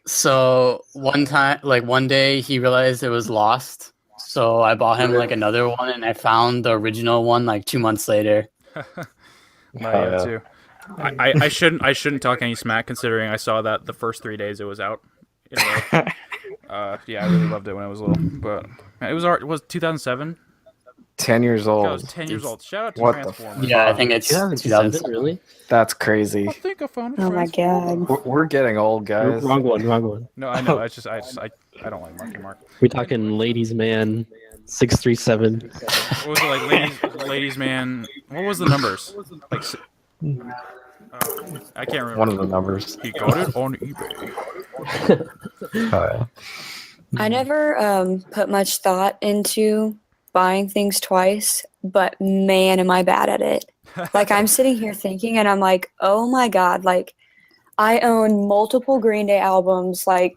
So one day he realized it was lost. So I bought him like another one, and I found the original one like 2 months later. Yeah, too. I shouldn't talk any smack considering I saw that the first 3 days it was out. In a row. Yeah, I really loved it when I was little, but it was 2007. 10 years I old. was 10 years old. Shout out to What the Transformers. Yeah, I think it's 2007, 2007. really? That's crazy. I think I found a oh my Transformer. God. We're getting old, guys. Wrong one. No, I know. I don't like Marky Mark. We're talking Ladies Man 637. What was it like, ladies man? What was the numbers? Like, I can't remember. One of the numbers. He got it on eBay. I never put much thought into buying things twice, but man, am I bad at it. Like, I'm sitting here thinking, and I'm like, oh my God, like, I own multiple Green Day albums, like,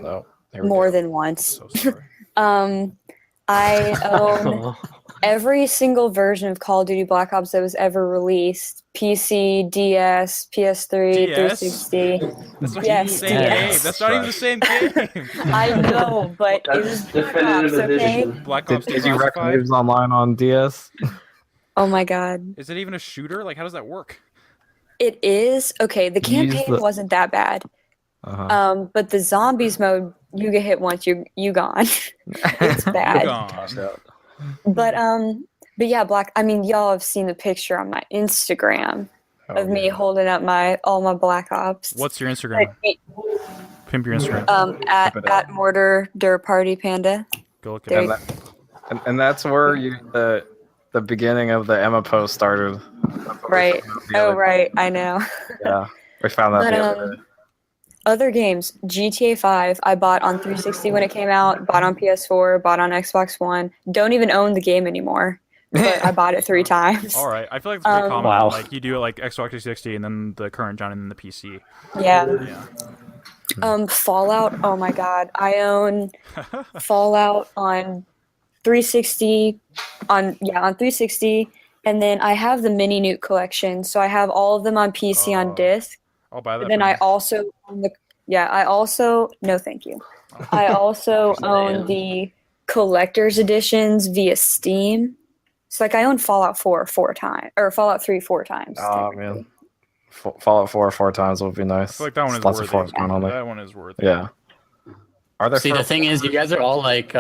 Oh, there we more go. than once. So sorry. I own Oh, every single version of Call of Duty Black Ops that was ever released. PC, DS, PS3, DS? 360. That's not Yes, even the same yes. game. That's not even the same game. I know, but it was That's Black definitive Ops, okay? edition. Black Ops Did you wreck Declassified? waves online on DS? Oh my god. Is it even a shooter? Like, how does that work? It is. Okay, the You use campaign the- wasn't that bad. But the zombies mode, you get hit once, you gone. It's bad. Gone. But yeah, I mean, y'all have seen the picture on my Instagram of me holding up all my Black Ops. What's your Instagram? Pimp your Instagram. At Mortar Der Party Panda. Go look there at you- it. And that's where the beginning of the Emma post started. Right. Oh, right. I know. Yeah, we found that But the other day. other games, GTA 5, I bought on 360 when it came out, bought on PS4, bought on Xbox One. Don't even own the game anymore, but I bought it 3 times. All right, I feel like it's pretty common. Wow. Like you do it like Xbox 360 and then the current gen and then the PC. Yeah. Yeah. Fallout. Oh my god, I own Fallout on 360. On 360, and then I have the mini nuke collection, so I have all of them on PC on disc. I'll buy that. But then for I you. also own no, thank you. I also own the collector's editions via Steam. So like I own Fallout 4 times, or Fallout 3 4 times. Oh man, Fallout 4 times would be nice. I feel like that one is Lots worth of Fallout going on it. there. That one is worth it. Yeah. Are there See, the thing is, you guys are all like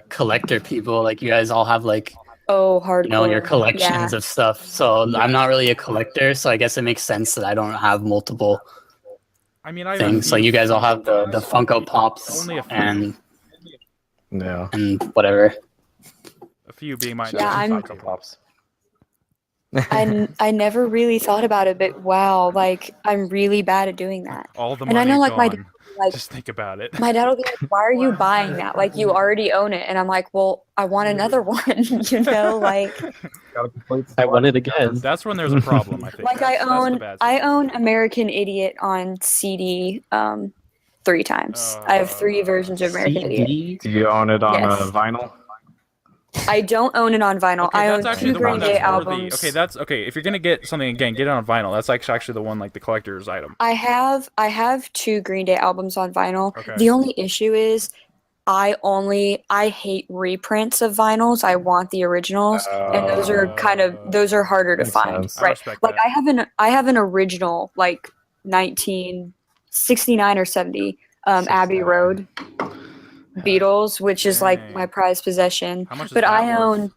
collector people. Like, you guys all have like, Oh, hardcore. your collections Yeah. of stuff. So I'm not really a collector. So I guess it makes sense that I don't have multiple I mean, I have a things. So few- you guys all have the Funko Pops Only a few. Yeah. and whatever. a few being my Yeah, I'm- Funko Pops. I never really thought about it, but wow, like I'm really bad at doing that. all the And money I know, like, my gone. Like Just think about it. my dad will be like, "Why are you buying that? Like you already own it." And I'm like, "Well, I want another one." Like Gotta complete I won it again. That's when there's a problem. I think. like That's the bad I own American Idiot on CD 3 times. I have 3 versions of American Idiot. CD? Do you own it on Yes. vinyl? I don't own it on vinyl. Okay, I that's own actually 2 the Green one Day that's worthy. albums. Okay, that's okay. If you're gonna get something again, get it on vinyl. That's actually the one like the collector's item. I have 2 Green Day albums on vinyl. Okay. The only issue is I hate reprints of vinyls. I want the originals, and those are harder to Makes find. sense. I Right? respect Like that. I have an original like 1969 or 70 Abbey 69. Road Beatles, which is like Dang. my prized possession. How much is But that I worth? own.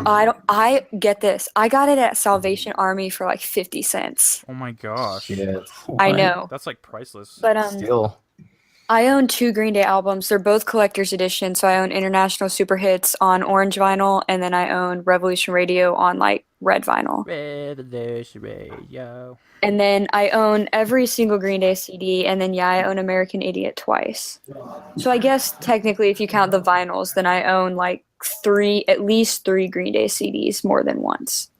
I get this. I got it at Salvation Army for like 50 cents. Oh my gosh. Shit. I know. That's like priceless. But Still. I own 2 Green Day albums. They're both collector's edition. So I own International Super Hits on orange vinyl, and then I own Revolution Radio on like red vinyl. Revolution Radio. And then I own every single Green Day CD, and then I own American Idiot twice. So I guess technically, if you count the vinyls, then I own like at least 3 Green Day CDs more than once.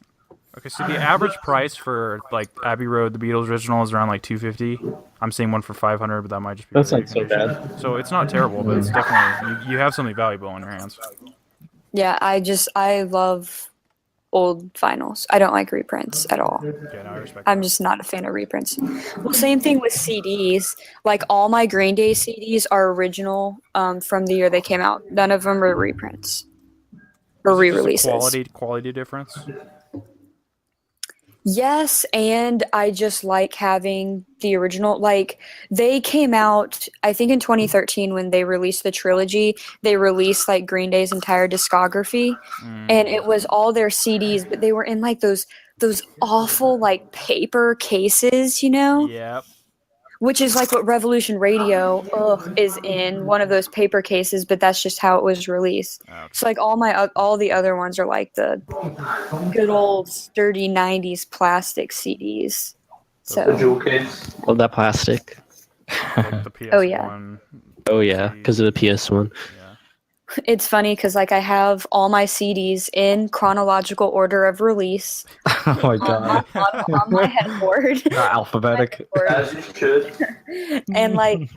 Okay, so the average price for like Abbey Road, the Beatles original, is around like $250. I'm seeing one for $500, but that might just be. That's not ridiculous. so bad. So it's not terrible, but it's definitely you have something valuable in your hands. Yeah, I love old vinyls. I don't like reprints at all. Okay, no, I respect. I'm that. just not a fan of reprints. Well, same thing with CDs. Like all my Green Day CDs are original from the year they came out. None of them are reprints or Is it just a re-releases. quality difference. Yes, and I just like having the original. Like they came out, I think in 2013 when they released the trilogy, they released like Green Day's entire discography, and it was all their CDs, but they were in like those awful like paper cases, you know? Yep. Which is like what Revolution Radio is in one of those paper cases, but that's just how it was released. Okay. So like all the other ones are like the good old sturdy 90s plastic CDs. The So jewel case. Love that plastic. Like the PS1. Oh, yeah. Oh yeah, because of the PS1. Yeah. it's funny because like I have all my CDs in chronological order of release Oh my god. on my headboard. Alphabetic. As you should. And like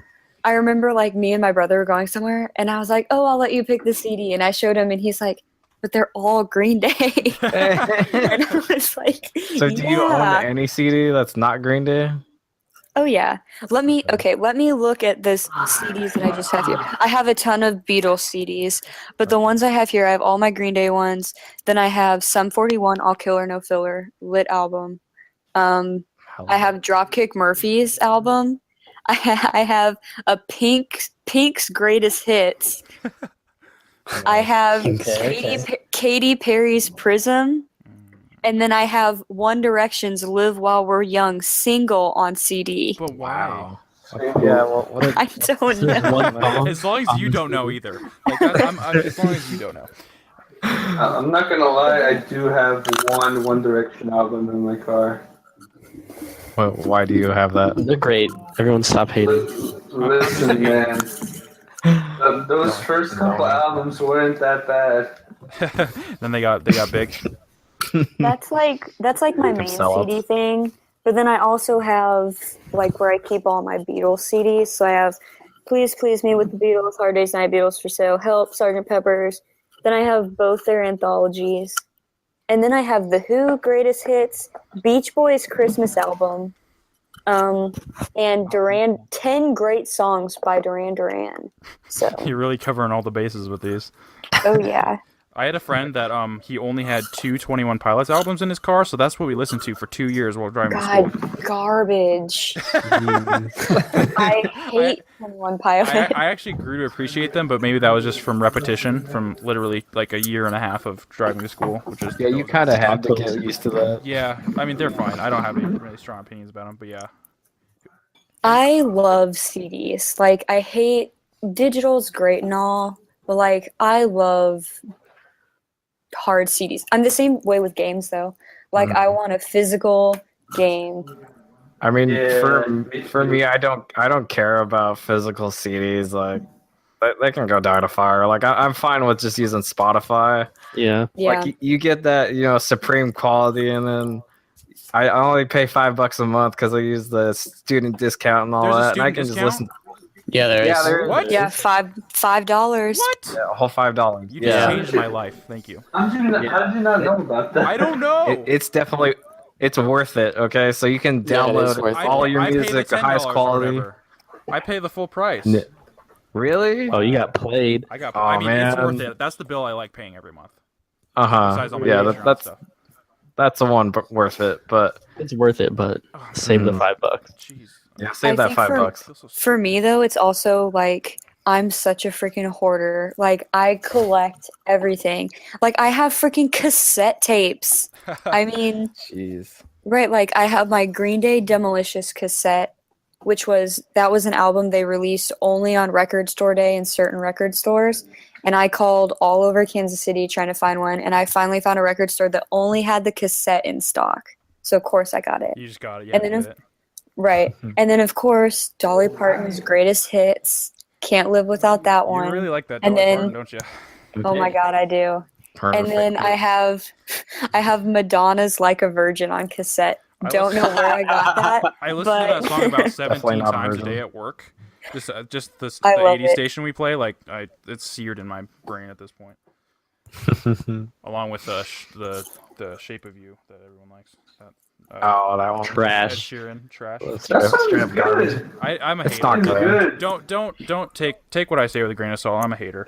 I remember like me and my brother were going somewhere and I was like, oh, I'll let you pick the CD. And I showed him and he's like, but they're all Green Day. And I was like, So do you own any CD that's not Green Day? Oh yeah. Let me look at this CDs that I just have here. I have a ton of Beatles CDs, but the ones I have here, I have all my Green Day ones. Then I have Sum 41, All Killer No Filler, lit album. I have Dropkick Murphys album. I have a Pink's Greatest Hits. I have Katy Perry's Prism. And then I have One Direction's Live While We're Young single on CD. But why? Yeah, well, what I don't know. As long as you don't know either. Like, as long as you don't know. I'm not gonna lie, I do have One Direction album in my car. why do you have that? They're great. Everyone stop hating. Listen, man. Those first couple albums weren't that bad. Then they got big. That's like my main CD thing. But then I also have like where I keep all my Beatles CDs. So I have Please Please Me with the Beatles, Hard Day's Night, Beatles for Sale, Help, Sgt. Pepper's. Then I have both their anthologies. And then I have The Who Greatest Hits, Beach Boys Christmas album, and 10 great songs by Duran Duran. So You're really covering all the bases with these. oh yeah. I had a friend that he only had two 21 Pilots albums in his car, so that's what we listened to for 2 years while driving to school. God, garbage. I hate 21 Pilots. I actually grew to appreciate them, but maybe that was just from repetition, from literally like a year and a half of driving to school, which is Yeah, you kind of have to get used to that. Yeah, I mean they're fine. I don't have any really strong opinions about them, but yeah. I love CDs. Like, I hate digital's great and all, but like I love hard CDs. I'm the same way with games though. Like I want a physical game. I mean, Yeah, for me, I don't care about physical CDs. Like they can go down to fire. Like I'm fine with just using Spotify. Yeah. Yeah. Like you get that supreme quality, and then I only pay $5 a month because I use the student discount and all There's a that, and I student can discount? just listen. Yeah, there is. Yeah, there is. What? Yeah, $5. What? Yeah, a whole $5. You yeah, just changed my life. Thank you. How did you not know about that? I don't know. it's definitely worth it. Okay, so you can Yeah, it is download worth it. all your I pay the music, the $10 highest or quality. whatever. I pay the full price. Really? Oh, you got played. I got. Oh, I mean, it's man. worth it. That's the bill I like paying every month. Uh Besides all huh. my Yeah, Patreon that's stuff. that's the one worth it. But It's worth it, but save the $5. Jeez. yeah, save I that think $5. For me though, it's also like I'm such a freaking hoarder. Like I collect everything. Like I have freaking cassette tapes. I mean, Jeez. right, like I have my Green Day Demolicious cassette, which was an album they released only on Record Store Day in certain record stores. And I called all over Kansas City trying to find one, and I finally found a record store that only had the cassette in stock. So of course I got it. You just got it. Yeah. And then right. And then of course Dolly Parton's Greatest Hits. Can't live without that one. You really like that And Dolly then- Parton, don't you? Oh my god, I do. Perfect. And then I have Madonna's Like a Virgin on cassette. I Don't know where I got that. I listen to that but- song about Definitely 17 not a times a version. day at work. Just the I love 80s it. station we play, like it's seared in my brain at this point. Along with the Shape of You that everyone likes. Oh, that one. Ed Trash. Sheeran, trash. That sounds good. I'm a It's hater. not It's good. good. Don't take what I say with a grain of salt. I'm a hater.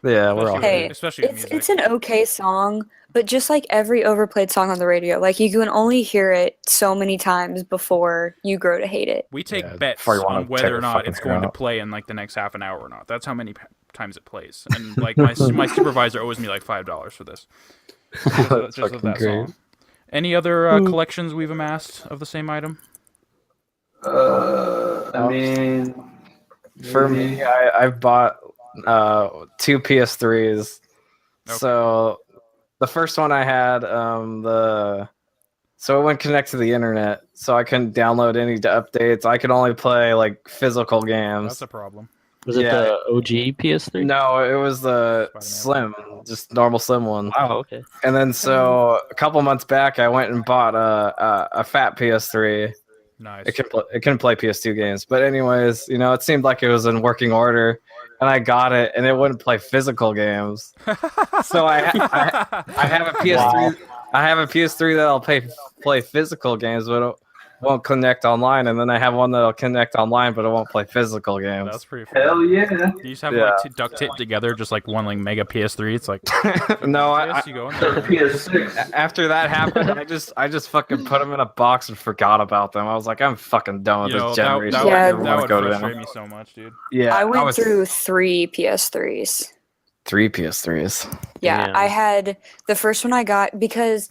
Yeah, we're all. Hey, Especially in it's music. an okay song, but just like every overplayed song on the radio, like you can only hear it so many times before you grow to hate it. We take Yeah, bets before you wanna on whether tear or your not fucking it's going to hair out. play in like the next half an hour or not. That's how many times it plays. And like my supervisor owes me like $5 for this. Just of fucking that great. song. Any other collections we've amassed of the same item? I mean, For me, I've bought 2 PS3s. Okay. So the first one I had, so it wouldn't connect to the internet, so I couldn't download any updates. I could only play like physical games. That's a problem. Was it Yeah. the OG PS3? No, it was the Spider-Man. Slim, just normal Slim one. Wow, okay. And then so a couple months back, I went and bought a fat PS3. Nice. It couldn't play PS2 games, but anyways, it seemed like it was in working order. and I got it, and it wouldn't play physical games. So I have a PS3. I have a PS3 that'll play physical games, but it won't connect online. And then I have one that'll connect online, but it won't play physical games. That's pretty funny. Hell yeah. You just have Yeah. like duct tape together, just like one like mega PS3. It's like No, yes, you go in there. PS6. after that happened, I just fucking put them in a box and forgot about them. I was like, I'm fucking done with You know, this that, generation. that, I Yeah. would, never that wanna would go to frustrate them. me so much, dude. Yeah, I went was through 3 PS3s. 3 PS3s. Yeah, Damn. I had the first one I got because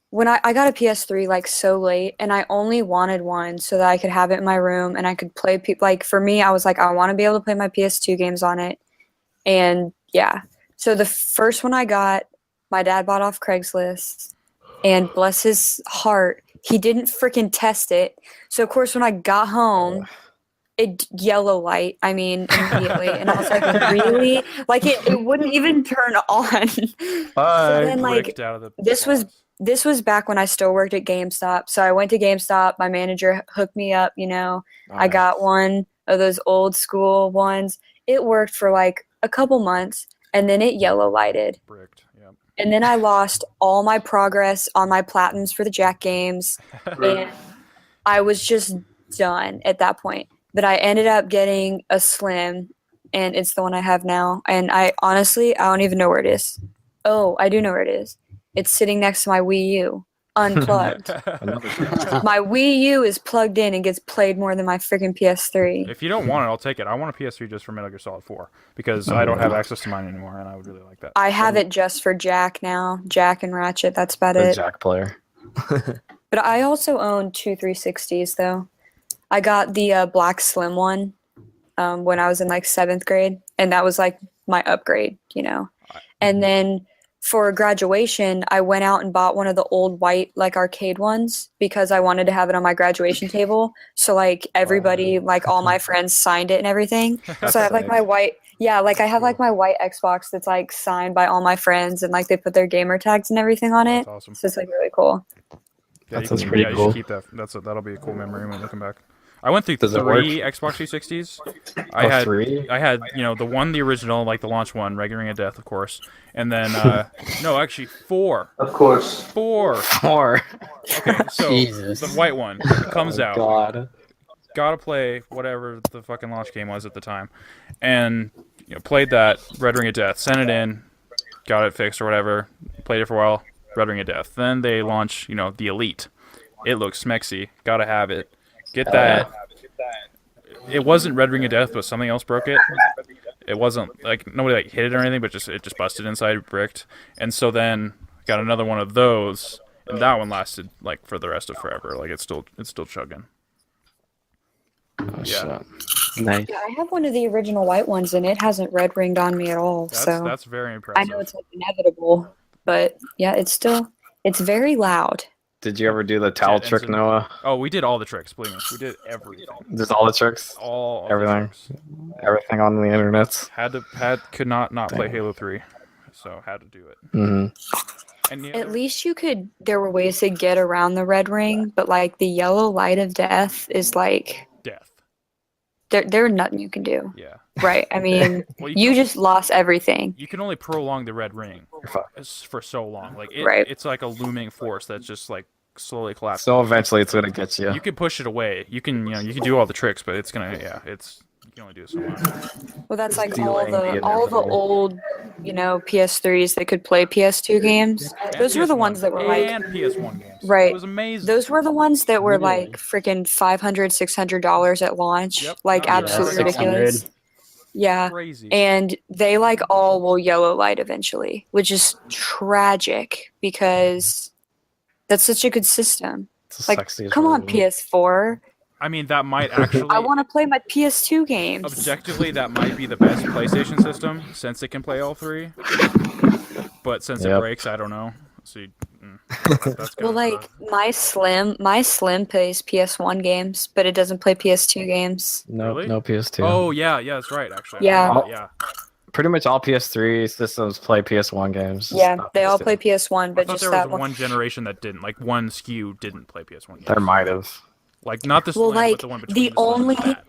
when I got a PS3 like so late, and I only wanted one so that I could have it in my room and I could play. Like for me, I was like, I want to be able to play my PS2 games on it, and yeah. So the first one I got, my dad bought off Craigslist, and bless his heart, he didn't freaking test it. So of course, when I got home. It yellow light, I mean, immediately. And I was like, really? Like, it wouldn't even turn on. So then, like, Bricked out of the this was back when I still worked at GameStop. So I went to GameStop. My manager hooked me up, you know. I got one of those old school ones. It worked for, like, a couple months, and then it yellow lighted. bricked. Yep. And then I lost all my progress on my platinums for the Jack games. And I was just done at that point. But I ended up getting a Slim, and it's the one I have now. And I honestly don't even know where it is. Oh, I do know where it is. It's sitting next to my Wii U, unplugged. My Wii U is plugged in and gets played more than my freaking PS3. If you don't want it, I'll take it. I want a PS3 just for Metal Gear Solid 4 because I don't have access to mine anymore, and I would really like that. I have it just for Jack now. Jack and Ratchet, that's about The it. Jack player. But I also own 2 360s, though. I got the black slim one when I was in like 7th grade, and that was like my upgrade, you know. And then for graduation, I went out and bought one of the old white like arcade ones because I wanted to have it on my graduation table. So like everybody, like all my friends signed it and everything. So I have like my white, yeah, like I have like my white Xbox that's like signed by all my friends, and like they put their gamer tags and everything on it. That's awesome. So it's like really cool. Yeah, That's pretty you cool. should keep that. That'll be a cool memory when looking back. I went through Does it 3 Xbox 360s. I had 3? I had, you know, the original, like the launch one, Red Ring of Death, of course. And then no, actually 4. Of course. 4. Or Okay, so Jesus. the white one comes out. God. Gotta play whatever the fucking launch game was at the time. And you know, played that Red Ring of Death, sent it in, got it fixed or whatever, played it for a while, Red Ring of Death. Then they launch, you know, the Elite. It looks smexy, gotta have it. Get that. It wasn't Red Ring of Death, but something else broke it. It wasn't like nobody like hit it or anything, but it just busted inside, bricked. And so then got another one of those, and that one lasted like for the rest of forever. Like it's still chugging. Oh, Yeah. shit. Nice. Yeah, I have one of the original white ones, and it hasn't red ringed on me at all. That's very impressive. I know it's like inevitable, but yeah, it's very loud. Did you ever do the towel and trick, so- Noah? Oh, we did all the tricks. Believe me, we did everything. Just all the tricks? All Everything. The tricks. Everything on the internet? Could not play Halo 3, so had to do it. Mm-hmm. And the At other- least there were ways to get around the red ring, but like the yellow light of death is like death. there's nothing you can do. Yeah. Right. I mean, Well, you just lost everything. you can only prolong the red ring fucked. for so long. Like Right. it's like a looming force that's just like slowly collapsing. So eventually it's gonna get you. You can push it away. You can do all the tricks, but it's gonna you can only do it so much. Well, that's like Delaying the all the inevitable. old, you know, PS3s that could play PS2 games. Those were the PS1 ones that were like and PS1 games. Right. It was amazing. those were the ones that were Really? like freaking $500, $600 at launch. Yep. Like Yeah, absolutely 600. ridiculous. Yeah. crazy. And they like all will yellow light eventually, which is tragic because that's such a good system. It's the Like, sexiest come on, version. PS4. I mean, that might actually I want to play my PS2 games. objectively that might be the best PlayStation system since it can play all 3. But since it Yep. breaks, I don't know. See, that's Well, kinda like my Slim plays PS1 games, but it doesn't play PS2 games. No, Really? no PS2. Oh yeah, that's right. Actually, Yeah. yeah. Pretty much all PS3 systems play PS1 games. just Yeah, not they all PS2. play PS1, I but thought just there that was one generation that didn't. Like one SKU didn't play PS1 games. There might have. Like not this Well, one, like, but the one between the the Slim and only- that.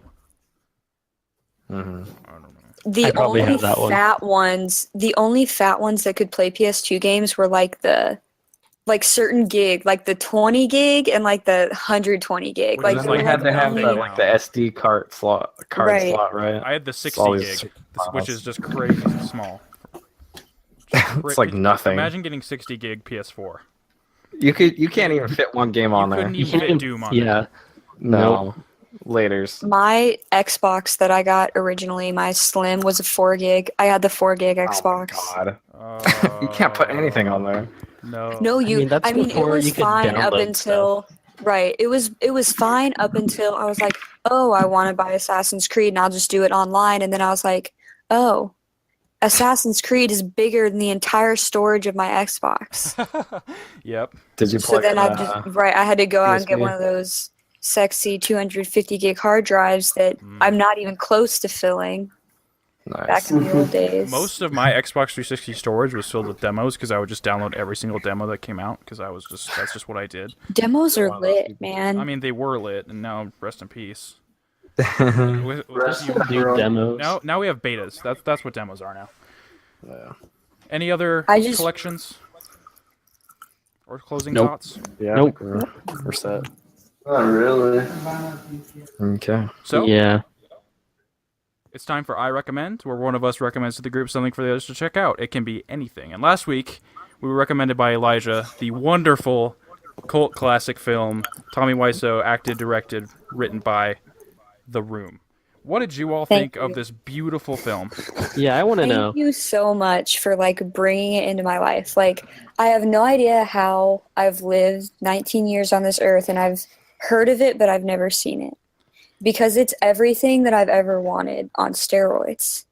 Mm-hmm. I don't know. I probably have that one. the only fat ones that could play PS2 games were like certain gig, like the 20 gig and like the 120 gig. Which Like is They like had to have nothing the, now. like the SD card slot, Right. right? I had the 60 all these gig, which is just crazy small. It's like nothing. Imagine getting 60 gig PS4. You can't even fit one game on You there. couldn't You even can't fit even- Doom on yeah. it. No. Laters. my Xbox that I got originally, my Slim was a 4 gig. I had the 4 gig Xbox. Oh my god. You can't put anything on there. No. No, you. that's I mean, it before was you could fine up download until right. It was fine up until I was like, oh, I want to buy Assassin's Creed, and I'll just do it online. And then I was like, oh, Assassin's Creed is bigger than the entire storage of my Xbox. Yep. Did you So plug then in, I had to go out and get USB? one of those sexy 250 gig hard drives that I'm not even close to filling. Back Nice. in the old days. Most of my Xbox 360 storage was filled with demos because I would just download every single demo that came out because that's just what I did. Demos are One of those lit, people. man. I mean, they were lit, and now rest in peace. With Rest you- in Do demos. now we have betas. That's what demos are now. Yeah. Any other I just- collections or closing Nope. thoughts? Yeah. Nope. We're set. Not really. Okay. So Yeah. it's time for I Recommend, where one of us recommends to the group something for the others to check out. It can be anything. And last week, we were recommended by Elijah the wonderful cult classic film, Tommy Wiseau, acted, directed, written by The Room. What did you all Thank think of you. this beautiful film? Yeah, I want to know. Thank you so much for bringing it into my life. I have no idea how I've lived 19 years on this earth and I've heard of it, but I've never seen it because it's everything that I've ever wanted on steroids.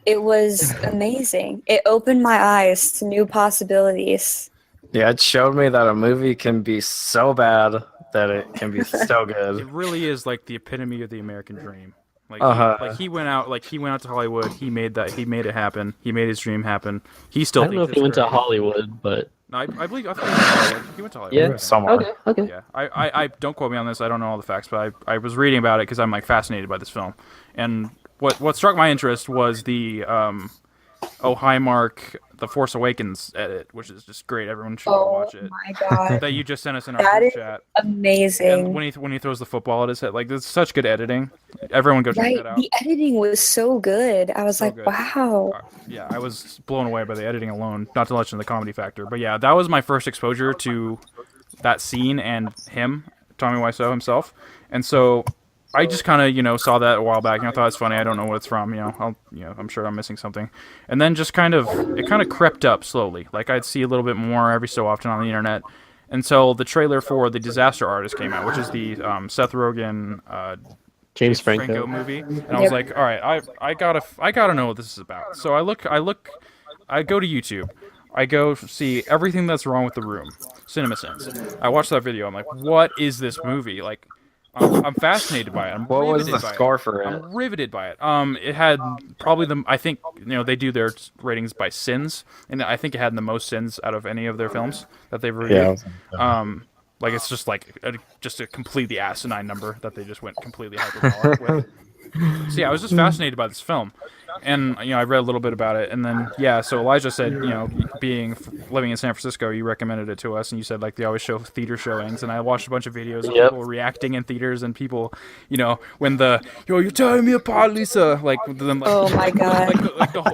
It was amazing. It opened my eyes to new possibilities. Yeah, it showed me that a movie can be so bad that it can be so It good. really is like the epitome of the American dream. He went out to Hollywood. He made it happen. He made his dream happen. He still I don't know if thinks he it's went to great. Hollywood, but No, I believe he went to Hollywood. He went to Hollywood. yeah. I think. Somewhere. Okay. Yeah, I don't quote me on this. I don't know all the facts, but I was reading about it because I'm fascinated by this film. And what struck my interest was the Oh Hi Mark, The Force Awakens edit, which is just great. Everyone should go Oh watch it. my god, That you just sent us in our That group is chat. And amazing! when he throws the football at his head, there's such good editing. Everyone go check Right, that out. the editing was so good. I was So like, good. wow. Yeah, I was blown away by the editing alone, not to mention the comedy factor. But yeah, that was my first exposure to that scene and him, Tommy Wiseau himself. And so I just kind of, saw that a while back. I thought it's funny. I don't know what it's from. I'm sure I'm missing something. And then just it kind of crept up slowly. I'd see a little bit more every so often on the internet. Until the trailer for The Disaster Artist came out, which is the Seth Rogen James Franco. movie, and I was like, all right, I gotta know what this is about. So I go to YouTube, I go see everything that's wrong with The Room, CinemaSins. I watch that video. I'm like, what is this movie? I'm fascinated by it. What was riveted the by it. score for it? I'm riveted by it. It had probably I think they do their ratings by sins, and I think it had the most sins out of any of their films that they've reviewed. Yeah. It's just a completely asinine number that they just went completely hyperbolic with. So yeah, I was just fascinated by this film, and I read a little bit about it, and then so Elijah said, living in San Francisco, you recommended it to us, and you said they always show theater showings, and I watched a bunch of videos of people reacting in theaters, and people, when you're tearing me apart, Lisa, Oh my god.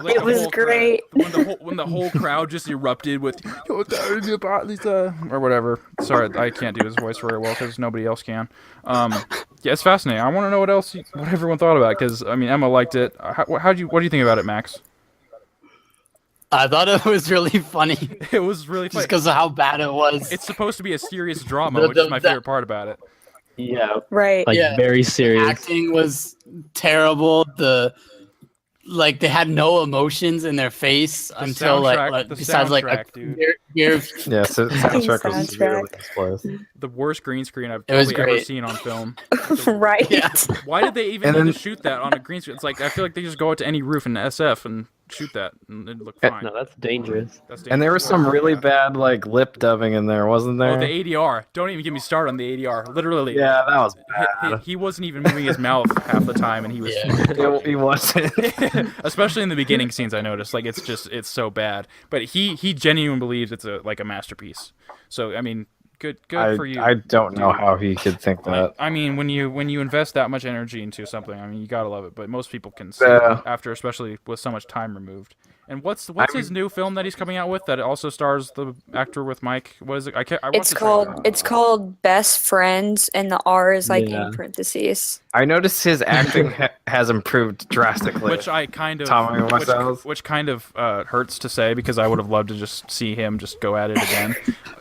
It was great. When the whole crowd just erupted with "You're tearing me apart, Lisa," or whatever. Sorry, I can't do his voice very well because nobody else can. Yeah, it's fascinating. I want to know what everyone thought about it, because Emma liked it. What do you think about it, Max? I thought it was really funny It was really funny. just because of how bad it was. It's supposed to be a serious drama, which is my favorite part about it. Yeah, Right. Yeah. very serious. Acting was terrible. They had no emotions in their face until soundtrack- the besides soundtrack, dude. Yeah, so soundtrack was Soundtrack. really misplaced. The worst green screen I've It was probably ever great. seen on film. Right. yeah. Why did they even And need then- to shoot that on a green screen? It's I feel like they just go out to any roof in SF and shoot that, and it'd look Yeah, fine. No, that's dangerous. That's And there was dangerous. some really Yeah. bad like lip dubbing in there, wasn't there? Oh, the ADR. Don't even get me started on the ADR. Literally. Yeah, that was bad. He wasn't even moving his mouth half the time, and he was. Yeah. He wasn't. Especially in the beginning scenes, I noticed like it's so bad. But he genuinely believes it's a masterpiece. So I mean, good for you. I don't know dude. how he could think that. I mean, when you invest that much energy into something, I mean, you gotta love it. But most people can see Yeah. after, especially with so much time removed. And what's his new film that he's coming out with that also stars the actor with Mike? What is it? I watched It's the trailer. called Best Friends, and the R is like Yeah. in parentheses. I noticed his acting has improved drastically. Which I kind of, Tommy Wiseau's. which kind of hurts to say because I would have loved to just see him just go at it again.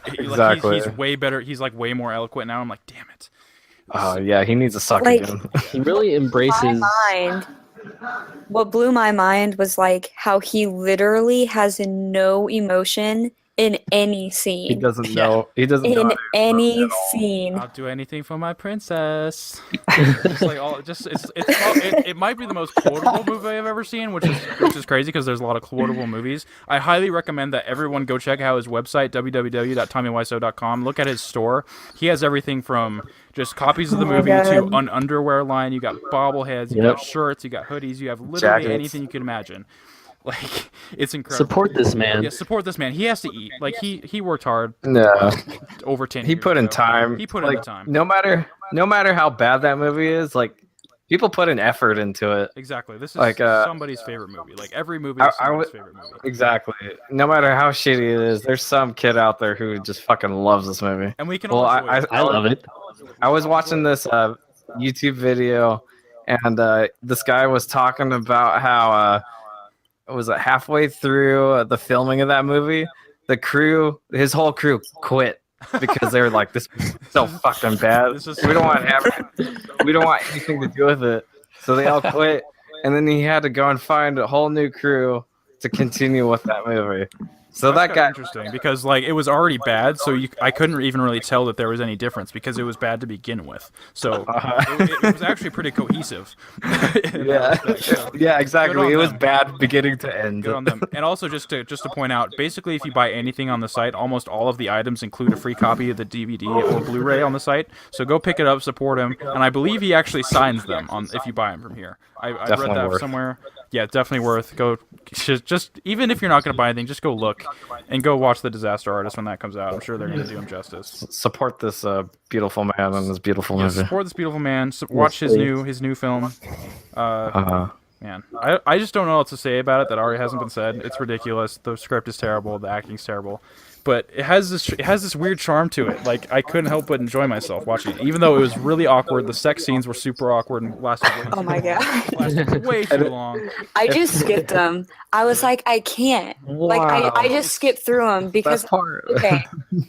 Exactly. He's way better. He's like way more eloquent now. I'm like, damn it. Oh yeah, he needs to suck Like- again. He really embraces. What blew my mind was like how he literally has no emotion in any scene. He doesn't know. He doesn't know. In how to any at all. scene. I'll do anything for my princess. It's like it might be the most quotable movie I've ever seen, which is crazy because there's a lot of quotable movies. I highly recommend that everyone go check out his website www.tommywiseau.com. Look at his store. He has everything from just copies of the movie to an underwear line. You got bobbleheads, you got shirts, you got hoodies, you have literally Jackets. anything you can imagine. Like it's incredible. Support this man. Yeah, support this man. He has to eat. Like he worked hard No, over 10 he years put in ago. time. He put in like, the time. No matter how bad that movie is, like people put an effort into it. Exactly. This is Like, somebody's favorite movie. Like every movie is somebody's favorite movie. Exactly. No matter how shitty it is, there's some kid out there who just fucking loves this movie. And we can Well, all enjoy it. I love it. I was watching this YouTube video, and this guy was talking about how was it halfway through the filming of that movie, his whole crew quit because they were like, "This is so fucking bad. This is We don't want anything to do with it." So they all quit, and then he had to go and find a whole new crew to continue with that movie. So That's that kinda guy, interesting because like it was already bad, so I couldn't even really tell that there was any difference because it was bad to begin with. So it was actually pretty cohesive. in that yeah, respect, so yeah, Good exactly. on It was them. bad beginning to end. good on them. And also just to point out, basically if you buy anything on the site, almost all of the items include a free copy of the DVD or Blu-ray on the site. So go pick it up, support him, and I believe he actually signs them on if you buy them from here. I read Definitely that worth. somewhere. Yeah, definitely worth. Go, just even if you're not going to buy anything, just go look and go watch The Disaster Artist when that comes out. I'm sure they're going to do him justice. Support this beautiful man and this beautiful Yeah, movie. support this beautiful man. Watch his new film. Man, I just don't know what to say about it that already hasn't been said. It's ridiculous. The script is terrible. The acting's terrible. But it has this weird charm to it. Like I couldn't help but enjoy myself watching it, even though it was really awkward. The sex scenes were super awkward and lasted Oh my god. lasted way too long. I just skipped them. I was like, I can't. Like I just skipped through them because Best part. okay,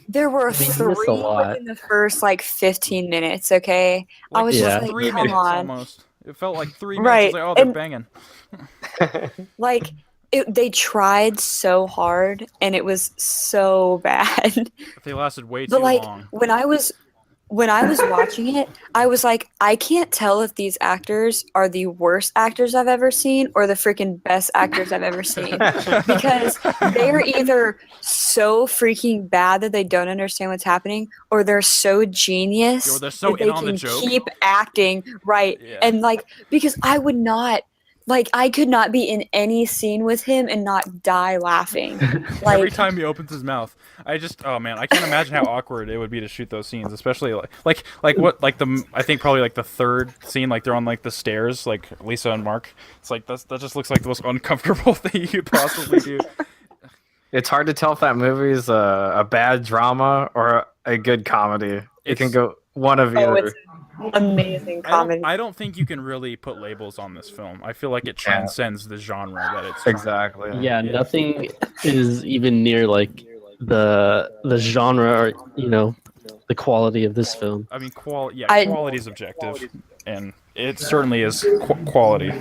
there were miss a three lot. within the first like 15 minutes. Okay, I was Yeah. just like, 3 come minutes on. almost. It felt like 3 minutes. Right, I was like, oh, they're and- banging. Like they tried so hard and it was so bad. They lasted way too But like long. when I was watching it, I was like, I can't tell if these actors are the worst actors I've ever seen or the freaking best actors I've ever seen. Because they're either so freaking bad that they don't understand what's happening, or they're so genius Or they're so that in they on the can joke. keep acting right. Yeah. And like, because I would not, like, I could not be in any scene with him and not die laughing. Every Like, time he opens his mouth, oh man, I can't imagine how awkward it would be to shoot those scenes, especially like I think probably like the third scene, like they're on like the stairs, like Lisa and Mark. It's like that just looks like the most uncomfortable thing you could possibly do. It's hard to tell if that movie is a bad drama or a good comedy. It can go one of oh, either. it's amazing comedy. I don't think you can really put labels on this film. I feel like it transcends the genre that it's Exactly. Yeah, nothing is even near like the genre or the quality of this film. I mean, quality I- is objective, and it certainly is quality.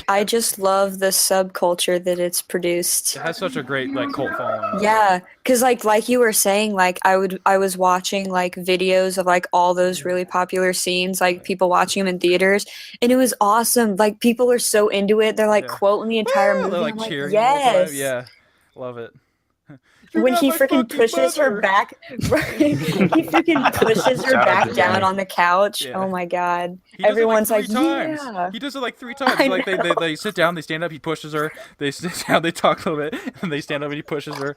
I just love the subculture that it's produced. It has such a great like cult following. Yeah, because like you were saying, like I was watching like videos of like all those really popular scenes, like people watching them in theaters, and it was awesome. Like people are so into it, they're like Yeah. quoting the entire movie. They're like I'm like, cheering. The whole time. yes. Yeah, love it. When he freaking pushes her back, right? He freaking pushes her back down on the couch. Yeah. Oh my god! He does Everyone's it like like, 3 times. yeah. He does it like 3 times. I Like know. they sit down, they stand up, he pushes her. They sit down, they talk a little bit, and they stand up and he pushes her.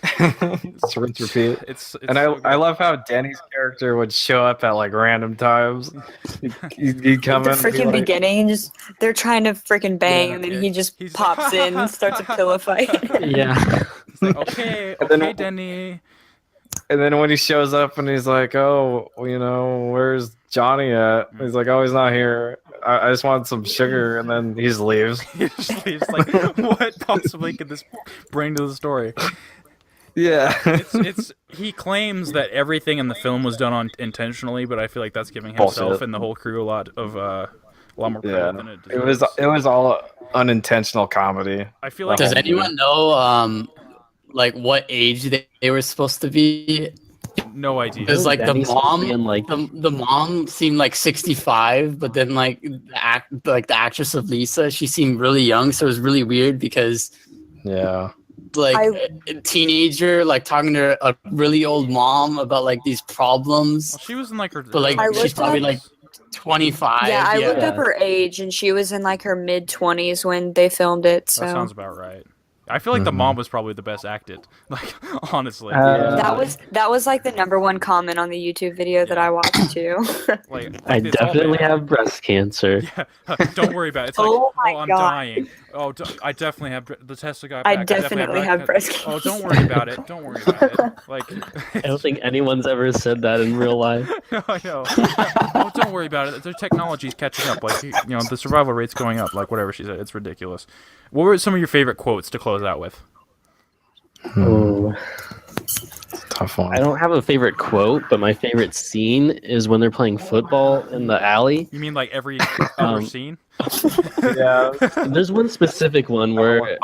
It's rinse repeat. It's And so good. I love how Danny's character would show up at like random times. He'd come The in. and be freaking like, beginning, just they're trying to freaking bang, Yeah. and then Yeah. he just He's- pops in, and starts a pillow fight. Yeah. It's like, okay, And then- okay, Denny. And then when he shows up and he's like, "Oh, you know, where's Johnny at?" He's like, "Oh, he's not here. I just want some sugar." And then he just leaves. He's like, what possibly could this bring to the story? Yeah. It's he claims that everything in the film was done intentionally, but I feel like that's giving himself Bullshit. and the whole crew a lot more credit Yeah. than it It was deserves. all unintentional comedy. I feel like Does anyone know like what age they were supposed to be? no idea. Because like the Danny's supposed to mom, be in, like- the mom seemed like 65, but then like the actress of Lisa, she seemed really young, so it was really weird because Yeah. like I- a teenager like talking to a really old mom about like these problems, Well, she was in like her. but like I she's looked probably up- like 25. Yeah, I looked Yeah. up her age, and she was in like her mid-20s when they filmed it. So That sounds about right. I feel like the mom was probably the best acted. Like honestly, that was like the #1 comment on the YouTube video that I watched too. like I it's all definitely bad. have breast cancer. Yeah, don't worry about it. It's like, Oh my I'm God. dying. Oh, I definitely have the test I got. I Back. definitely have breast Oh, don't worry about it. Don't worry about it. Like, I don't think anyone's ever said that in real life. I know. Oh, don't worry about it. The technology's catching up. Like, you know, the survival rate's going up. Like, whatever she said, it's ridiculous. What were some of your favorite quotes to close out with? Oh. Tough one. I don't have a favorite quote, but my favorite scene is when they're playing football in the alley. You mean like every other Um, scene? Yeah. There's one specific one where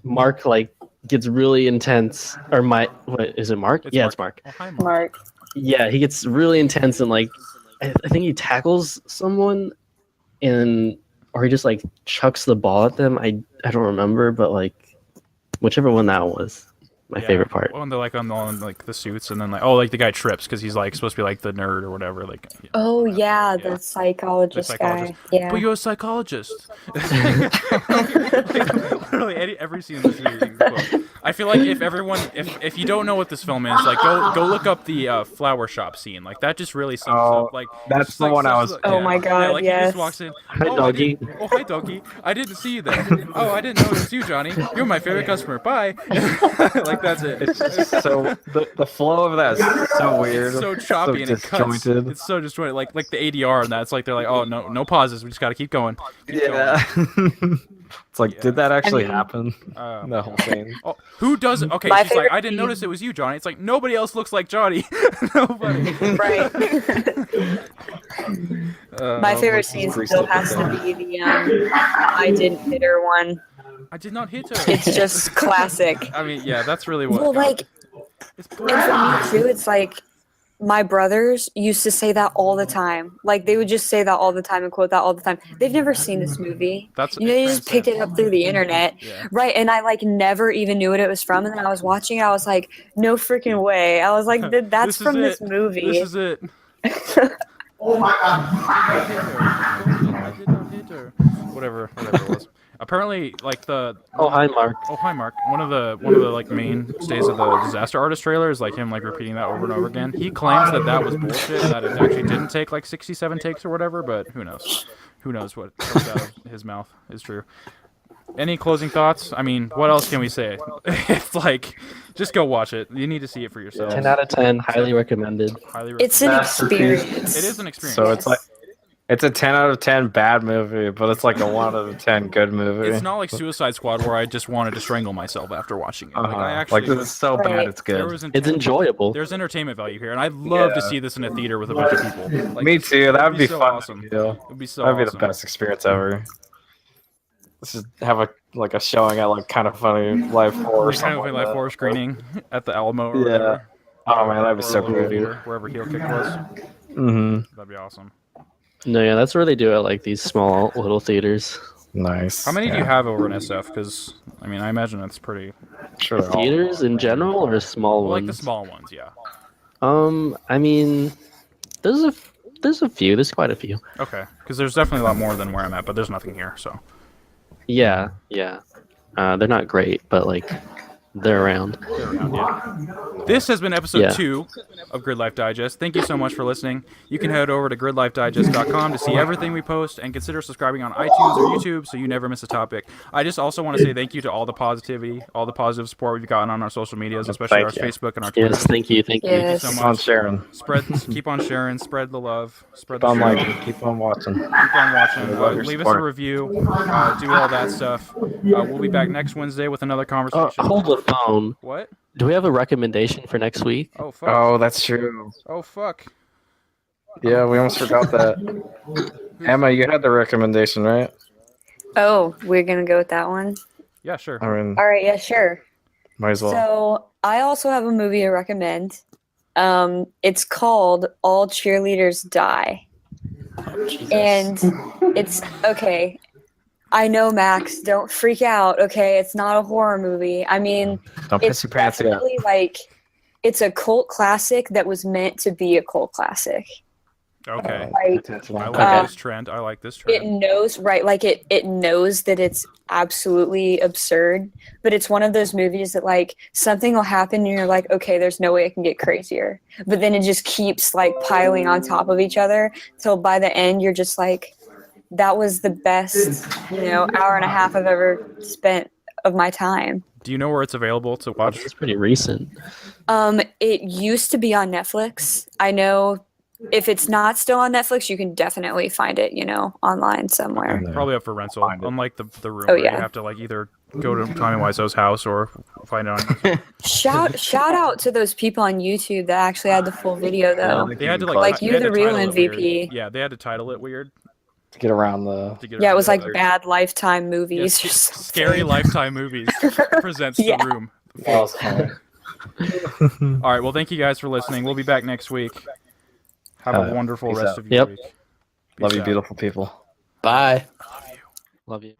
Mark like gets really intense, or what is it, Mark? It's Yeah, Mark. it's Mark. Oh, hi, Mark. Mark. Yeah, he gets really intense and like I think he tackles someone and or he just like chucks the ball at them. I don't remember, but like whichever one that was, my Yeah. favorite part. Well, and they're like on like the suits, and then like like the guy trips because he's like supposed to be like the nerd or whatever. Like, Oh yeah, Yeah. the psychologist, The psychologist. guy. Yeah. but you're a psychologist. Literally every scene in this movie. You can quote. I feel like if you don't know what this film is, like go look up the flower shop scene. Like that just really sums Oh, up. Like that's just, the like, one I sums was- up- Oh my God, like he yes. just walks in. Hi, oh, doggy. Hi doggy. I didn't see you there. Oh, I didn't know it was you, Johnny. You're my favorite customer. Bye. Like that's it. It's just so the flow of that is so weird. It's so choppy and it cuts. disjointed. It's so disjointed. Like the ADR and that. It's like they're like, oh no pauses. We just got to keep going. Keep Yeah. It's like, Yeah. did that actually mean- happen? going. The whole thing. Oh, who does it? Okay, My she's like, favorite I didn't scene- notice it was you, Johnny. It's like nobody else looks like Johnny. Nobody. Right. My favorite scene Grease still up has with to be the I didn't hit her one. I did not hit her. It's just classic. I mean, yeah, that's really what. Well, like, it's and for me too, it's like my brothers used to say that all the time. Like they would just say that all the time and quote that all the time. They've never seen this movie. That's You know, they just picked it up through the internet. Yeah. Right, and I like never even knew what it was from, and then I was watching it, I was like, no freaking way. I was like, that's This is from this it. movie. This is it. I did not hit her. Whatever it was. Apparently, like the. Oh, hi, Mark. Oh hi, Mark. One of the like mainstays of the Disaster Artist trailer is like him like repeating that over and over again. He claims that was bullshit. That it actually didn't take like 67 takes or whatever. But who knows? Who knows what comes out of his mouth is true. Any closing thoughts? I mean, what else can we say? It's like, just go watch it. You need to see it for yourself. 10 out of 10, highly recommended. Highly It's an Masterpiece. experience. It is an experience. So it's like It's a 10 out of 10 bad movie, but it's like a 1 out of 10 good movie. It's not like Suicide Squad where I just wanted to strangle myself after watching it. Like I Like actually, this is so bad, Right. it's there good. was It's enjoyable. There's entertainment value here, and I'd love to Yeah. see this in a theater with a bunch of people. Like, Me too. That would be so fun. awesome. To do. It would be so That'd be awesome. the best experience ever. Let's just have a showing at like Kind of Funny Live 4 or Kind something. of like like that. 4 screening at the Alamo or Yeah. whatever. Oh man, that'd be Or so local cool. theater, wherever Heel Kick was. Mm-hmm. That'd be awesome. No, yeah, that's where they do it, like these small little theaters. Nice. How many do you have over in SF? Because I mean, I imagine that's pretty. Sure, they're all- Theaters in general or small Well, ones? like the small ones, yeah. I mean, there's a few. There's quite a few. Okay, because there's definitely a lot more than where I'm at, but there's nothing here. So Yeah. They're not great, but like they're around. they're around, yeah. This has been episode Yeah. 2 of Gridlife Digest. Thank you so much for listening. You can head over to gridlifedigest.com to see everything we post and consider subscribing on iTunes or YouTube so you never miss a topic. I just also want to say thank you to all the positivity, all the positive support we've gotten on our social medias, especially our Thank you. Facebook and our Twitter. Yes, thank you. Yes. so Keep much. on sharing. Keep on sharing, spread the love, spread Keep the on show. liking. Keep on watching. Keep on watching. love your Leave us a support. review. Do all that stuff. We'll be back next Wednesday with another conversation. Hold the phone. What? Do we have a recommendation for next week? Oh fuck. Oh, that's true. Oh fuck. Yeah, we almost forgot that. Emma, you had the recommendation, right? Oh, we're gonna go with that one. Yeah, sure. I mean, All right, yeah, sure. might as well. So I also have a movie to recommend. It's called All Cheerleaders Die. And it's okay. I know, Max, don't freak out, okay? It's not a horror movie. I mean, Don't it's piss your pants yet. definitely like it's a cult classic that was meant to be a cult classic. Okay. Like I like this trend. I like this it trend. knows, right, like it knows that it's absolutely absurd, but it's one of those movies that like something will happen and you're like, okay, there's no way it can get crazier. But then it just keeps like piling on top of each other till by the end you're just like, that was the best, hour and a half I've ever spent of my time. Do you know where it's available to watch? It's pretty recent. It used to be on Netflix. I know if it's not still on Netflix, you can definitely find it, online somewhere. Probably up for rental. Find it. Unlike the room, Oh, where you yeah. have to like either go to Tommy Wiseau's house or find it on YouTube. Shout out to those people on YouTube that actually had the full video though. They had to Like, they you had the to real title it weird. MVP. Yeah, they had to title it weird To get around the. to get Yeah, it was around like Bad Lifetime Movies. Yes, or something. Scary Lifetime Movies presents Yeah. The Room. That was funny. All right, well, thank you guys for listening. We'll be back next week. Have a wonderful Peace rest out. of your Yep. week. Love Peace you, out. beautiful people. Bye. Love you.